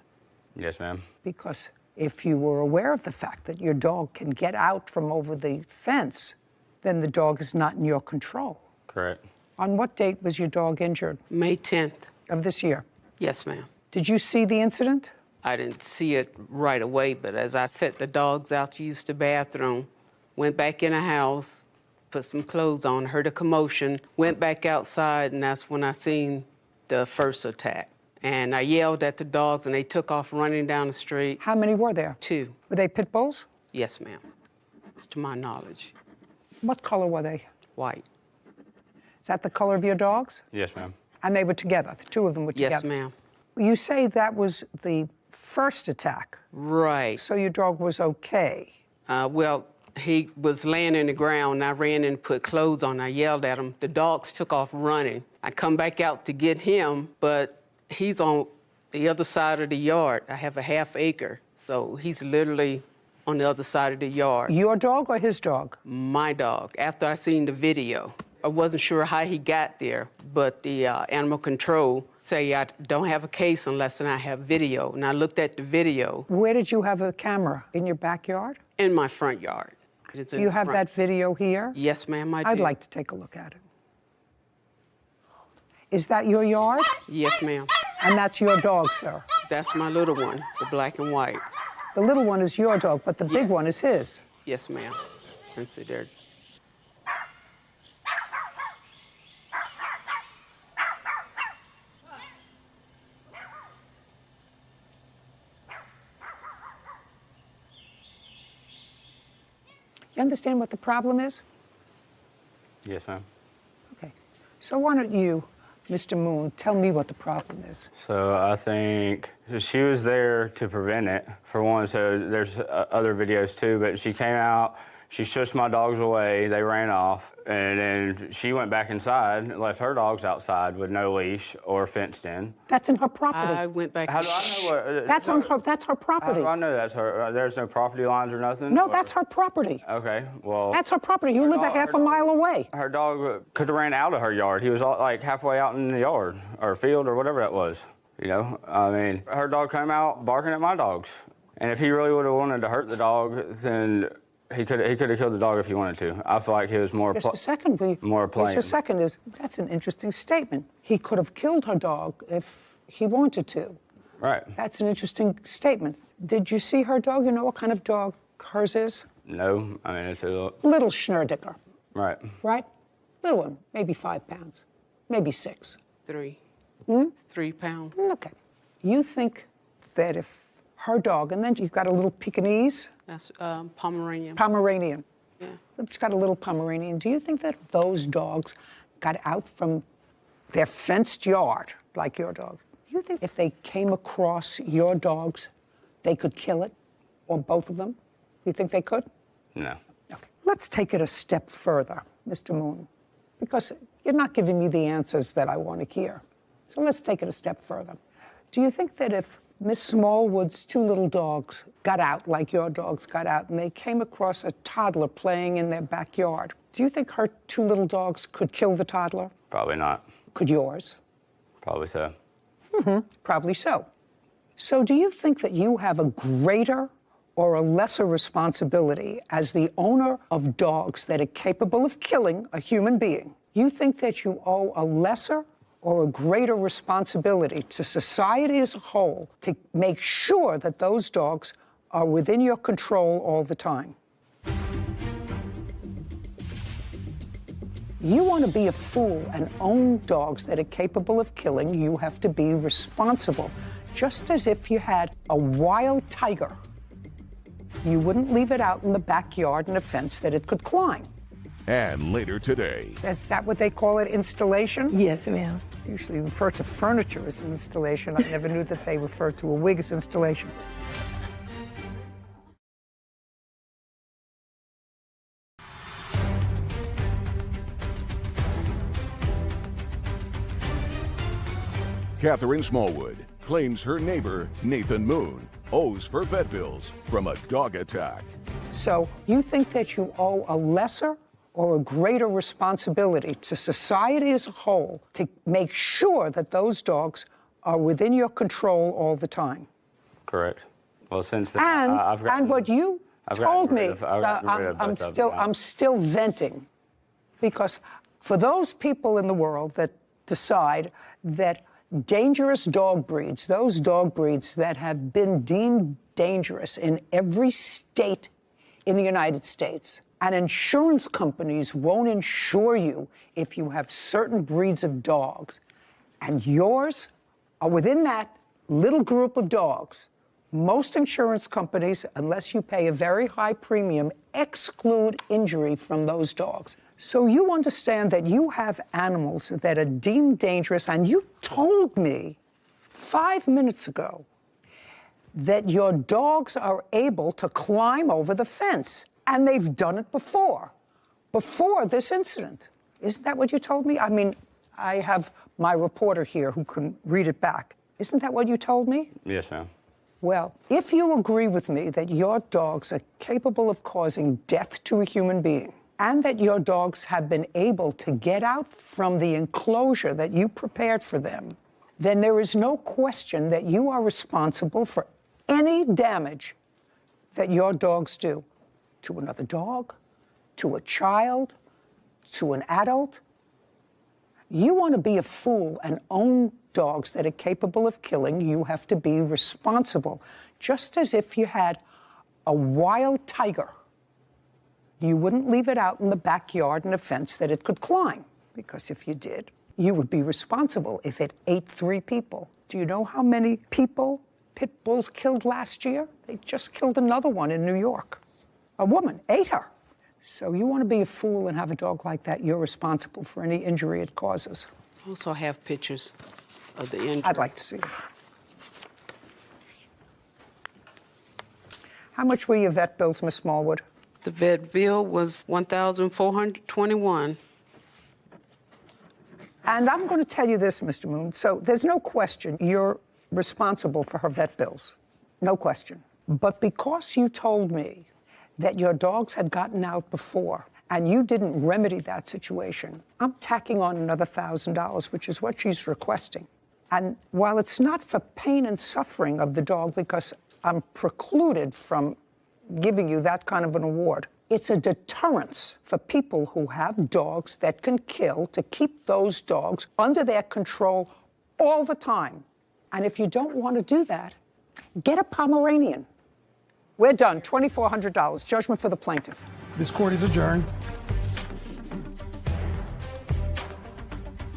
S17: Yes, ma'am.
S3: Because if you were aware of the fact that your dog can get out from over the fence, then the dog is not in your control.
S17: Correct.
S3: On what date was your dog injured?
S16: May 10th.
S3: Of this year?
S16: Yes, ma'am.
S3: Did you see the incident?
S16: I didn't see it right away, but as I set the dogs out to use the bathroom, went back in the house, put some clothes on, heard a commotion, went back outside, and that's when I seen the first attack. And I yelled at the dogs, and they took off running down the street.
S3: How many were there?
S16: 2.
S3: Were they pit bulls?
S16: Yes, ma'am. It's to my knowledge.
S3: What color were they?
S16: White.
S3: Is that the color of your dogs?
S17: Yes, ma'am.
S3: And they were together? The 2 of them were together?
S16: Yes, ma'am.
S3: You say that was the first attack.
S16: Right.
S3: So your dog was okay?
S16: Well, he was laying in the ground, and I ran and put clothes on. I yelled at him. The dogs took off running. I come back out to get him, but he's on the other side of the yard. I have a half acre, so he's literally on the other side of the yard.
S3: Your dog or his dog?
S16: My dog, after I seen the video. I wasn't sure how he got there, but the animal control say I don't have a case unless I have video. And I looked at the video.
S3: Where did you have a camera? In your backyard?
S16: In my front yard. It's in
S3: You
S16: the
S3: have
S16: front.
S3: that video here?
S16: Yes, ma'am, I do.
S3: I'd like to take a look at it. Is that your yard?
S16: Yes, ma'am.
S3: And that's your dog, sir?
S16: That's my little one, the black and white.
S3: The little one is your dog, but the big one is his?
S16: Yes, ma'am. And see there.
S3: You understand what the problem is?
S17: Yes, ma'am.
S3: Okay. So why don't you, Mr. Moon, tell me what the problem is?
S17: So I think she was there to prevent it, for one. So there's other videos too, but she came out, she shushed my dogs away, they ran off, and then she went back inside and left her dogs outside with no leash or fenced in.
S3: That's in her property.
S16: I went back.
S17: How do I know what?
S3: That's her property.
S17: How do I know that's her? There's no property lines or nothing?
S3: No, that's her property.
S17: Okay, well.
S3: That's her property. You live a half a mile away.
S17: Her dog could have ran out of her yard. He was like halfway out in the yard or field or whatever that was. You know, I mean, her dog came out barking at my dogs. And if he really would have wanted to hurt the dog, then he could have killed the dog if he wanted to. I feel like he was more
S3: Just a second,
S17: more playing.
S3: Just a second that's an interesting statement. He could have killed her dog if he wanted to.
S17: Right.
S3: That's an interesting statement. Did you see her dog? You know what kind of dog hers is?
S17: No, I mean, it's a
S3: little Schnurdicker.
S17: Right.
S3: Right? Little one, maybe 5 pounds, maybe 6.
S16: 3. 3 pounds.
S3: Okay. You think that if her dog, and then you've got a little Pekingese?
S16: That's Pomeranian.
S3: Pomeranian.
S16: Yeah.
S3: She's got a little Pomeranian. Do you think that if those dogs got out from their fenced yard, like your dog, you
S4: you think if they came across your dogs, they could kill it? Or both of them? You think they could?
S17: No.
S4: Okay. Let's take it a step further, Mr. Moon, because you're not giving me the answers that I want to hear. So let's take it a step further. Do you think that if Miss Smallwood's two little dogs got out, like your dogs got out, and they came across a toddler playing in their backyard, do you think her two little dogs could kill the toddler?
S17: Probably not.
S4: Could yours?
S17: Probably so.
S4: Probably so. So do you think that you have a greater or a lesser responsibility as the owner of dogs that are capable of killing a human being? You think that you owe a lesser or a greater responsibility to society as a whole to make sure that those dogs are within your control all the time? You want to be a fool and own dogs that are capable of killing, you have to be responsible. Just as if you had a wild tiger, you wouldn't leave it out in the backyard in a fence that it could climb.
S9: And later today.
S4: Is that what they call it, installation?
S19: Yes, ma'am.
S4: Usually refer to furniture as an installation. I never knew that they referred to a wig as installation.
S9: Catherine Smallwood claims her neighbor, Nathan Moon, owes for vet bills from a dog attack.
S4: So you think that you owe a lesser or a greater responsibility to society as a whole to make sure that those dogs are within your control all the time?
S17: Correct. Well, since then,
S4: And what you told me, I'm still venting, because for those people in the world that decide that dangerous dog breeds, those dog breeds that have been deemed dangerous in every state in the United States, and insurance companies won't insure you if you have certain breeds of dogs, and yours are within that little group of dogs. Most insurance companies, unless you pay a very high premium, exclude injury from those dogs. So you understand that you have animals that are deemed dangerous, and you told me 5 minutes ago that your dogs are able to climb over the fence, and they've done it before this incident. Isn't that what you told me? I mean, I have my reporter here who can read it back. Isn't that what you told me?
S17: Yes, ma'am.
S4: Well, if you agree with me that your dogs are capable of causing death to a human being, and that your dogs have been able to get out from the enclosure that you prepared for them, then there is no question that you are responsible for any damage that your dogs do to another dog, to a child, to an adult. You want to be a fool and own dogs that are capable of killing, you have to be responsible. Just as if you had a wild tiger, you wouldn't leave it out in the backyard in a fence that it could climb, because if you did, you would be responsible if it ate 3 people. Do you know how many people pit bulls killed last year? They just killed another one in New York. A woman ate her. So you want to be a fool and have a dog like that, you're responsible for any injury it causes.
S16: Also have pictures of the injury.
S4: I'd like to see it. How much were your vet bills, Miss Smallwood?
S16: The vet bill was $1,421.
S4: And I'm going to tell you this, Mr. Moon. So there's no question you're responsible for her vet bills. No question. But because you told me that your dogs had gotten out before and you didn't remedy that situation, I'm tacking on another $1,000, which is what she's requesting. And while it's not for pain and suffering of the dog, because I'm precluded from giving you that kind of an award, it's a deterrence for people who have dogs that can kill, to keep those dogs under their control all the time. And if you don't want to do that, get a Pomeranian. We're done. $2,400. Judgment for the plaintiff.
S7: This court is adjourned.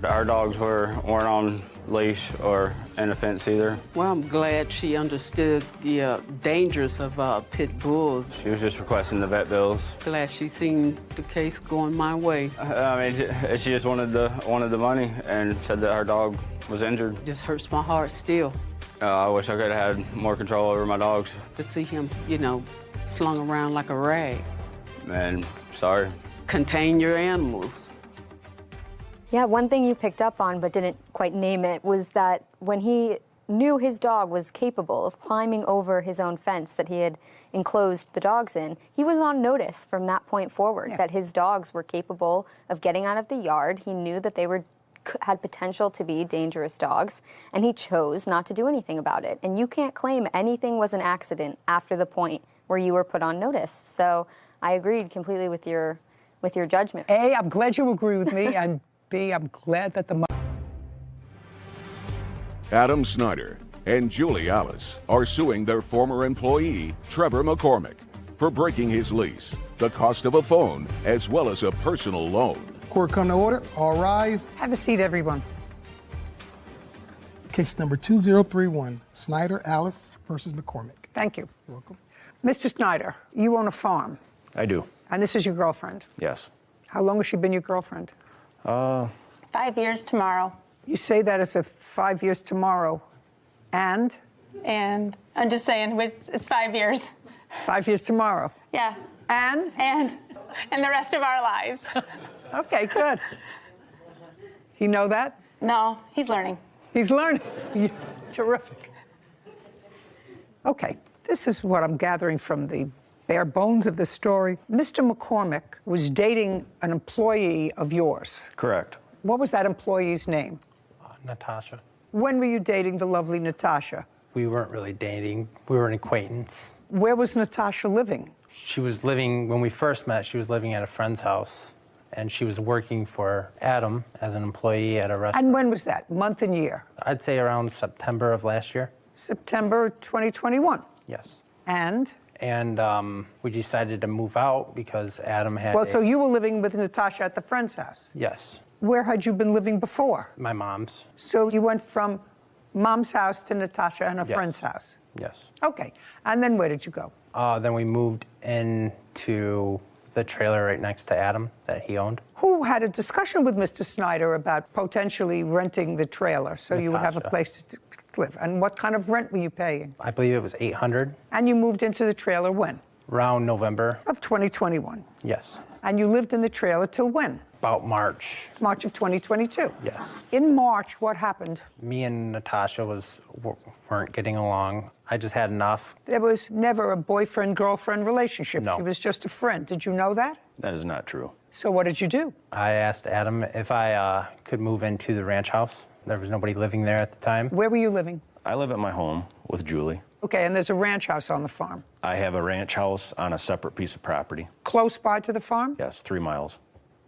S17: Our dogs weren't on leash or in a fence either.
S16: Well, I'm glad she understood the dangers of pit bulls.
S17: She was just requesting the vet bills.
S16: Glad she seen the case going my way.
S17: I mean, she just wanted the money and said that her dog was injured.
S16: Just hurts my heart still.
S17: I wish I could have had more control over my dogs.
S16: To see him, you know, slung around like a rag.
S17: Man, sorry.
S16: Contain your animals.
S15: Yeah, one thing you picked up on but didn't quite name it was that when he knew his dog was capable of climbing over his own fence that he had enclosed the dogs in, he was on notice from that point forward that his dogs were capable of getting out of the yard. He knew that they had potential to be dangerous dogs, and he chose not to do anything about it. And you can't claim anything was an accident after the point where you were put on notice. So I agreed completely with your judgment.
S4: A, I'm glad you agree with me, and B, I'm glad that the...
S9: Adam Snyder and Julie Alice are suing their former employee, Trevor McCormick, for breaking his lease, the cost of a phone, as well as a personal loan.
S7: Court come to order. All rise.
S4: Have a seat, everyone.
S7: Case number 2031, Snyder Alice versus McCormick.
S4: Thank you.
S7: You're welcome.
S4: Mr. Snyder, you own a farm.
S19: I do.
S4: And this is your girlfriend?
S19: Yes.
S4: How long has she been your girlfriend?
S19: 5
S21: years tomorrow.
S4: You say that as a 5 years tomorrow. And?
S21: And I'm just saying, it's 5 years.
S4: 5 years tomorrow.
S21: Yeah.
S4: And
S21: the rest of our lives.
S4: Okay, good. You know that?
S21: No, he's learning.
S4: He's learning. Terrific. Okay, this is what I'm gathering from the bare bones of the story. Mr. McCormick was dating an employee of yours.
S19: Correct.
S4: What was that employee's name?
S24: Natasha.
S4: When were you dating the lovely Natasha?
S24: We weren't really dating. We were an acquaintance.
S4: Where was Natasha living?
S24: She was living, when we first met, she was living at a friend's house. And she was working for Adam as an employee at a restaurant.
S4: And when was that? Month and year?
S24: I'd say around September of last year.
S4: September 2021?
S24: Yes.
S4: And
S24: we decided to move out because Adam had...
S4: Well, so you were living with Natasha at the friend's house?
S24: Yes.
S4: Where had you been living before?
S24: My mom's.
S4: So you went from mom's house to Natasha and a friend's house?
S24: Yes.
S4: Okay. And then where did you go?
S24: Then we moved into the trailer right next to Adam that he owned.
S4: Who had a discussion with Mr. Snyder about potentially renting the trailer so you would have a place to live? And what kind of rent were you paying?
S24: I believe it was $800.
S4: And you moved into the trailer when?
S24: Around November.
S4: Of 2021?
S24: Yes.
S4: And you lived in the trailer till when?
S24: About March.
S4: March of 2022?
S24: Yes.
S4: In March, what happened?
S24: Me and Natasha weren't getting along. I just had enough.
S4: There was never a boyfriend-girlfriend relationship.
S24: No.
S4: She was just a friend. Did you know that?
S19: That is not true.
S4: So what did you do?
S24: I asked Adam if I could move into the ranch house. There was nobody living there at the time.
S4: Where were you living?
S19: I live at my home with Julie.
S4: Okay, and there's a ranch house on the farm.
S19: I have a ranch house on a separate piece of property.
S4: Close by to the farm?
S19: Yes, 3 miles.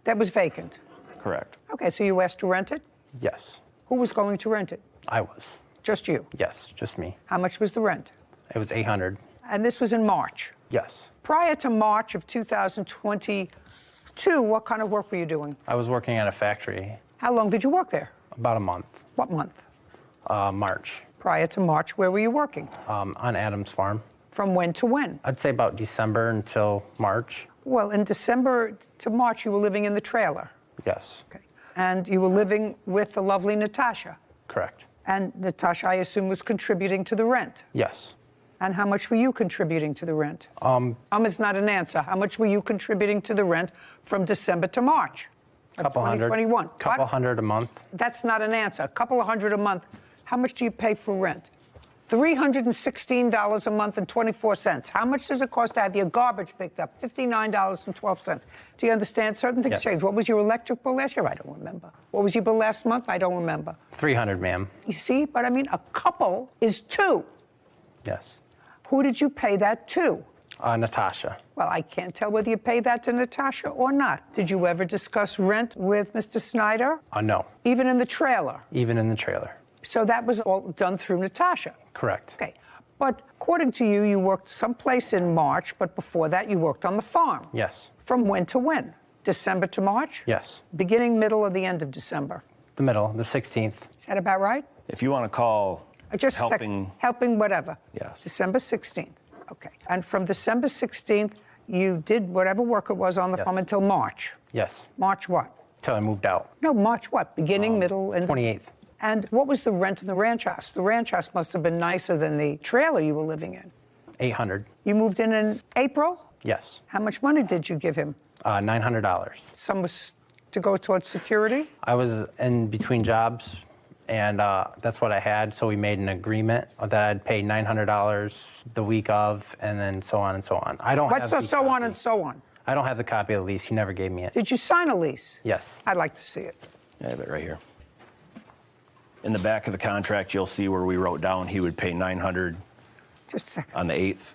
S4: That was vacant?
S19: Correct.
S4: Okay, so you asked to rent it?
S24: Yes.
S4: Who was going to rent it?
S24: I was.
S4: Just you?
S24: Yes, just me.
S4: How much was the rent?
S24: It was $800.
S4: And this was in March?
S24: Yes.
S4: Prior to March of 2022, what kind of work were you doing?
S24: I was working at a factory.
S4: How long did you work there?
S24: About a month.
S4: What month?
S24: March.
S4: Prior to March, where were you working?
S24: On Adam's farm.
S4: From when to when?
S24: I'd say about December until March.
S4: Well, in December to March, you were living in the trailer?
S24: Yes.
S4: Okay. And you were living with the lovely Natasha?
S24: Correct.
S4: And Natasha, I assume, was contributing to the rent?
S24: Yes.
S4: And how much were you contributing to the rent? Is not an answer. How much were you contributing to the rent from December to March?
S24: Couple hundred.
S4: 2021.
S24: Couple hundred a month.
S4: That's not an answer. A couple of hundred a month. How much do you pay for rent? $316 a month and 24 cents. How much does it cost to have your garbage picked up? $59.12. Do you understand? Certain things change. What was your electric bill last year? I don't remember. What was your bill last month? I don't remember.
S24: $300, ma'am.
S4: You see? But I mean, a couple is two.
S24: Yes.
S4: Who did you pay that to?
S24: Natasha.
S4: Well, I can't tell whether you paid that to Natasha or not. Did you ever discuss rent with Mr. Snyder?
S24: No.
S4: Even in the trailer?
S24: Even in the trailer.
S4: So that was all done through Natasha?
S24: Correct.
S4: Okay. But according to you, you worked someplace in March, but before that you worked on the farm?
S24: Yes.
S4: From when to when? December to March?
S24: Yes.
S4: Beginning, middle, or the end of December?
S24: The middle, the 16th.
S4: Is that about right?
S19: If you want to call
S4: Just
S19: helping...
S4: helping whatever.
S19: Yes.
S4: December 16th. Okay. And from December 16th, you did whatever work it was on the farm until March.
S24: Yes.
S4: March what?
S24: Till I moved out.
S4: No, March what? Beginning, middle, and...
S24: 28th.
S4: And what was the rent in the ranch house? The ranch house must have been nicer than the trailer you were living in.
S24: $800.
S4: You moved in April?
S24: Yes.
S4: How much money did you give him?
S24: $900.
S4: Some was to go towards security?
S24: I was in between jobs, and that's what I had, so we made an agreement that I'd pay $900 the week of, and then so on and so on. I don't
S4: What's
S24: have
S4: the so on and so on?
S24: I don't have the copy of the lease. He never gave me it.
S4: Did you sign a lease?
S24: Yes.
S4: I'd like to see it.
S19: I have it right here. In the back of the contract, you'll see where we wrote down he would pay $900
S4: Just a second.
S19: on the 8th.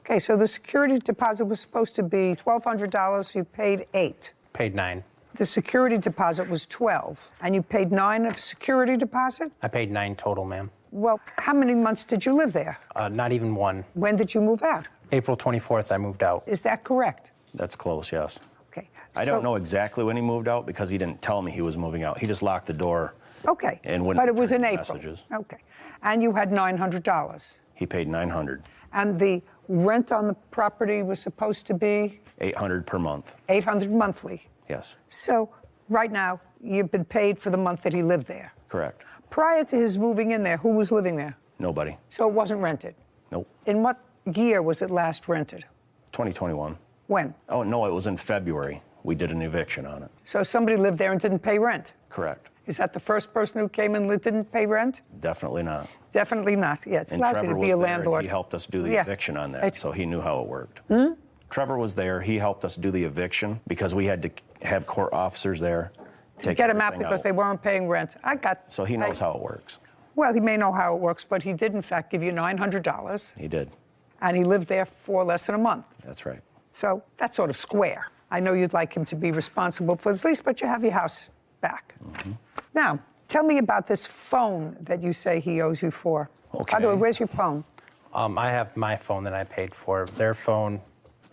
S4: Okay, so the security deposit was supposed to be $1,200. You paid $8.
S24: Paid $9.
S4: The security deposit was $12, and you paid $9 of security deposit?
S24: I paid $9 total, ma'am.
S4: Well, how many months did you live there?
S24: Not even one.
S4: When did you move out?
S24: April 24th, I moved out.
S4: Is that correct?
S19: That's close, yes.
S4: Okay.
S19: I don't know exactly when he moved out because he didn't tell me he was moving out. He just locked the door.
S4: Okay.
S19: And wouldn't
S4: but it was in
S19: return
S4: April.
S19: messages.
S4: Okay. And you had $900.
S19: He paid $900.
S4: And the rent on the property was supposed to be?
S19: $800 per month.
S4: $800 monthly.
S19: Yes.
S4: So right now, you've been paid for the month that he lived there.
S19: Correct.
S4: Prior to his moving in there, who was living there?
S19: Nobody.
S4: So it wasn't rented?
S19: Nope.
S4: In what year was it last rented?
S19: 2021.
S4: When?
S19: Oh, no, it was in February. We did an eviction on it.
S4: So somebody lived there and didn't pay rent?
S19: Correct.
S4: Is that the first person who came and didn't pay rent?
S19: Definitely not.
S4: Definitely not. Yeah, it's
S19: And
S4: lousy
S19: Trevor
S4: to be a
S19: was there, and
S4: landlord.
S19: he helped us do the eviction on that, so he knew how it worked.
S4: Hmm?
S19: Trevor was there. He helped us do the eviction because we had to have court officers there
S4: To get him out because they weren't paying rent.
S19: So he knows how it works.
S4: Well, he may know how it works, but he did, in fact, give you $900.
S19: He did.
S4: And he lived there for less than a month.
S19: That's right.
S4: So that's sort of square. I know you'd like him to be responsible for his lease, but you have your house back. Now, tell me about this phone that you say he owes you for.
S24: Okay.
S4: By the way, where's your phone?
S24: I have my phone that I paid for. Their phone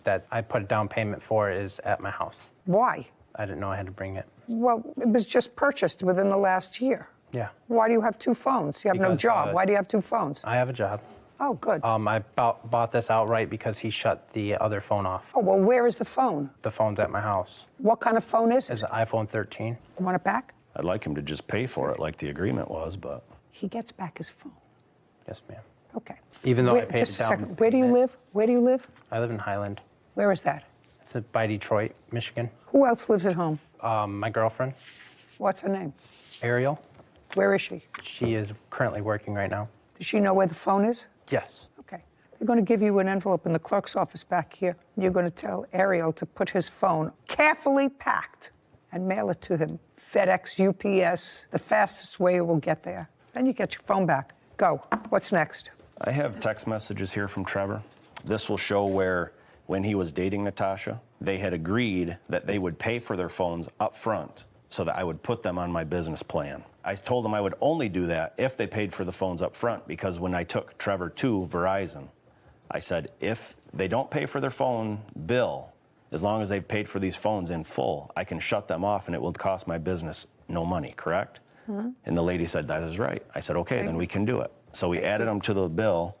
S24: that I put a down payment for is at my house.
S4: Why?
S24: I didn't know I had to bring it.
S4: Well, it was just purchased within the last year.
S24: Yeah.
S4: Why do you have two phones? You have no
S24: Because,
S4: job. Why do you have two phones?
S24: I have a job.
S4: Oh, good.
S24: I bought this outright because he shut the other phone off.
S4: Oh, well, where is the phone?
S24: The phone's at my house.
S4: What kind of phone is it?
S24: It's an iPhone 13.
S4: You want it back?
S19: I'd like him to just pay for it like the agreement was, but...
S4: He gets back his phone.
S24: Yes, ma'am.
S4: Okay.
S24: Even though I paid
S4: just
S24: it
S4: a
S24: down.
S4: second. Where do you live? Where do you live?
S24: I live in Highland.
S4: Where is that?
S24: It's by Detroit, Michigan.
S4: Who else lives at home?
S24: My girlfriend.
S4: What's her name?
S24: Ariel.
S4: Where is she?
S24: She is currently working right now.
S4: Does she know where the phone is?
S24: Yes.
S4: Okay. They're going to give you an envelope in the clerk's office back here. You're going to tell Ariel to put his phone carefully packed and mail it to him. FedEx, UPS, the fastest way it will get there. Then you get your phone back. Go. What's next?
S19: I have text messages here from Trevor. This will show where, when he was dating Natasha, they had agreed that they would pay for their phones up front so that I would put them on my business plan. I told them I would only do that if they paid for the phones up front, because when I took Trevor to Verizon, I said, if they don't pay for their phone bill, as long as they've paid for these phones in full, I can shut them off and it will cost my business no money, correct? And the lady said, that is right. I said, okay, then we can do it. So we added them to the bill,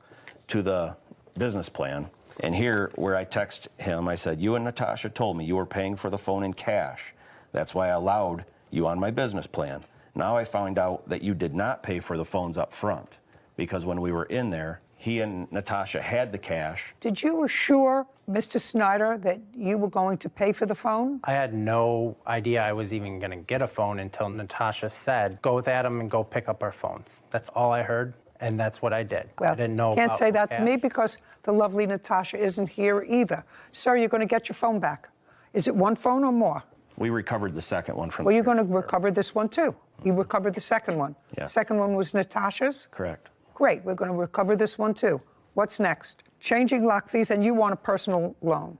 S19: to the business plan. And here, where I text him, I said, you and Natasha told me you were paying for the phone in cash. That's why I allowed you on my business plan. Now I found out that you did not pay for the phones up front, because when we were in there, he and Natasha had the cash.
S4: Did you assure Mr. Snyder that you were going to pay for the phone?
S24: I had no idea I was even going to get a phone until Natasha said, go with Adam and go pick up our phones. That's all I heard, and that's what I did.
S4: Well,
S24: I didn't know
S4: can't
S24: about
S4: say
S24: the
S4: that to
S24: cash.
S4: me because the lovely Natasha isn't here either. Sir, you're going to get your phone back. Is it one phone or more?
S19: We recovered the second one from...
S4: Well, you're going to recover this one, too. You recovered the second one.
S19: Yeah.
S4: Second one was Natasha's?
S19: Correct.
S4: Great. We're going to recover this one, too. What's next? Changing lock fees, and you want a personal loan.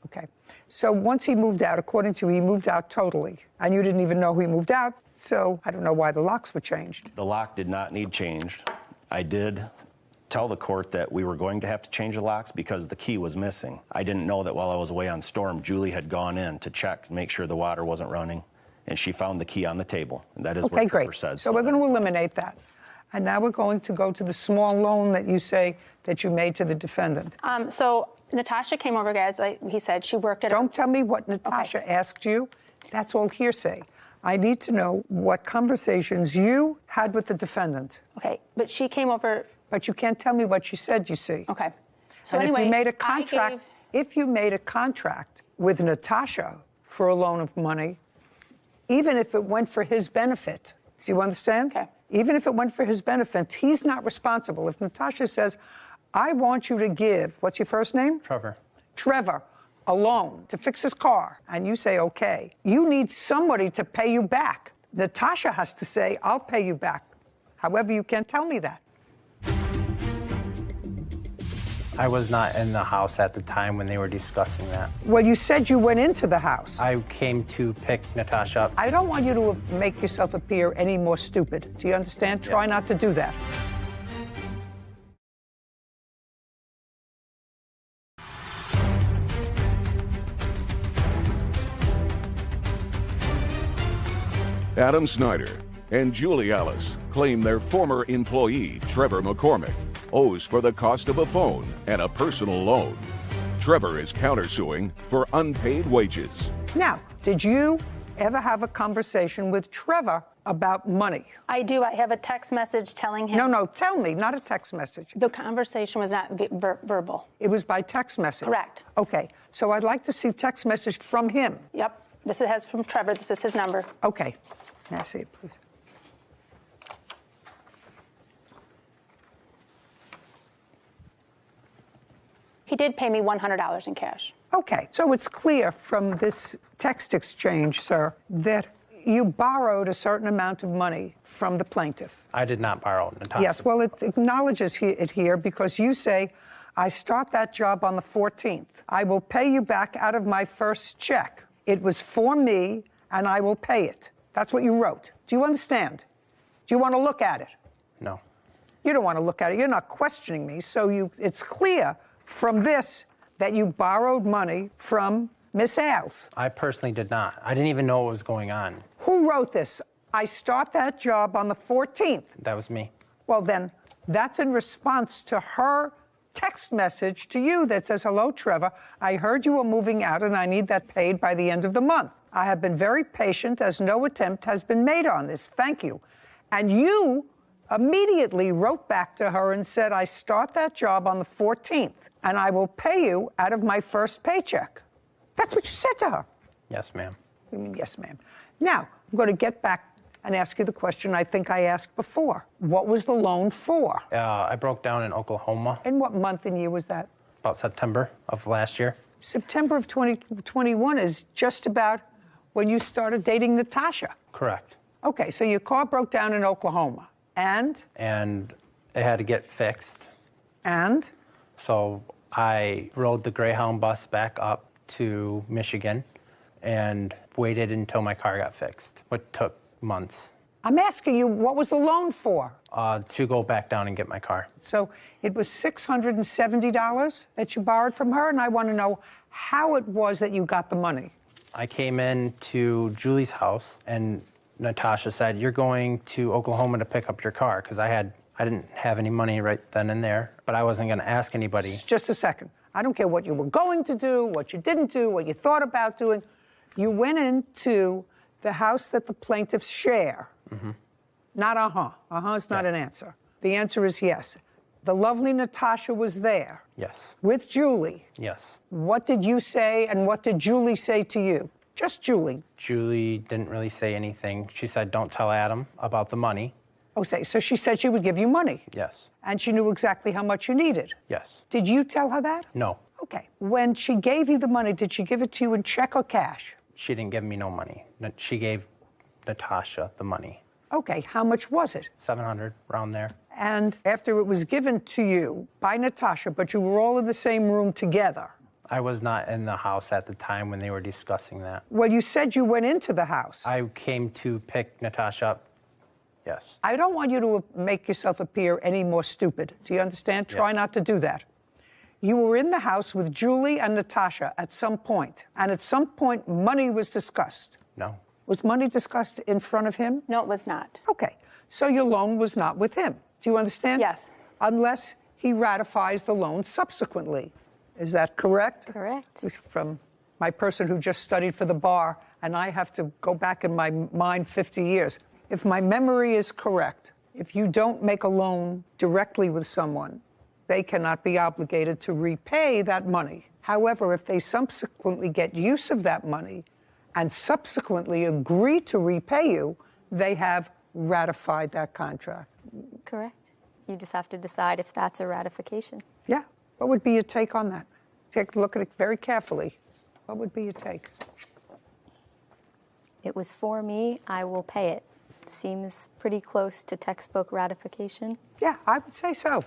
S4: Okay. So once he moved out, according to you, he moved out totally, and you didn't even know he moved out, so I don't know why the locks were changed.
S19: The lock did not need changed. I did tell the court that we were going to have to change the locks because the key was missing. I didn't know that while I was away on storm, Julie had gone in to check, make sure the water wasn't running, and she found the key on the table. And that is
S4: Okay,
S19: what Trevor
S4: great.
S19: said.
S4: So we're going to eliminate that. And now we're going to go to the small loan that you say that you made to the defendant.
S21: So Natasha came over, guys. He said she worked at.
S4: Don't tell me what Natasha asked you. That's all hearsay. I need to know what conversations you had with the defendant.
S21: Okay, but she came over.
S4: But you can't tell me what she said, you see.
S21: Okay. So
S4: And
S21: anyway,
S4: if you made a contract, if you made a contract with Natasha for a loan of money, even if it went for his benefit, do you understand? Okay. Even if it went for his benefit, he's not responsible. If Natasha says, I want you to give, what's your first name?
S24: Trevor.
S4: Trevor, a loan to fix his car, and you say, okay, you need somebody to pay you back. Natasha has to say, I'll pay you back. However, you can't tell me that.
S24: I was not in the house at the time when they were discussing that.
S4: Well, you said you went into the house.
S24: I came to pick Natasha up.
S4: I don't want you to make yourself appear any more stupid. Do you understand? Try not to do that.
S9: Adam Snyder and Julie Alice claim their former employee, Trevor McCormick, owes for the cost of a phone and a personal loan. Trevor is countersuing for unpaid wages.
S4: Now, did you ever have a conversation with Trevor about money?
S21: I do. I have a text message telling him.
S4: No, tell me, not a text message.
S21: The conversation was not verbal.
S4: It was by text message?
S21: Correct.
S4: Okay, so I'd like to see text message from him.
S21: Yep. This has from Trevor. This is his number.
S4: Okay. May I see it, please?
S21: He did pay me $100 in cash.
S4: Okay, so it's clear from this text exchange, sir, that you borrowed a certain amount of money from the plaintiff.
S24: I did not borrow Natasha.
S4: Yes, well, it acknowledges it here because you say, I start that job on the 14th. I will pay you back out of my first check. It was for me, and I will pay it. That's what you wrote. Do you understand? Do you want to look at it?
S24: No.
S4: You don't want to look at it. You're not questioning me, so it's clear from this that you borrowed money from Miss Ailes.
S24: I personally did not. I didn't even know what was going on.
S4: Who wrote this? I start that job on the 14th.
S24: That was me.
S4: Well, then, that's in response to her text message to you that says, hello, Trevor. I heard you were moving out and I need that paid by the end of the month. I have been very patient as no attempt has been made on this. Thank you. And you immediately wrote back to her and said, I start that job on the 14th and I will pay you out of my first paycheck. That's what you said to her.
S24: Yes, ma'am.
S4: You mean, yes, ma'am. Now, I'm going to get back and ask you the question I think I asked before. What was the loan for?
S24: I broke down in Oklahoma.
S4: In what month and year was that?
S24: About September of last year.
S4: September of 2021 is just about when you started dating Natasha.
S24: Correct.
S4: Okay, so your car broke down in Oklahoma. And?
S24: And it had to get fixed.
S4: And?
S24: So I rode the Greyhound bus back up to Michigan and waited until my car got fixed, which took months.
S4: I'm asking you, what was the loan for?
S24: To go back down and get my car.
S4: So it was $670 that you borrowed from her, and I want to know how it was that you got the money.
S24: I came in to Julie's house, and Natasha said, you're going to Oklahoma to pick up your car, because I didn't have any money right then and there, but I wasn't going to ask anybody.
S4: Just a second. I don't care what you were going to do, what you didn't do, what you thought about doing. You went into the house that the plaintiffs share.
S24: Mm-hmm.
S4: Not uh-huh. Uh-huh is not an answer. The answer is yes. The lovely Natasha was there.
S24: Yes.
S4: With Julie.
S24: Yes.
S4: What did you say and what did Julie say to you? Just Julie.
S24: Julie didn't really say anything. She said, don't tell Adam about the money.
S4: Okay, so she said she would give you money.
S24: Yes.
S4: And she knew exactly how much you needed.
S24: Yes.
S4: Did you tell her that?
S24: No.
S4: Okay. When she gave you the money, did she give it to you in check or cash?
S24: She didn't give me no money. She gave Natasha the money.
S4: Okay, how much was it?
S24: $700, around there.
S4: And after it was given to you by Natasha, but you were all in the same room together.
S24: I was not in the house at the time when they were discussing that.
S4: Well, you said you went into the house.
S24: I came to pick Natasha up. Yes.
S4: I don't want you to make yourself appear any more stupid. Do you understand? Try not to do that. You were in the house with Julie and Natasha at some point, and at some point money was discussed.
S24: No.
S4: Was money discussed in front of him?
S21: No, it was not.
S4: Okay. So your loan was not with him. Do you understand?
S21: Yes.
S4: Unless he ratifies the loan subsequently. Is that correct?
S15: Correct.
S4: This is from my person who just studied for the bar, and I have to go back in my mind 50 years. If my memory is correct, if you don't make a loan directly with someone, they cannot be obligated to repay that money. However, if they subsequently get use of that money and subsequently agree to repay you, they have ratified that contract.
S15: Correct. You just have to decide if that's a ratification.
S4: Yeah. What would be your take on that? Take a look at it very carefully. What would be your take?
S15: It was for me, I will pay it. Seems pretty close to textbook ratification.
S4: Yeah, I would say so.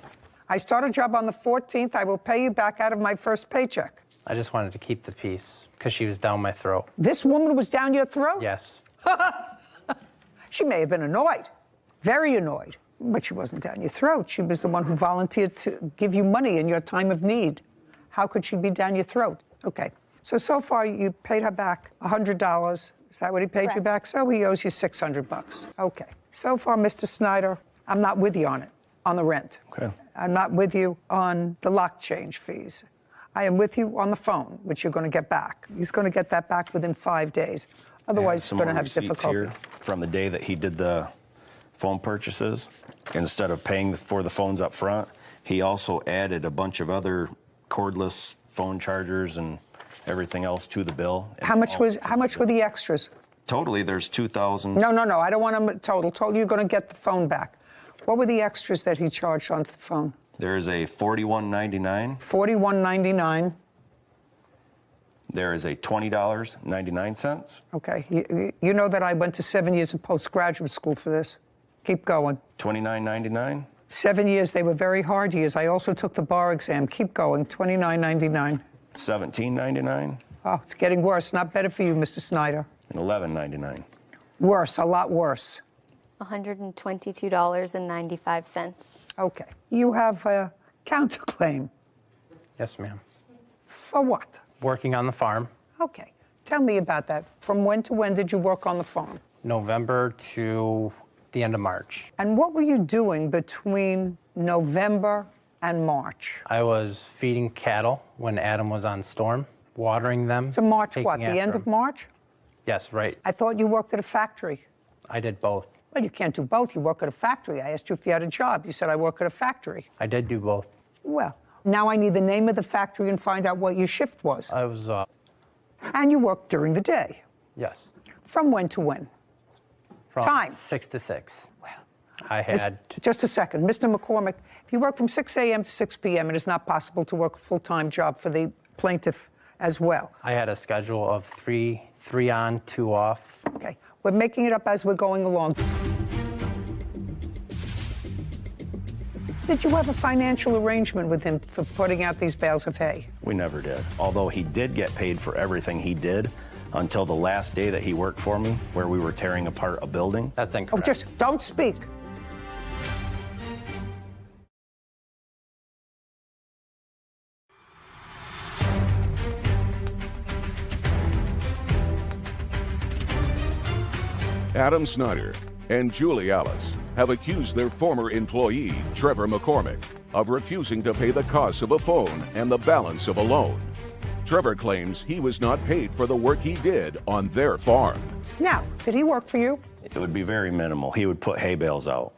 S4: I start a job on the 14th. I will pay you back out of my first paycheck.
S24: I just wanted to keep the peace because she was down my throat.
S4: This woman was down your throat?
S24: Yes.
S4: She may have been annoyed, very annoyed, but she wasn't down your throat. She was the one who volunteered to give you money in your time of need. How could she be down your throat? Okay. So far you paid her back $100. Is that what he paid you back? So he owes you $600. Okay. So far, Mr. Snyder, I'm not with you on it, on the rent.
S19: Okay.
S4: I'm not with you on the lock change fees. I am with you on the phone, which you're going to get back. He's going to get that back within 5 days. Otherwise, he's going to have difficulty.
S19: Here from the day that he did the phone purchases, instead of paying for the phones up front, he also added a bunch of other cordless phone chargers and everything else to the bill.
S4: How much were the extras?
S19: Totally, there's 2,000.
S4: No. I don't want them total. Total, you're going to get the phone back. What were the extras that he charged onto the phone?
S19: There is a $41.99.
S4: $41.99.
S19: There is a $20.99.
S4: Okay. You know that I went to 7 years of postgraduate school for this. Keep going.
S19: $29.99.
S4: 7 years. They were very hard years. I also took the bar exam. Keep going. $29.99.
S19: $17.99.
S4: Oh, it's getting worse. Not better for you, Mr. Snyder.
S19: And $11.99.
S4: Worse. A lot worse.
S15: $122.95.
S4: Okay. You have a counterclaim.
S24: Yes, ma'am.
S4: For what?
S24: Working on the farm.
S4: Okay. Tell me about that. From when to when did you work on the farm?
S24: November to the end of March.
S4: And what were you doing between November and March?
S24: I was feeding cattle when Adam was on storm, watering them.
S4: To March what? The end of March?
S24: Yes, right.
S4: I thought you worked at a factory.
S24: I did both.
S4: Well, you can't do both. You work at a factory. I asked you if you had a job. You said, I work at a factory.
S24: I did do both.
S4: Well, now I need the name of the factory and find out what your shift was.
S24: I was...
S4: And you worked during the day?
S24: Yes.
S4: From when to when?
S24: From
S4: Time?
S24: 6 to 6.
S4: Well,
S24: I had...
S4: Just a second. Mr. McCormick, if you work from 6 a.m. to 6 p.m., it is not possible to work a full-time job for the plaintiff as well.
S24: I had a schedule of three on, 2 off.
S4: Okay. We're making it up as we're going along. Did you have a financial arrangement with him for putting out these bales of hay?
S19: We never did. Although he did get paid for everything he did until the last day that he worked for me, where we were tearing apart a building.
S24: That's incorrect.
S4: Oh, just don't speak.
S9: Adam Snyder and Julie Alice have accused their former employee, Trevor McCormick, of refusing to pay the cost of a phone and the balance of a loan. Trevor claims he was not paid for the work he did on their farm.
S4: Now, did he work for you?
S19: It would be very minimal. He would put hay bales out,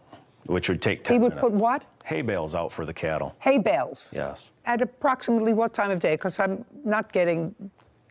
S19: which would take 10
S4: minutes.
S19: minutes.
S4: He would put what?
S19: Hay bales out for the cattle.
S4: Hay bales?
S19: Yes.
S4: At approximately what time of day? Because I'm not getting...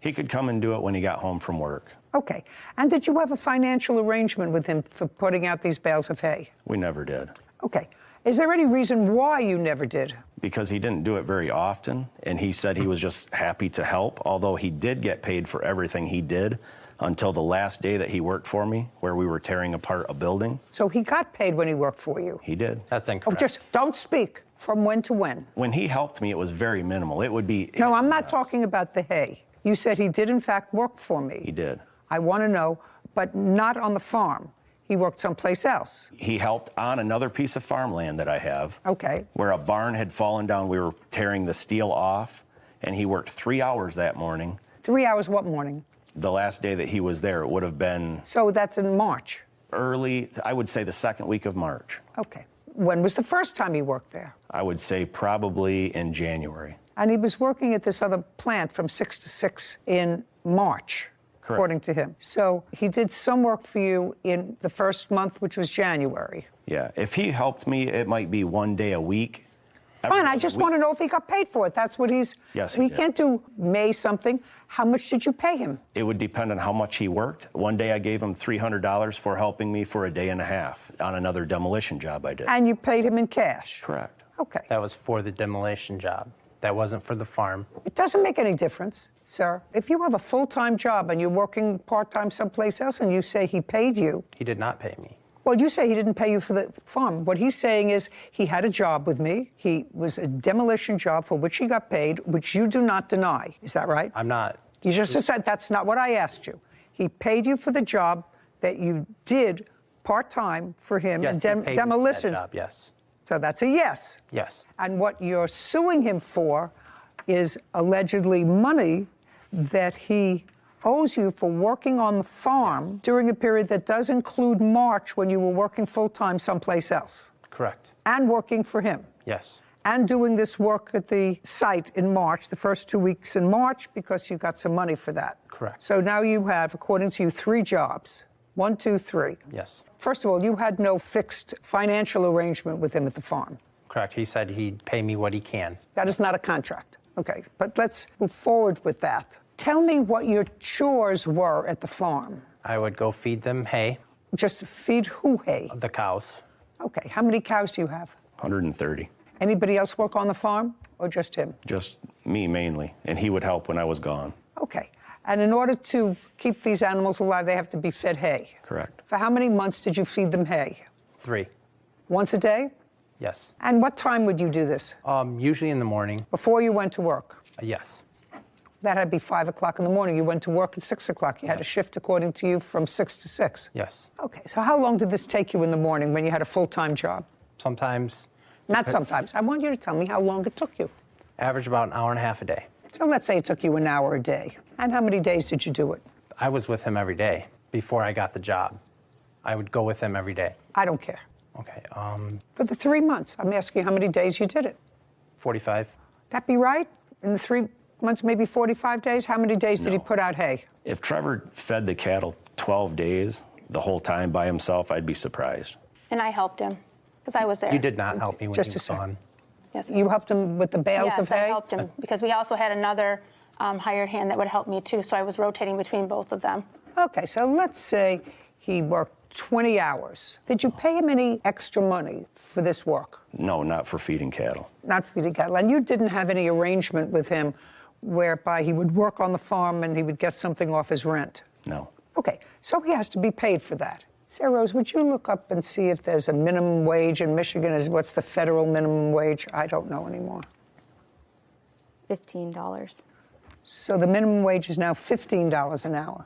S19: He could come and do it when he got home from work.
S4: Okay. And did you have a financial arrangement with him for putting out these bales of hay?
S19: We never did.
S4: Okay. Is there any reason why you never did?
S19: Because he didn't do it very often, and he said he was just happy to help, although he did get paid for everything he did until the last day that he worked for me, where we were tearing apart a building.
S4: So he got paid when he worked for you?
S19: He did.
S24: That's incorrect.
S4: Oh, just don't speak. From when to when?
S19: When he helped me, it was very minimal. It would be...
S4: No, I'm not talking about the hay. You said he did, in fact, work for me.
S19: He did.
S4: I want to know, but not on the farm. He worked someplace else.
S19: He helped on another piece of farmland that I have.
S4: Okay.
S19: Where a barn had fallen down. We were tearing the steel off, and he worked 3 hours that morning.
S4: 3 hours what morning?
S19: the last day that he was there. It would have been...
S4: So that's in March?
S19: Early, I would say the second week of March.
S4: Okay. When was the first time he worked there?
S19: I would say probably in January.
S4: And he was working at this other plant from 6 to 6 in March,
S19: Correct.
S4: According to him. So he did some work for you in the first month, which was January.
S19: Yeah, if he helped me, it might be one day a week.
S4: Fine, I just want to know if he got paid for it. That's what he's...
S19: Yes, he
S4: We
S19: did.
S4: can't do May something. How much did you pay him?
S19: It would depend on how much he worked. One day I gave him $300 for helping me for a day and a half on another demolition job I did.
S4: And you paid him in cash?
S19: Correct.
S4: Okay.
S24: That was for the demolition job. That wasn't for the farm.
S4: It doesn't make any difference, sir. If you have a full-time job and you're working part-time someplace else and you say he paid you...
S24: He did not pay me.
S4: Well, you say he didn't pay you for the farm. What he's saying is he had a job with me. He was a demolition job for which he got paid, which you do not deny. Is that right?
S24: I'm not.
S4: You just said that's not what I asked you. He paid you for the job that you did part-time for him
S24: Yes,
S4: in
S24: he paid me for that
S4: demolition.
S24: job, yes.
S4: So that's a yes.
S24: Yes.
S4: And what you're suing him for is allegedly money that he owes you for working on the farm during a period that does include March when you were working full-time someplace else.
S24: Correct.
S4: And working for him.
S24: Yes.
S4: And doing this work at the site in March, the first 2 weeks in March, because you got some money for that.
S24: Correct.
S4: So now you have, according to you, 3 jobs. 1, 2, 3.
S24: Yes.
S4: First of all, you had no fixed financial arrangement with him at the farm.
S24: Correct. He said he'd pay me what he can.
S4: That is not a contract. Okay, but let's move forward with that. Tell me what your chores were at the farm.
S24: I would go feed them hay.
S4: Just feed who hay?
S24: The cows.
S4: Okay, how many cows do you have?
S19: 130.
S4: Anybody else work on the farm or just him?
S19: Just me mainly, and he would help when I was gone.
S4: Okay, and in order to keep these animals alive, they have to be fed hay.
S19: Correct.
S4: For how many months did you feed them hay?
S24: 3.
S4: Once a day?
S24: Yes.
S4: And what time would you do this?
S24: Usually in the morning.
S4: Before you went to work?
S24: Yes.
S4: That had to be 5 o'clock in the morning. You went to work at 6 o'clock. You had a shift, according to you, from 6 to 6.
S24: Yes.
S4: Okay, so how long did this take you in the morning when you had a full-time job?
S24: Sometimes.
S4: Not sometimes. I want you to tell me how long it took you.
S24: Average about an hour and a half a day.
S4: So let's say it took you an hour a day. And how many days did you do it?
S24: I was with him every day before I got the job. I would go with him every day.
S4: I don't care.
S24: Okay.
S4: For the 3 months, I'm asking you how many days you did it.
S24: 45.
S4: That be right? In the 3 months, maybe 45 days? How many days did he
S19: No.
S4: put out hay?
S19: If Trevor fed the cattle 12 days the whole time by himself, I'd be surprised.
S21: And I helped him because I was there.
S24: You did not help me when
S4: Just
S24: he
S4: a
S24: was
S4: second.
S24: gone.
S21: Yes.
S4: You helped him with the bales
S21: Yes,
S4: of hay?
S21: I helped him because we also had another hired hand that would help me too. So I was rotating between both of them.
S4: Okay, so let's say he worked 20 hours. Did you pay him any extra money for this work?
S19: No, not for feeding cattle.
S4: Not feeding cattle. And you didn't have any arrangement with him whereby he would work on the farm and he would get something off his rent?
S19: No.
S4: Okay, so he has to be paid for that. Sarah Rose, would you look up and see if there's a minimum wage in Michigan? What's the federal minimum wage? I don't know anymore.
S15: $15.
S4: So the minimum wage is now $15 an hour.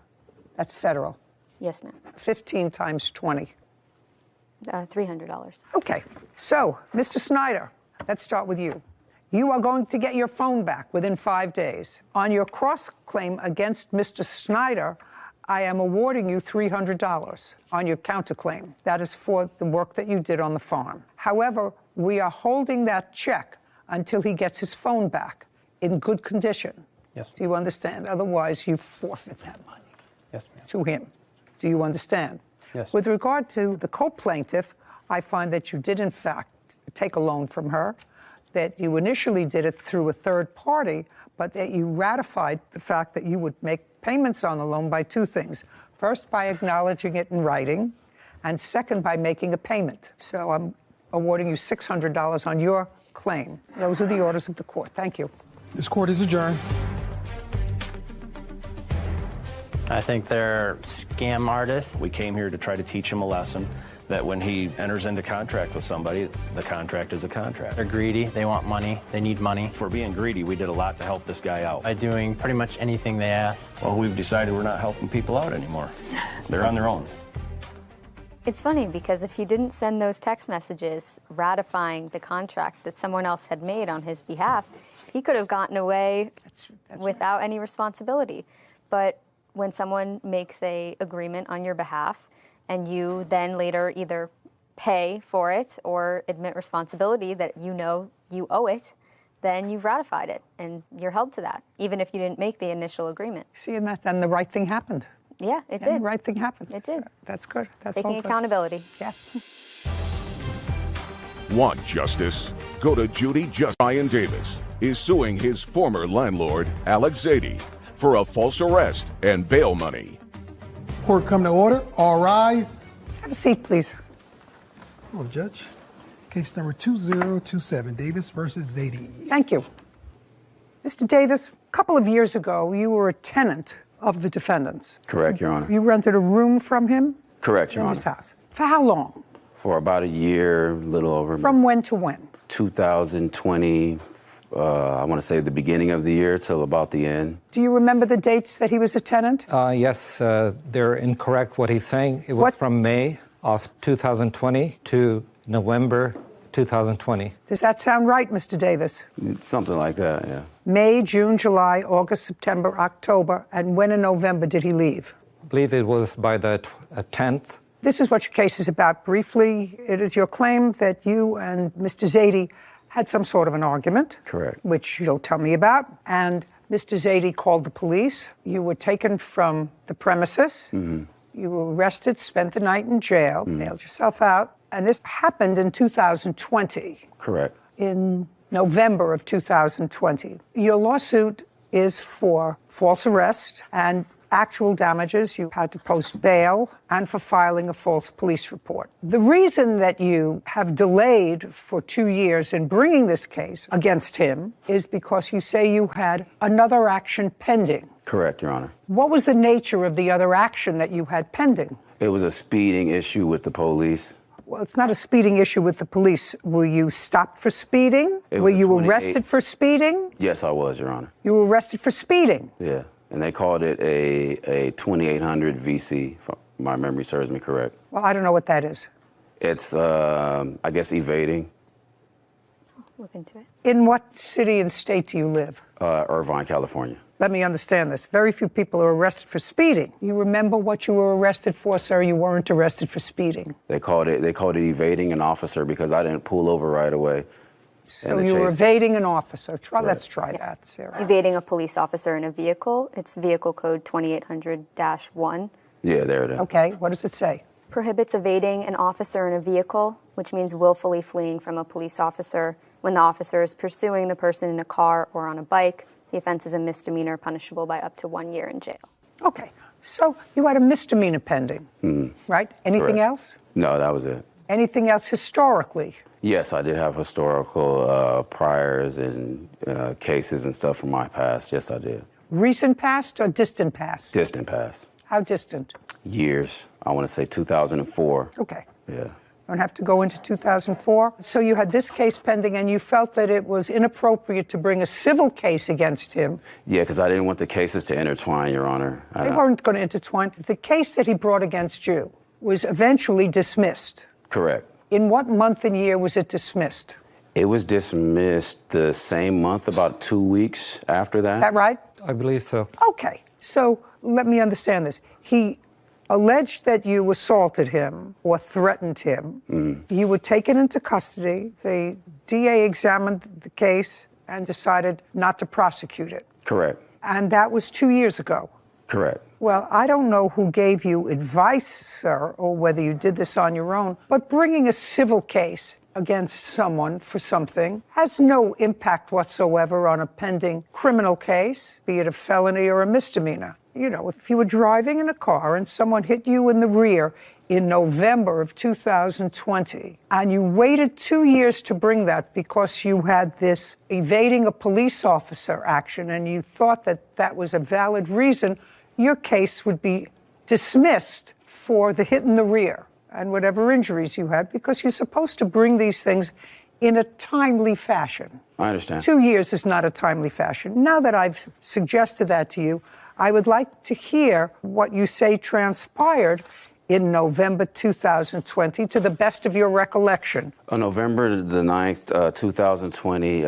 S4: That's federal.
S15: Yes, ma'am.
S4: 15 times 20.
S15: $300.
S4: Okay, so, Mr. Snyder, let's start with you. You are going to get your phone back within 5 days. On your cross-claim against Mr. Snyder, I am awarding you $300 on your counterclaim. That is for the work that you did on the farm. However, we are holding that check until he gets his phone back in good condition.
S24: Yes.
S4: Do you understand? Otherwise, you forfeit that money.
S24: Yes, ma'am.
S4: To him. Do you understand?
S24: Yes.
S4: With regard to the co-plaintiff, I find that you did, in fact, take a loan from her, that you initially did it through a third party, but that you ratified the fact that you would make payments on the loan by 2 things. First, by acknowledging it in writing, and second, by making a payment. So I'm awarding you $600 on your claim. Those are the orders of the court. Thank you.
S7: This court is adjourned.
S24: I think they're scam artists.
S19: We came here to try to teach him a lesson that when he enters into contract with somebody, the contract is a contract.
S24: They're greedy. They want money. They need money.
S19: For being greedy, we did a lot to help this guy out.
S24: By doing pretty much anything they ask.
S19: Well, we've decided we're not helping people out anymore. They're on their own.
S15: It's funny because if he didn't send those text messages ratifying the contract that someone else had made on his behalf, he could have gotten away without any responsibility. But when someone makes an agreement on your behalf and you then later either pay for it or admit responsibility that you know you owe it, then you've ratified it and you're held to that, even if you didn't make the initial agreement.
S4: See, and then the right thing happened.
S15: Yeah, it
S4: And
S15: did.
S4: the right thing happened.
S15: It did.
S4: So that's good. That's
S15: Taking
S4: all good.
S15: accountability.
S4: Yeah.
S9: Want justice? Go to Judy. Ryan Davis is suing his former landlord, Alex Zadie, for a false arrest and bail money.
S7: Court come to order. All rise.
S4: Have a seat, please.
S7: Hello, Judge. Case number 2027, Davis versus Zadie.
S4: Thank you. Mr. Davis, a couple of years ago, you were a tenant of the defendant's.
S5: Correct, Your Honor.
S4: You rented a room from him?
S5: Correct, Your
S4: in
S5: Honor.
S4: his house. For how long?
S5: For about a year, a little over.
S4: From when to when?
S5: 2020, I want to say the beginning of the year till about the end.
S4: Do you remember the dates that he was a tenant?
S13: Yes, they're incorrect what he's saying. It was from May of 2020 to November 2020.
S4: Does that sound right, Mr. Davis?
S5: It's something like that, yeah.
S4: May, June, July, August, September, October, and when in November did he leave?
S13: I believe it was by the 10th.
S4: This is what your case is about. Briefly, it is your claim that you and Mr. Zadie had some sort of an argument.
S5: Correct.
S4: Which you'll tell me about. And Mr. Zadie called the police. You were taken from the premises.
S5: Mm-hmm.
S4: You were arrested, spent the night in jail, bailed yourself out. And this happened in 2020.
S5: Correct.
S4: In November of 2020. Your lawsuit is for false arrest and actual damages. You had to post bail and for filing a false police report. The reason that you have delayed for 2 years in bringing this case against him is because you say you had another action pending.
S5: Correct, Your Honor.
S4: What was the nature of the other action that you had pending?
S5: It was a speeding issue with the police.
S4: Well, it's not a speeding issue with the police. Were you stopped for speeding? Were you arrested for speeding?
S5: Yes, I was, Your Honor.
S4: You were arrested for speeding?
S5: Yeah, and they called it a 2800 VC, if my memory serves me correct.
S4: Well, I don't know what that is.
S5: It's, I guess, evading.
S15: Look into it.
S4: In what city and state do you live?
S5: Irvine, California.
S4: Let me understand this. Very few people are arrested for speeding. You remember what you were arrested for, sir? You weren't arrested for speeding.
S5: They called it evading an officer because I didn't pull over right away.
S4: So you were evading an officer. Let's try that, Sarah.
S15: Evading a police officer in a vehicle. It's vehicle code 2800-1.
S5: Yeah, there it is.
S4: Okay, what does it say?
S15: Prohibits evading an officer in a vehicle, which means willfully fleeing from a police officer when the officer is pursuing the person in a car or on a bike. The offense is a misdemeanor punishable by up to 1 year in jail.
S4: Okay, so you had a misdemeanor pending, right? Anything else?
S5: No, that was it.
S4: Anything else historically?
S5: Yes, I did have historical priors and cases and stuff from my past. Yes, I did.
S4: Recent past or distant past?
S5: Distant past.
S4: How distant?
S5: Years. I want to say 2004.
S4: Okay.
S5: Yeah.
S4: Don't have to go into 2004. So you had this case pending and you felt that it was inappropriate to bring a civil case against him.
S5: Yeah, because I didn't want the cases to intertwine, Your Honor.
S4: They weren't going to intertwine. The case that he brought against you was eventually dismissed.
S5: Correct.
S4: In what month and year was it dismissed?
S5: It was dismissed the same month, about 2 weeks after that.
S4: Is that right?
S13: I believe so.
S4: Okay. So let me understand this. He alleged that you assaulted him or threatened him. You were taken into custody. The DA examined the case and decided not to prosecute it.
S5: Correct.
S4: And that was 2 years ago.
S5: Correct.
S4: Well, I don't know who gave you advice, sir, or whether you did this on your own, but bringing a civil case against someone for something has no impact whatsoever on a pending criminal case, be it a felony or a misdemeanor. You know, if you were driving in a car and someone hit you in the rear in November of 2020, and you waited 2 years to bring that because you had this evading a police officer action and you thought that that was a valid reason, your case would be dismissed for the hit in the rear and whatever injuries you had, because you're supposed to bring these things in a timely fashion.
S5: I understand.
S4: 2 years is not a timely fashion. Now that I've suggested that to you, I would like to hear what you say transpired in November 2020, to the best of your recollection?
S5: On November the 9th, 2020,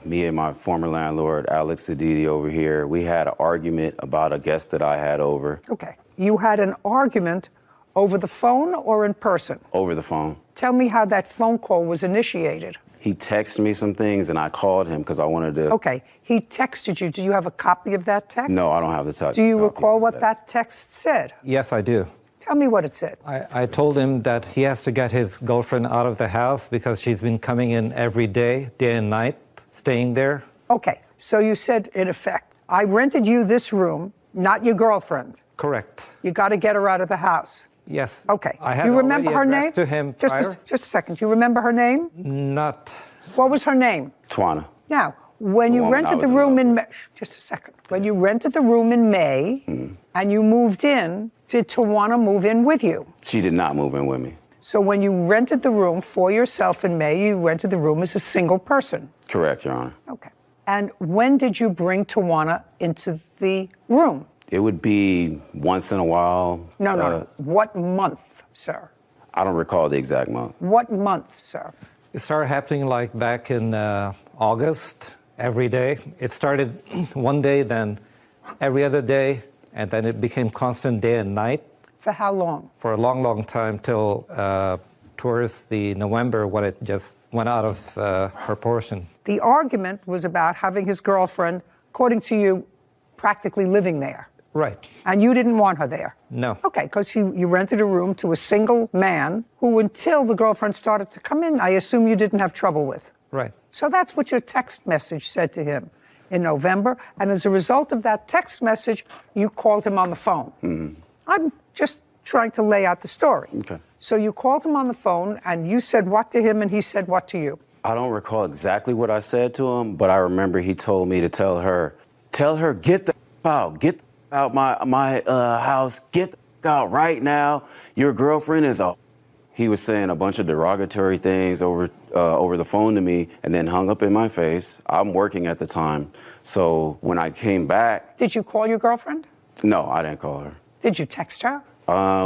S5: me and my former landlord, Alex Aditi over here, we had an argument about a guest that I had over.
S4: Okay. You had an argument over the phone or in person?
S5: Over the phone.
S4: Tell me how that phone call was initiated.
S5: He texted me some things, and I called him because I wanted to...
S4: Okay. He texted you. Do you have a copy of that text?
S5: No, I don't have the text.
S4: Do you recall what that text said?
S13: Yes, I do.
S4: Tell me what it said.
S13: I told him that he has to get his girlfriend out of the house because she's been coming in every day and night, staying there.
S4: Okay. So you said, in effect, I rented you this room, not your girlfriend.
S13: Correct.
S4: You got to get her out of the house.
S13: Yes.
S4: Okay.
S13: I had
S4: you remember her name?
S13: To him
S4: just a second. You remember her name?
S13: Not.
S4: What was her name?
S5: Tawana.
S4: Now, when you rented the room in May, just a second. When you rented the room in May and you moved in, did Tawana move in with you?
S5: She did not move in with me.
S4: So when you rented the room for yourself in May, you rented the room as a single person?
S5: Correct, Your Honor.
S4: Okay. And when did you bring Tawana into the room?
S5: It would be once in a while.
S4: No. What month, sir?
S5: I don't recall the exact month.
S4: What month, sir?
S13: It started happening like back in August, every day. It started one day, then every other day, and then it became constant day and night.
S4: For how long?
S13: For a long, long time, till towards the November when it just went out of proportion.
S4: The argument was about having his girlfriend, according to you, practically living there.
S13: Right.
S4: And you didn't want her there?
S13: No.
S4: Okay, because you rented a room to a single man who, until the girlfriend started to come in, I assume you didn't have trouble with.
S13: Right.
S4: So that's what your text message said to him in November. And as a result of that text message, you called him on the phone.
S5: Mm-hmm.
S4: I'm just trying to lay out the story.
S5: Okay.
S4: So you called him on the phone, and you said what to him, and he said what to you?
S5: I don't recall exactly what I said to him, but I remember he told me to tell her, get the out, get out my house, get out right now. Your girlfriend is a... He was saying a bunch of derogatory things over the phone to me and then hung up in my face. I'm working at the time. So when I came back...
S4: Did you call your girlfriend?
S5: No, I didn't call her.
S4: Did you text her?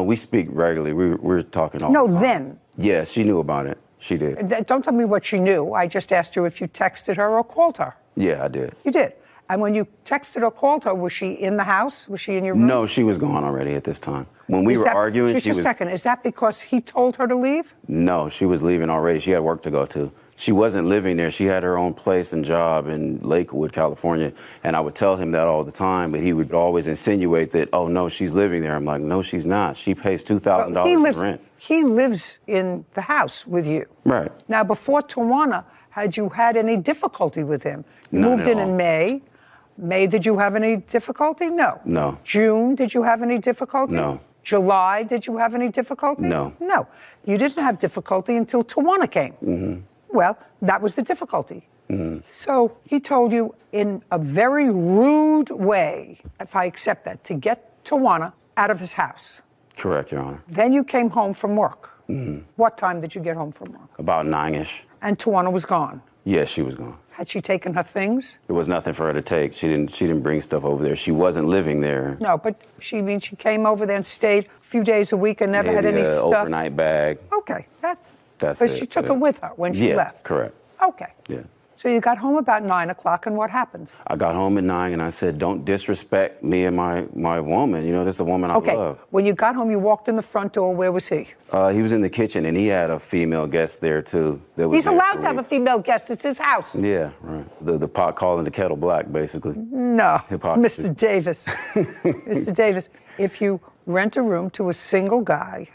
S5: We speak regularly. We're talking all the time.
S4: No, then.
S5: Yeah, she knew about it. She did.
S4: Don't tell me what she knew. I just asked you if you texted her or called her.
S5: Yeah, I did.
S4: You did. And when you texted or called her, was she in the house? Was she in your room?
S5: No, she was gone already at this time. When we were arguing,
S4: she was... Just a second. Is that because he told her to leave?
S5: No, she was leaving already. She had work to go to. She wasn't living there. She had her own place and job in Lakewood, California. And I would tell him that all the time, but he would always insinuate that, oh, no, she's living there. I'm like, no, she's not. She pays $2,000 in rent.
S4: He lives in the house with you.
S5: Right.
S4: Now, before Tawana, had you had any difficulty with him? You
S5: None
S4: moved
S5: at
S4: in
S5: all.
S4: in May. May, did you have any difficulty? No.
S5: No.
S4: June, did you have any difficulty?
S5: No.
S4: July, did you have any difficulty?
S5: No.
S4: No. You didn't have difficulty until Tawana came.
S5: Mm-hmm.
S4: Well, that was the difficulty.
S5: Mm-hmm.
S4: So he told you in a very rude way, if I accept that, to get Tawana out of his house.
S5: Correct, Your Honor.
S4: Then you came home from work.
S5: Mm-hmm.
S4: What time did you get home from work?
S5: About 9-ish.
S4: And Tawana was gone.
S5: Yes, she was gone.
S4: Had she taken her things?
S5: There was nothing for her to take. She didn't bring stuff over there. She wasn't living there.
S4: No, but she came over there and stayed a few days a week and never
S5: Maybe
S4: had any
S5: an
S4: stuff.
S5: overnight bag.
S4: Okay,
S5: That's
S4: but
S5: it.
S4: she took it with her when she left.
S5: Correct.
S4: Okay.
S5: Yeah.
S4: So you got home about 9 o'clock, and what happened?
S5: I got home at 9 and I said, don't disrespect me and my woman. You know, this is the woman I love.
S4: When you got home, you walked in the front door. Where was he?
S5: He was in the kitchen and he had a female guest there too.
S4: He's allowed to have a female guest. It's his house.
S5: Yeah, right. The pot calling the kettle black, basically.
S4: No,
S5: Hypocrisy.
S4: Mr. Davis. Mr. Davis, if you rent a room to a single guy,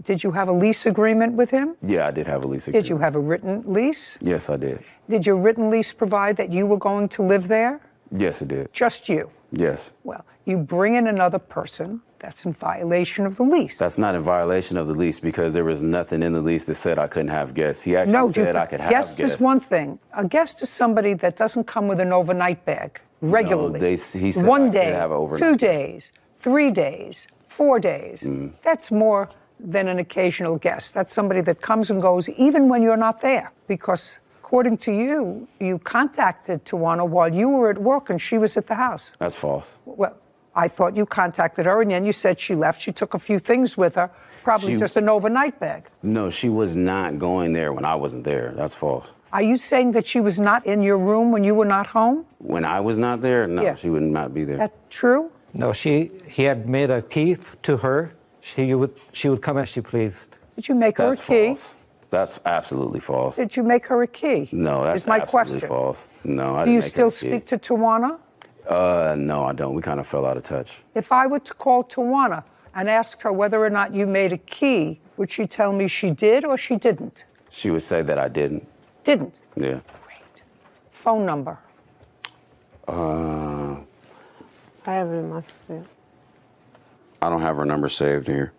S4: did you have a lease agreement with him?
S5: Yeah, I did have a lease agreement.
S4: Did you have a written lease?
S5: Yes, I did.
S4: Did your written lease provide that you were going to live there?
S5: Yes, it did.
S4: Just you?
S5: Yes.
S4: Well, you bring in another person, that's in violation of the lease.
S5: That's not in violation of the lease because there was nothing in the lease that said I couldn't have guests. He actually said I could have guests.
S4: Guest is one thing. A guest is somebody that doesn't come with an overnight bag regularly.
S5: No, he said
S4: one
S5: I
S4: day,
S5: could have an overnight
S4: 2 days, 3 days, 4 days. That's more than an occasional guest. That's somebody that comes and goes even when you're not there. Because according to you, you contacted Tawana while you were at work and she was at the house.
S5: That's false.
S4: Well, I thought you contacted her, and then you said she left. She took a few things with her, probably just an overnight bag.
S5: No, she was not going there when I wasn't there. That's false.
S4: Are you saying that she was not in your room when you were not home?
S5: When I was not there? No,
S4: Yeah.
S5: she would not be there.
S4: That true?
S13: No, he had made a key to her. She would come as she pleased.
S4: Did you make her a key?
S5: False. That's absolutely false.
S4: Did you make her a key?
S5: No, that's
S4: is my
S5: absolutely
S4: question.
S5: false. No, I
S4: Do you
S5: didn't make her
S4: still
S5: a key.
S4: speak to Tawana?
S5: No, I don't. We kind of fell out of touch.
S4: If I were to call Tawana and ask her whether or not you made a key, would she tell me she did or she didn't?
S5: She would say that I didn't.
S4: Didn't?
S5: Yeah.
S4: Phone number.
S6: I have it in my spam.
S5: I don't have her number saved here.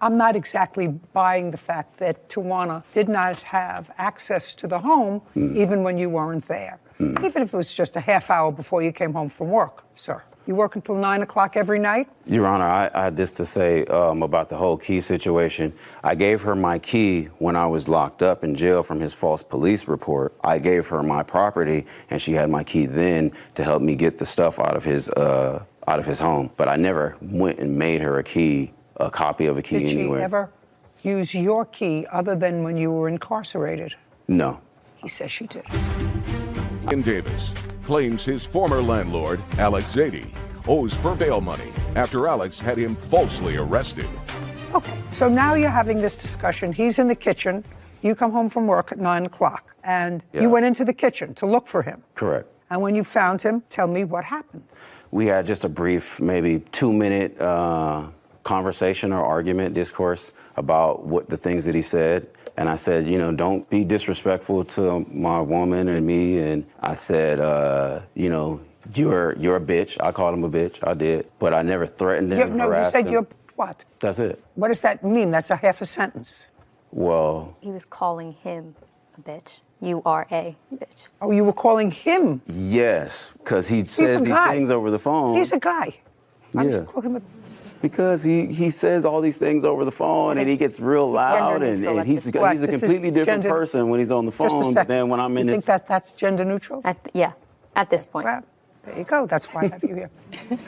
S4: I'm not exactly buying the fact that Tawana did not have access to the home even when you weren't there. Even if it was just a half hour before you came home from work, sir. You work until 9 o'clock every night?
S5: Your Honor, I had this to say about the whole key situation. I gave her my key when I was locked up in jail from his false police report. I gave her my property, and she had my key then to help me get the stuff out of his home. But I never went and made her a copy of a key anywhere.
S4: Did she ever use your key other than when you were incarcerated?
S5: No.
S4: He says she did.
S9: Davis claims his former landlord, Alex Zadie, owes for bail money after Alex had him falsely arrested.
S4: Okay, so now you're having this discussion. He's in the kitchen. You come home from work at 9 o'clock, and you went into the kitchen to look for him.
S5: Correct.
S4: And when you found him, tell me what happened.
S5: We had just a brief, maybe 2-minute conversation or argument, discourse about what the things that he said. And I said, you know, don't be disrespectful to my woman and me. And I said, you know, you're a bitch. I called him a bitch. I did. But I never threatened him,
S4: No, you
S5: harassed
S4: said
S5: him.
S4: you're what?
S5: That's it.
S4: What does that mean? That's a half a sentence.
S5: Well,
S15: He was calling him a bitch. You are a bitch.
S4: Oh, you were calling him?
S5: yes, because he says
S4: a
S5: these
S4: guy.
S5: things over the phone.
S4: He's a guy. Why would
S5: Yeah.
S4: you call him a...
S5: Because he says all these things over the phone, and he gets real loud, and he's a completely different person when he's on the phone than when I'm in
S4: You
S5: his...
S4: think that's gender neutral?
S15: Yeah, at this point.
S4: Well, there you go. That's why I have you here.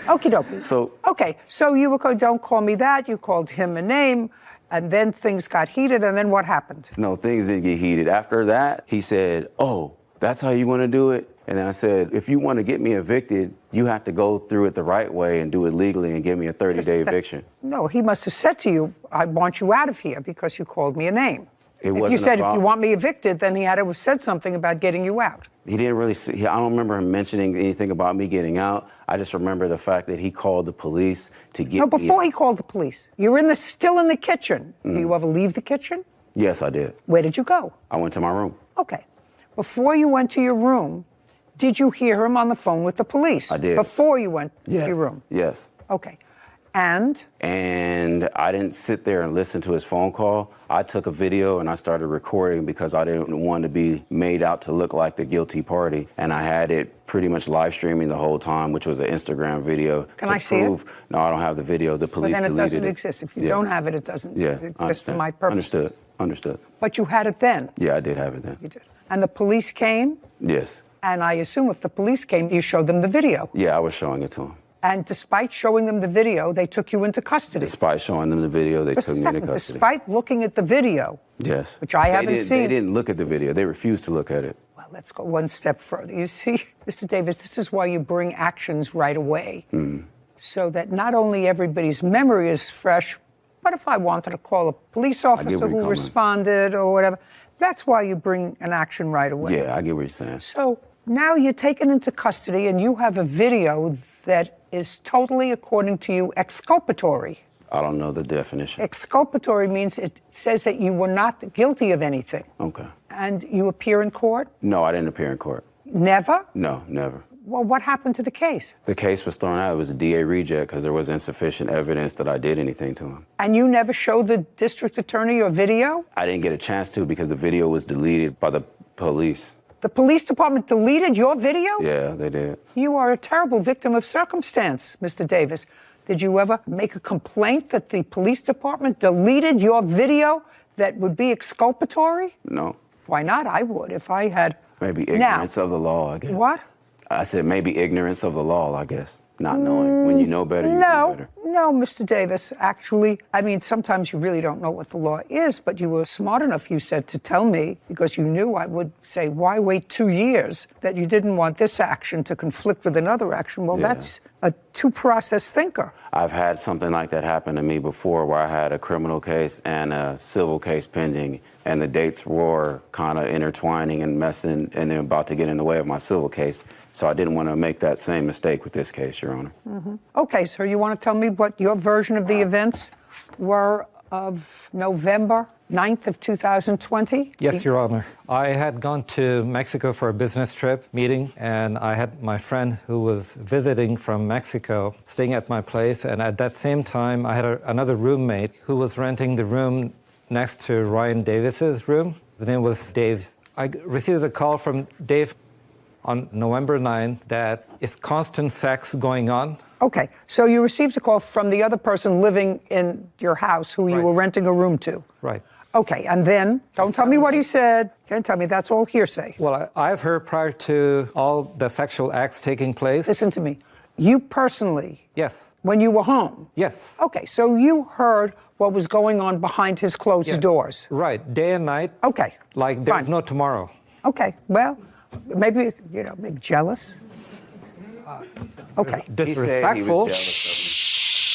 S4: Okie dokie.
S5: So,
S4: okay, so you were going, don't call me that. You called him a name, and then things got heated, and then what happened?
S5: no, things didn't get heated. After that, he said, oh, that's how you want to do it? And then I said, if you want to get me evicted, you have to go through it the right way and do it legally and give me a 30-day eviction.
S4: No, he must have said to you, I want you out of here because you called me a name.
S5: It
S4: If
S5: wasn't
S4: you
S5: a
S4: said, if you
S5: problem.
S4: want me evicted, then he had to have said something about getting you out.
S5: He didn't really see, I don't remember him mentioning anything about me getting out. I just remember the fact that he called the police to get
S4: No,
S5: me
S4: before
S5: out.
S4: he called the police. You were still in the kitchen. Do you ever leave the kitchen?
S5: Yes, I did.
S4: Where did you go?
S5: I went to my room.
S4: Okay. Before you went to your room, did you hear him on the phone with the police?
S5: I did.
S4: Before you went
S5: Yes.
S4: to your room?
S5: Yes.
S4: Okay. And?
S5: And I didn't sit there and listen to his phone call. I took a video and I started recording because I didn't want to be made out to look like the guilty party. And I had it pretty much live streaming the whole time, which was an Instagram video.
S4: Can
S5: to
S4: I see it?
S5: prove, No, I don't have the video. The police
S4: Well, then it
S5: deleted
S4: doesn't exist. If you don't have it, it doesn't
S5: Yeah,
S4: exist for
S5: understand.
S4: my purpose.
S5: Understood.
S4: But you had it then?
S5: Yeah, I did have it then.
S4: You did. And the police came?
S5: Yes.
S4: And I assume if the police came, you showed them the video.
S5: Yeah, I was showing it to him.
S4: And despite showing them the video, they took you into custody.
S5: Despite showing them the video, they
S4: Just
S5: took
S4: a
S5: me
S4: second.
S5: into custody.
S4: Despite looking at the video,
S5: Yes.
S4: which I haven't seen.
S5: They didn't look at the video. They refused to look at it.
S4: Well, let's go one step further. You see, Mr. Davis, this is why you bring actions right away. So that not only everybody's memory is fresh, but if I wanted to call a police officer
S5: where you're
S4: who
S5: coming.
S4: responded or whatever, that's why you bring an action right away.
S5: Yeah, I get what you're saying.
S4: So now you're taken into custody and you have a video that is totally, according to you, exculpatory.
S5: I don't know the definition.
S4: Exculpatory means it says that you were not guilty of anything.
S5: Okay.
S4: And you appear in court?
S5: No, I didn't appear in court.
S4: Never?
S5: No, never.
S4: Well, what happened to the case?
S5: The case was thrown out. It was a DA reject because there was insufficient evidence that I did anything to him.
S4: And you never showed the district attorney your video?
S5: I didn't get a chance to because the video was deleted by the police.
S4: The police department deleted your video?
S5: Yeah, they did.
S4: You are a terrible victim of circumstance, Mr. Davis. Did you ever make a complaint that the police department deleted your video that would be exculpatory?
S5: No.
S4: Why not? I would if I had.
S5: Maybe ignorance of the law, I guess.
S4: What?
S5: I said maybe ignorance of the law, I guess. Not knowing. When you know better, you do better.
S4: No, Mr. Davis. Actually, I mean, sometimes you really don't know what the law is, but you were smart enough, you said, to tell me, because you knew I would say, why wait 2 years, that you didn't want this action to conflict with another action. Well, that's a two-process thinker.
S5: I've had something like that happen to me before, where I had a criminal case and a civil case pending, and the dates were kind of intertwining and messing, and they're about to get in the way of my civil case. So I didn't want to make that same mistake with this case, Your Honor.
S4: Okay, so you want to tell me what your version of the events were of November 9th of 2020?
S13: Yes, Your Honor. I had gone to Mexico for a business trip meeting, and I had my friend who was visiting from Mexico staying at my place, and at that same time I had another roommate who was renting the room next to Ryan Davis's room. His name was Dave. I received a call from Dave on November 9th that is constant sex going on.
S4: Okay, so you received a call from the other person living in your house who you were renting a room to.
S13: Right.
S4: Okay, and then, don't tell me what he said. Can't tell me, that's all hearsay.
S13: Well, I've heard prior to all the sexual acts taking place.
S4: Listen to me. You personally?
S13: Yes.
S4: When you were home?
S13: Yes.
S4: Okay, so you heard what was going on behind his closed doors?
S13: Right, day and night.
S4: Okay.
S13: Like there's no tomorrow.
S4: Okay, well, maybe, maybe jealous. Okay.
S13: Disrespectful.
S4: Shh.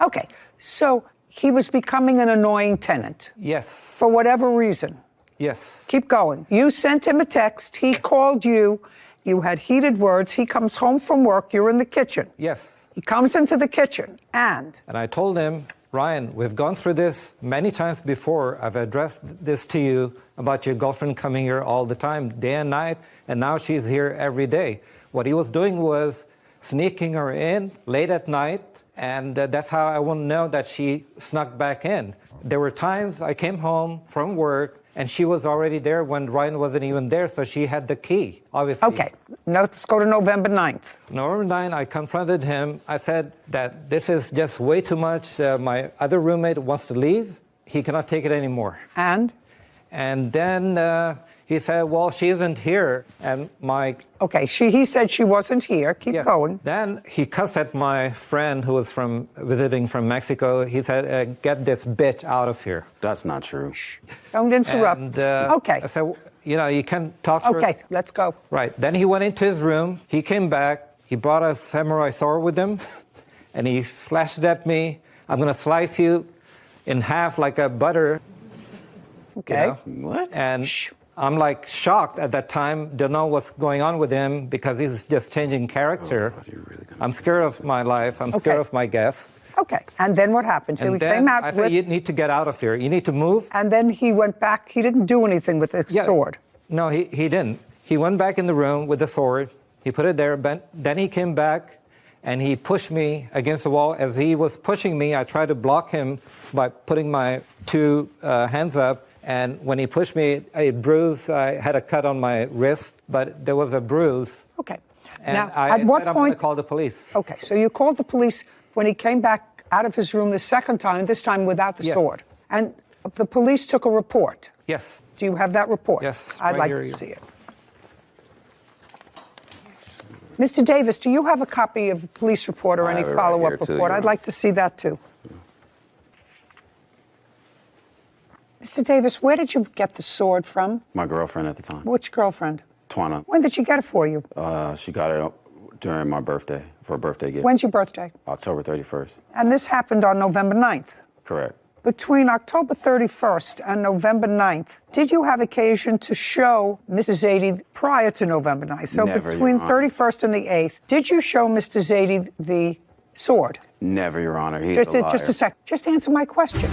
S4: Okay, so he was becoming an annoying tenant.
S13: Yes.
S4: For whatever reason.
S13: Yes.
S4: Keep going. You sent him a text. He called you. You had heated words. He comes home from work. You're in the kitchen.
S13: Yes.
S4: He comes into the kitchen and
S13: I told him, Ryan, we've gone through this many times before. I've addressed this to you about your girlfriend coming here all the time, day and night, and now she's here every day. What he was doing was sneaking her in late at night, and that's how I wouldn't know that she snuck back in. There were times I came home from work, and she was already there when Ryan wasn't even there, so she had the key, obviously.
S4: Okay, now let's go to November 9th.
S13: November 9th, I confronted him. I said that this is just way too much. My other roommate wants to leave. He cannot take it anymore.
S4: And
S13: then he said, well, she isn't here. And
S4: Okay, he said she wasn't here. Keep going.
S13: Then he cussed at my friend who was visiting from Mexico. He said, get this bitch out of here.
S5: That's not true.
S4: Don't interrupt.
S13: And,
S4: okay.
S13: I said, you can talk to her.
S4: Okay, let's go.
S13: Right. Then he went into his room. He came back. He brought a samurai sword with him. And he flashed at me. I'm going to slice you in half like a butter.
S4: Okay.
S5: What?
S13: And I'm like shocked at that time, don't know what's going on with him because he's just changing character. I'm scared of my life. I'm scared of my guests.
S4: Okay. And then what happened? So
S13: and
S4: he
S13: then
S4: came out
S13: I said, you need to get out of here. You need to move.
S4: And then he went back. He didn't do anything with the sword.
S13: No, he didn't. He went back in the room with the sword. He put it there. Then he came back and he pushed me against the wall. As he was pushing me, I tried to block him by putting my two hands up. And when he pushed me, it bruised. I had a cut on my wrist, but there was a bruise.
S4: Okay.
S13: And
S4: now,
S13: I
S4: at what
S13: said, I'm
S4: point?
S13: going to call the police.
S4: Okay, so you called the police when he came back out of his room the second time, this time without the sword. And the police took a report.
S13: Yes.
S4: Do you have that report?
S13: Yes.
S4: I'd
S13: right
S4: like
S13: here,
S4: to see it. Mr. Davis, do you have a copy of the police report or any follow-up report? I'd like to see that too. Mr. Davis, where did you get the sword from?
S5: My girlfriend at the time.
S4: Which girlfriend?
S5: Twana.
S4: When did she get it for you?
S5: She got it during my birthday, for a birthday gift.
S4: When's your birthday?
S5: October 31st.
S4: And this happened on November 9th.
S5: Correct.
S4: Between October 31st and November 9th, did you have occasion to show Mrs. Zaidi prior to November 9th? So
S5: Never,
S4: between
S5: Your Honor.
S4: 31st and the 8th, did you show Mr. Zaidi the sword?
S5: Never, Your Honor. He's
S4: Just
S5: a liar.
S4: just a sec. Just answer my question.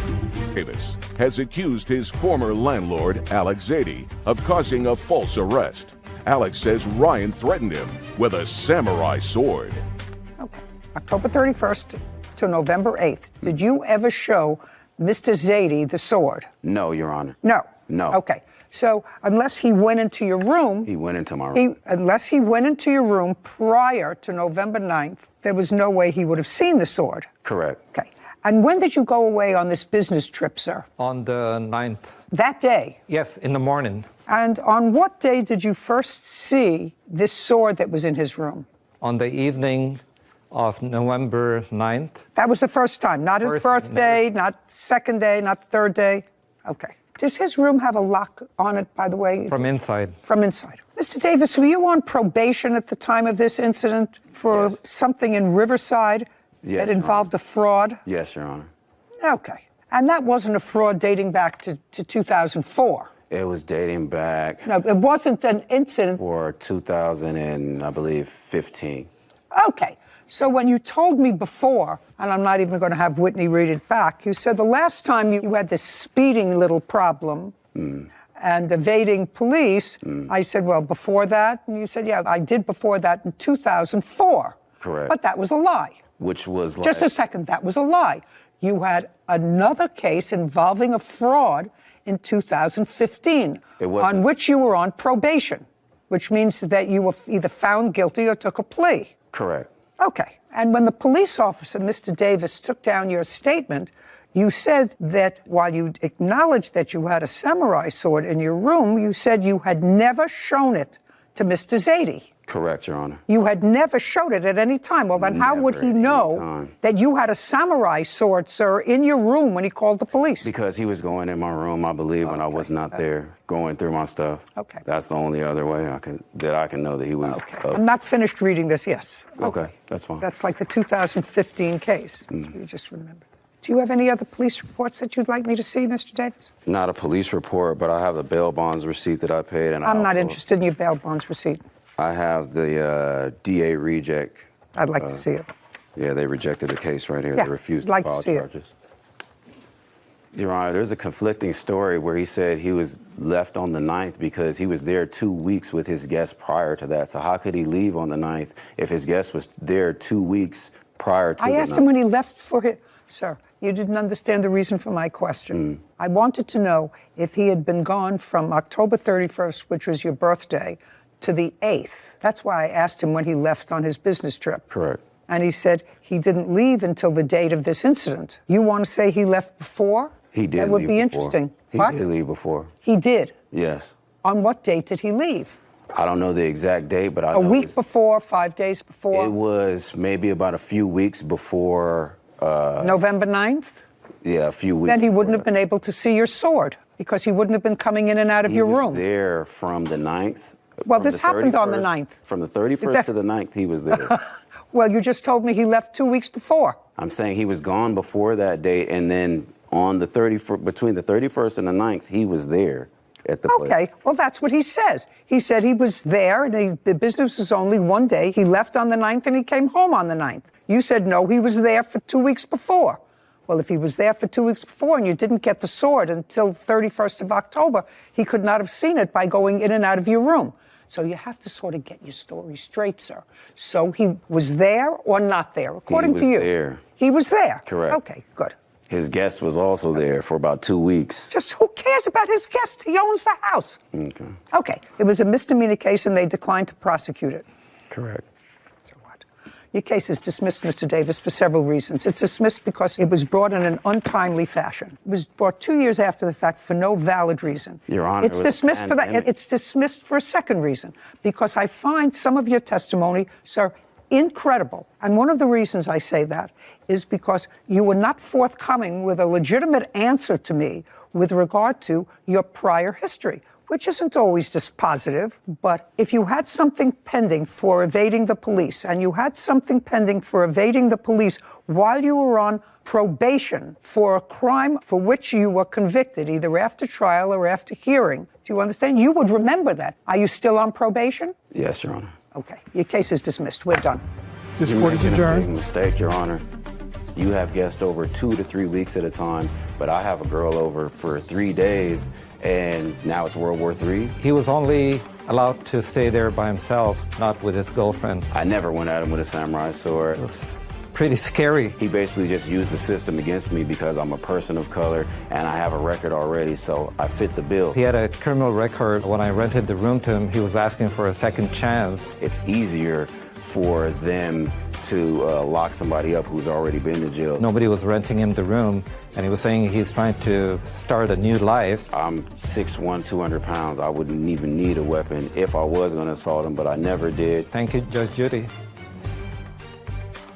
S9: Davis has accused his former landlord, Alex Zaidi, of causing a false arrest. Alex says Ryan threatened him with a samurai sword.
S4: Okay. October 31st to November 8th, did you ever show Mr. Zaidi the sword?
S5: No, Your Honor.
S4: No.
S5: No.
S4: Okay. So unless he went into your room...
S5: He went into my room.
S4: Unless he went into your room prior to November 9th, there was no way he would have seen the sword.
S5: Correct.
S4: Okay. And when did you go away on this business trip, sir?
S13: On the 9th.
S4: That day?
S13: Yes, in the morning.
S4: And on what day did you first see this sword that was in his room?
S13: On the evening of November 9th.
S4: That was the first time, not his birthday, not second day, not third day. Okay. Does his room have a lock on it, by the way?
S13: From inside.
S4: From inside. Mr. Davis, were you on probation at the time of this incident for something in Riverside that involved a fraud?
S5: Yes, Your Honor.
S4: Okay. And that wasn't a fraud dating back to 2004?
S5: It was dating back...
S4: No, it wasn't an incident...
S5: For 2000 and, I believe, 15.
S4: Okay. So when you told me before, and I'm not even going to have Whitney read it back, you said the last time you had this speeding little problem and evading police, I said, well, before that? And you said, yeah, I did before that in 2004.
S5: Correct.
S4: But that was a lie.
S5: Which was like...
S4: Just a second, that was a lie. You had another case involving a fraud in 2015 on which you were on probation, which means that you were either found guilty or took a plea.
S5: Correct.
S4: Okay. And when the police officer, Mr. Davis, took down your statement, you said that while you acknowledged that you had a samurai sword in your room, you said you had never shown it to Mr. Zaidi.
S5: Correct, Your Honor.
S4: You had never showed it at any time. Well, then how would he know that you had a samurai sword, sir, in your room when he called the police?
S5: Because he was going in my room, I believe, when I was not there, going through my stuff.
S4: Okay.
S5: That's the only other way I can know that he was...
S4: I'm not finished reading this, yes.
S5: Okay, that's fine.
S4: That's like the 2015 case. You just remembered. Do you have any other police reports that you'd like me to see, Mr. Davis?
S5: Not a police report, but I have the bail bonds receipt that I paid. And
S4: I'm not interested in your bail bonds receipt.
S5: I have the DA reject.
S4: I'd like to see it.
S5: Yeah, they rejected the case right here.
S4: Yeah,
S5: They refused
S4: I'd like
S5: to file
S4: to see
S5: charges. Your Honor, there's a conflicting story where he said he was left on the 9th because he was there 2 weeks with his guest prior to that. So how could he leave on the 9th if his guest was there 2 weeks prior to
S4: I
S5: the
S4: asked
S5: 9th?
S4: him when he left for his... Sir, you didn't understand the reason for my question. I wanted to know if he had been gone from October 31st, which was your birthday, to the 8th. That's why I asked him when he left on his business trip.
S5: Correct.
S4: And he said he didn't leave until the date of this incident. You want to say he left before?
S5: He did
S4: That would
S5: leave
S4: be
S5: before.
S4: interesting.
S5: He
S4: What?
S5: did leave before.
S4: He did.
S5: Yes.
S4: On what date did he leave?
S5: I don't know the exact date, but I
S4: A
S5: know
S4: week before, 5 days before?
S5: it was maybe about a few weeks before...
S4: November 9th?
S5: Yeah, a few weeks.
S4: Then he wouldn't have been able to see your sword because he wouldn't have been coming in and out of your room.
S5: There from the 9th.
S4: Well,
S5: from
S4: this
S5: the
S4: happened on the
S5: 31st
S4: 9th.
S5: From the 31st to the 9th, he was there.
S4: Well, you just told me he left 2 weeks before.
S5: I'm saying he was gone before that date, and then on the 31st, between the 31st and the 9th, he was there at the place.
S4: Okay, well, that's what he says. He said he was there, and the business was only 1 day. He left on the 9th, and he came home on the 9th. You said, no, he was there for 2 weeks before. Well, if he was there for 2 weeks before and you didn't get the sword until 31st of October, he could not have seen it by going in and out of your room. So you have to sort of get your story straight, sir. So he was there or not there, according to you?
S5: He was there.
S4: He was there?
S5: Correct.
S4: Okay, good.
S5: His guest was also there for about 2 weeks.
S4: Just who cares about his guest? He owns the house.
S5: Okay.
S4: Okay, it was a misdemeanor case and they declined to prosecute it.
S5: Correct.
S4: Your case is dismissed, Mr. Davis, for several reasons. It's dismissed because it was brought in an untimely fashion. It was brought 2 years after the fact for no valid reason.
S5: Your Honor,
S4: it's dismissed for that. It's dismissed for a second reason, because I find some of your testimony, sir, incredible. And one of the reasons I say that is because you were not forthcoming with a legitimate answer to me with regard to your prior history, which isn't always dispositive, but if you had something pending for evading the police, and you had something pending for evading the police while you were on probation for a crime for which you were convicted, either after trial or after hearing, do you understand? You would remember that. Are you still on probation?
S5: Yes, Your Honor.
S4: Okay. Your case is dismissed. We're done.
S7: This
S5: You're
S7: court is
S5: making a
S7: adjourned.
S5: big mistake, Your Honor. You have guests over 2 to 3 weeks at a time, but I have a girl over for 3 days, and now it's World War III.
S13: He was only allowed to stay there by himself, not with his girlfriend.
S5: I never went at him with a samurai sword.
S13: It was pretty scary.
S5: He basically just used the system against me because I'm a person of color and I have a record already, so I fit the bill.
S13: He had a criminal record. When I rented the room to him, he was asking for a second chance.
S5: It's easier for them to lock somebody up who's already been to jail.
S13: Nobody was renting him the room, and he was saying he's trying to start a new life.
S5: I'm 6'1", 200 pounds. I wouldn't even need a weapon if I was going to assault him, but I never did.
S13: Thank you, Judge Judy.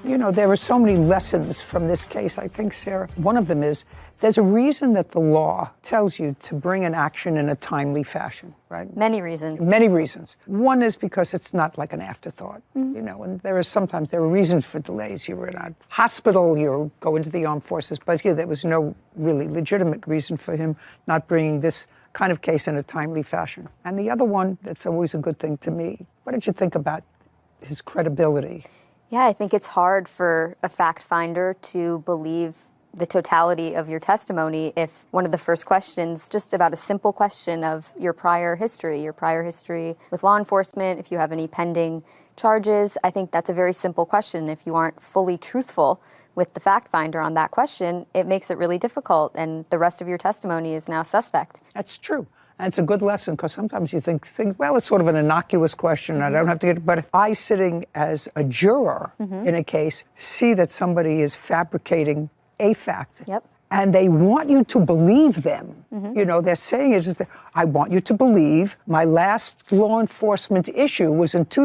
S4: You know, there are so many lessons from this case, I think, Sarah. One of them is there's a reason that the law tells you to bring an action in a timely fashion, right?
S15: Many reasons.
S4: Many reasons. One is because it's not like an afterthought, you know, and there are reasons for delays. You were in a hospital, you go into the armed forces, but here there was no really legitimate reason for him not bringing this kind of case in a timely fashion. And the other one that's always a good thing to me, what did you think about his credibility?
S15: Yeah, I think it's hard for a fact finder to believe the totality of your testimony if one of the first questions, just about a simple question of your prior history with law enforcement, if you have any pending charges, I think that's a very simple question. If you aren't fully truthful with the fact finder on that question, it makes it really difficult, and the rest of your testimony is now suspect.
S4: That's true. And it's a good lesson, because sometimes you think, well, it's sort of an innocuous question. I don't have to get it. But if I, sitting as a juror in a case, see that somebody is fabricating a fact, and they want you to believe them, you know, they're saying it is that I want you to believe my last law enforcement issue was in 2004.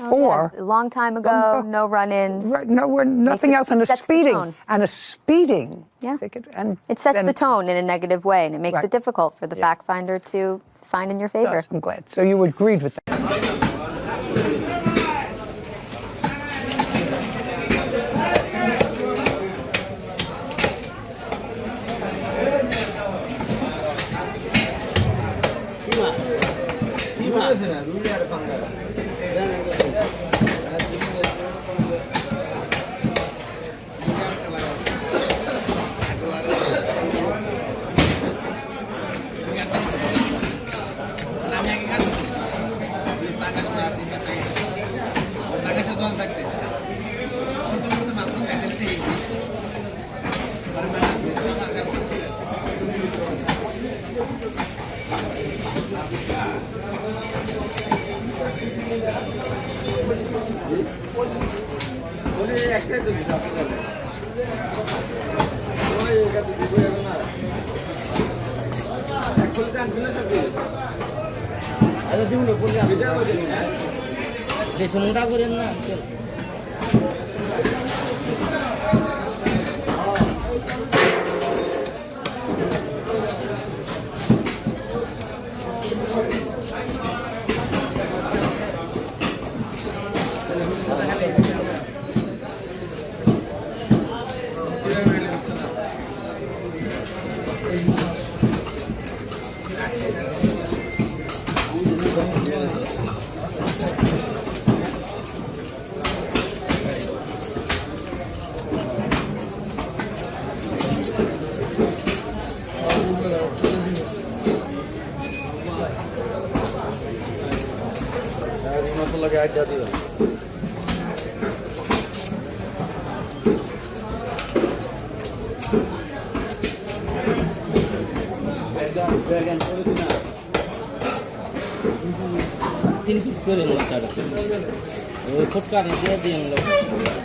S15: Oh, yeah. A long time ago, no run-ins.
S4: Right, nothing else, and a speeding ticket. And
S15: it sets the tone in a negative way, and it makes it difficult for the fact finder to find in your favor.
S4: I'm glad. So you agreed with that.
S2: तीन पिस করে নিলাম ওই food cart দিয়ে দিয়ে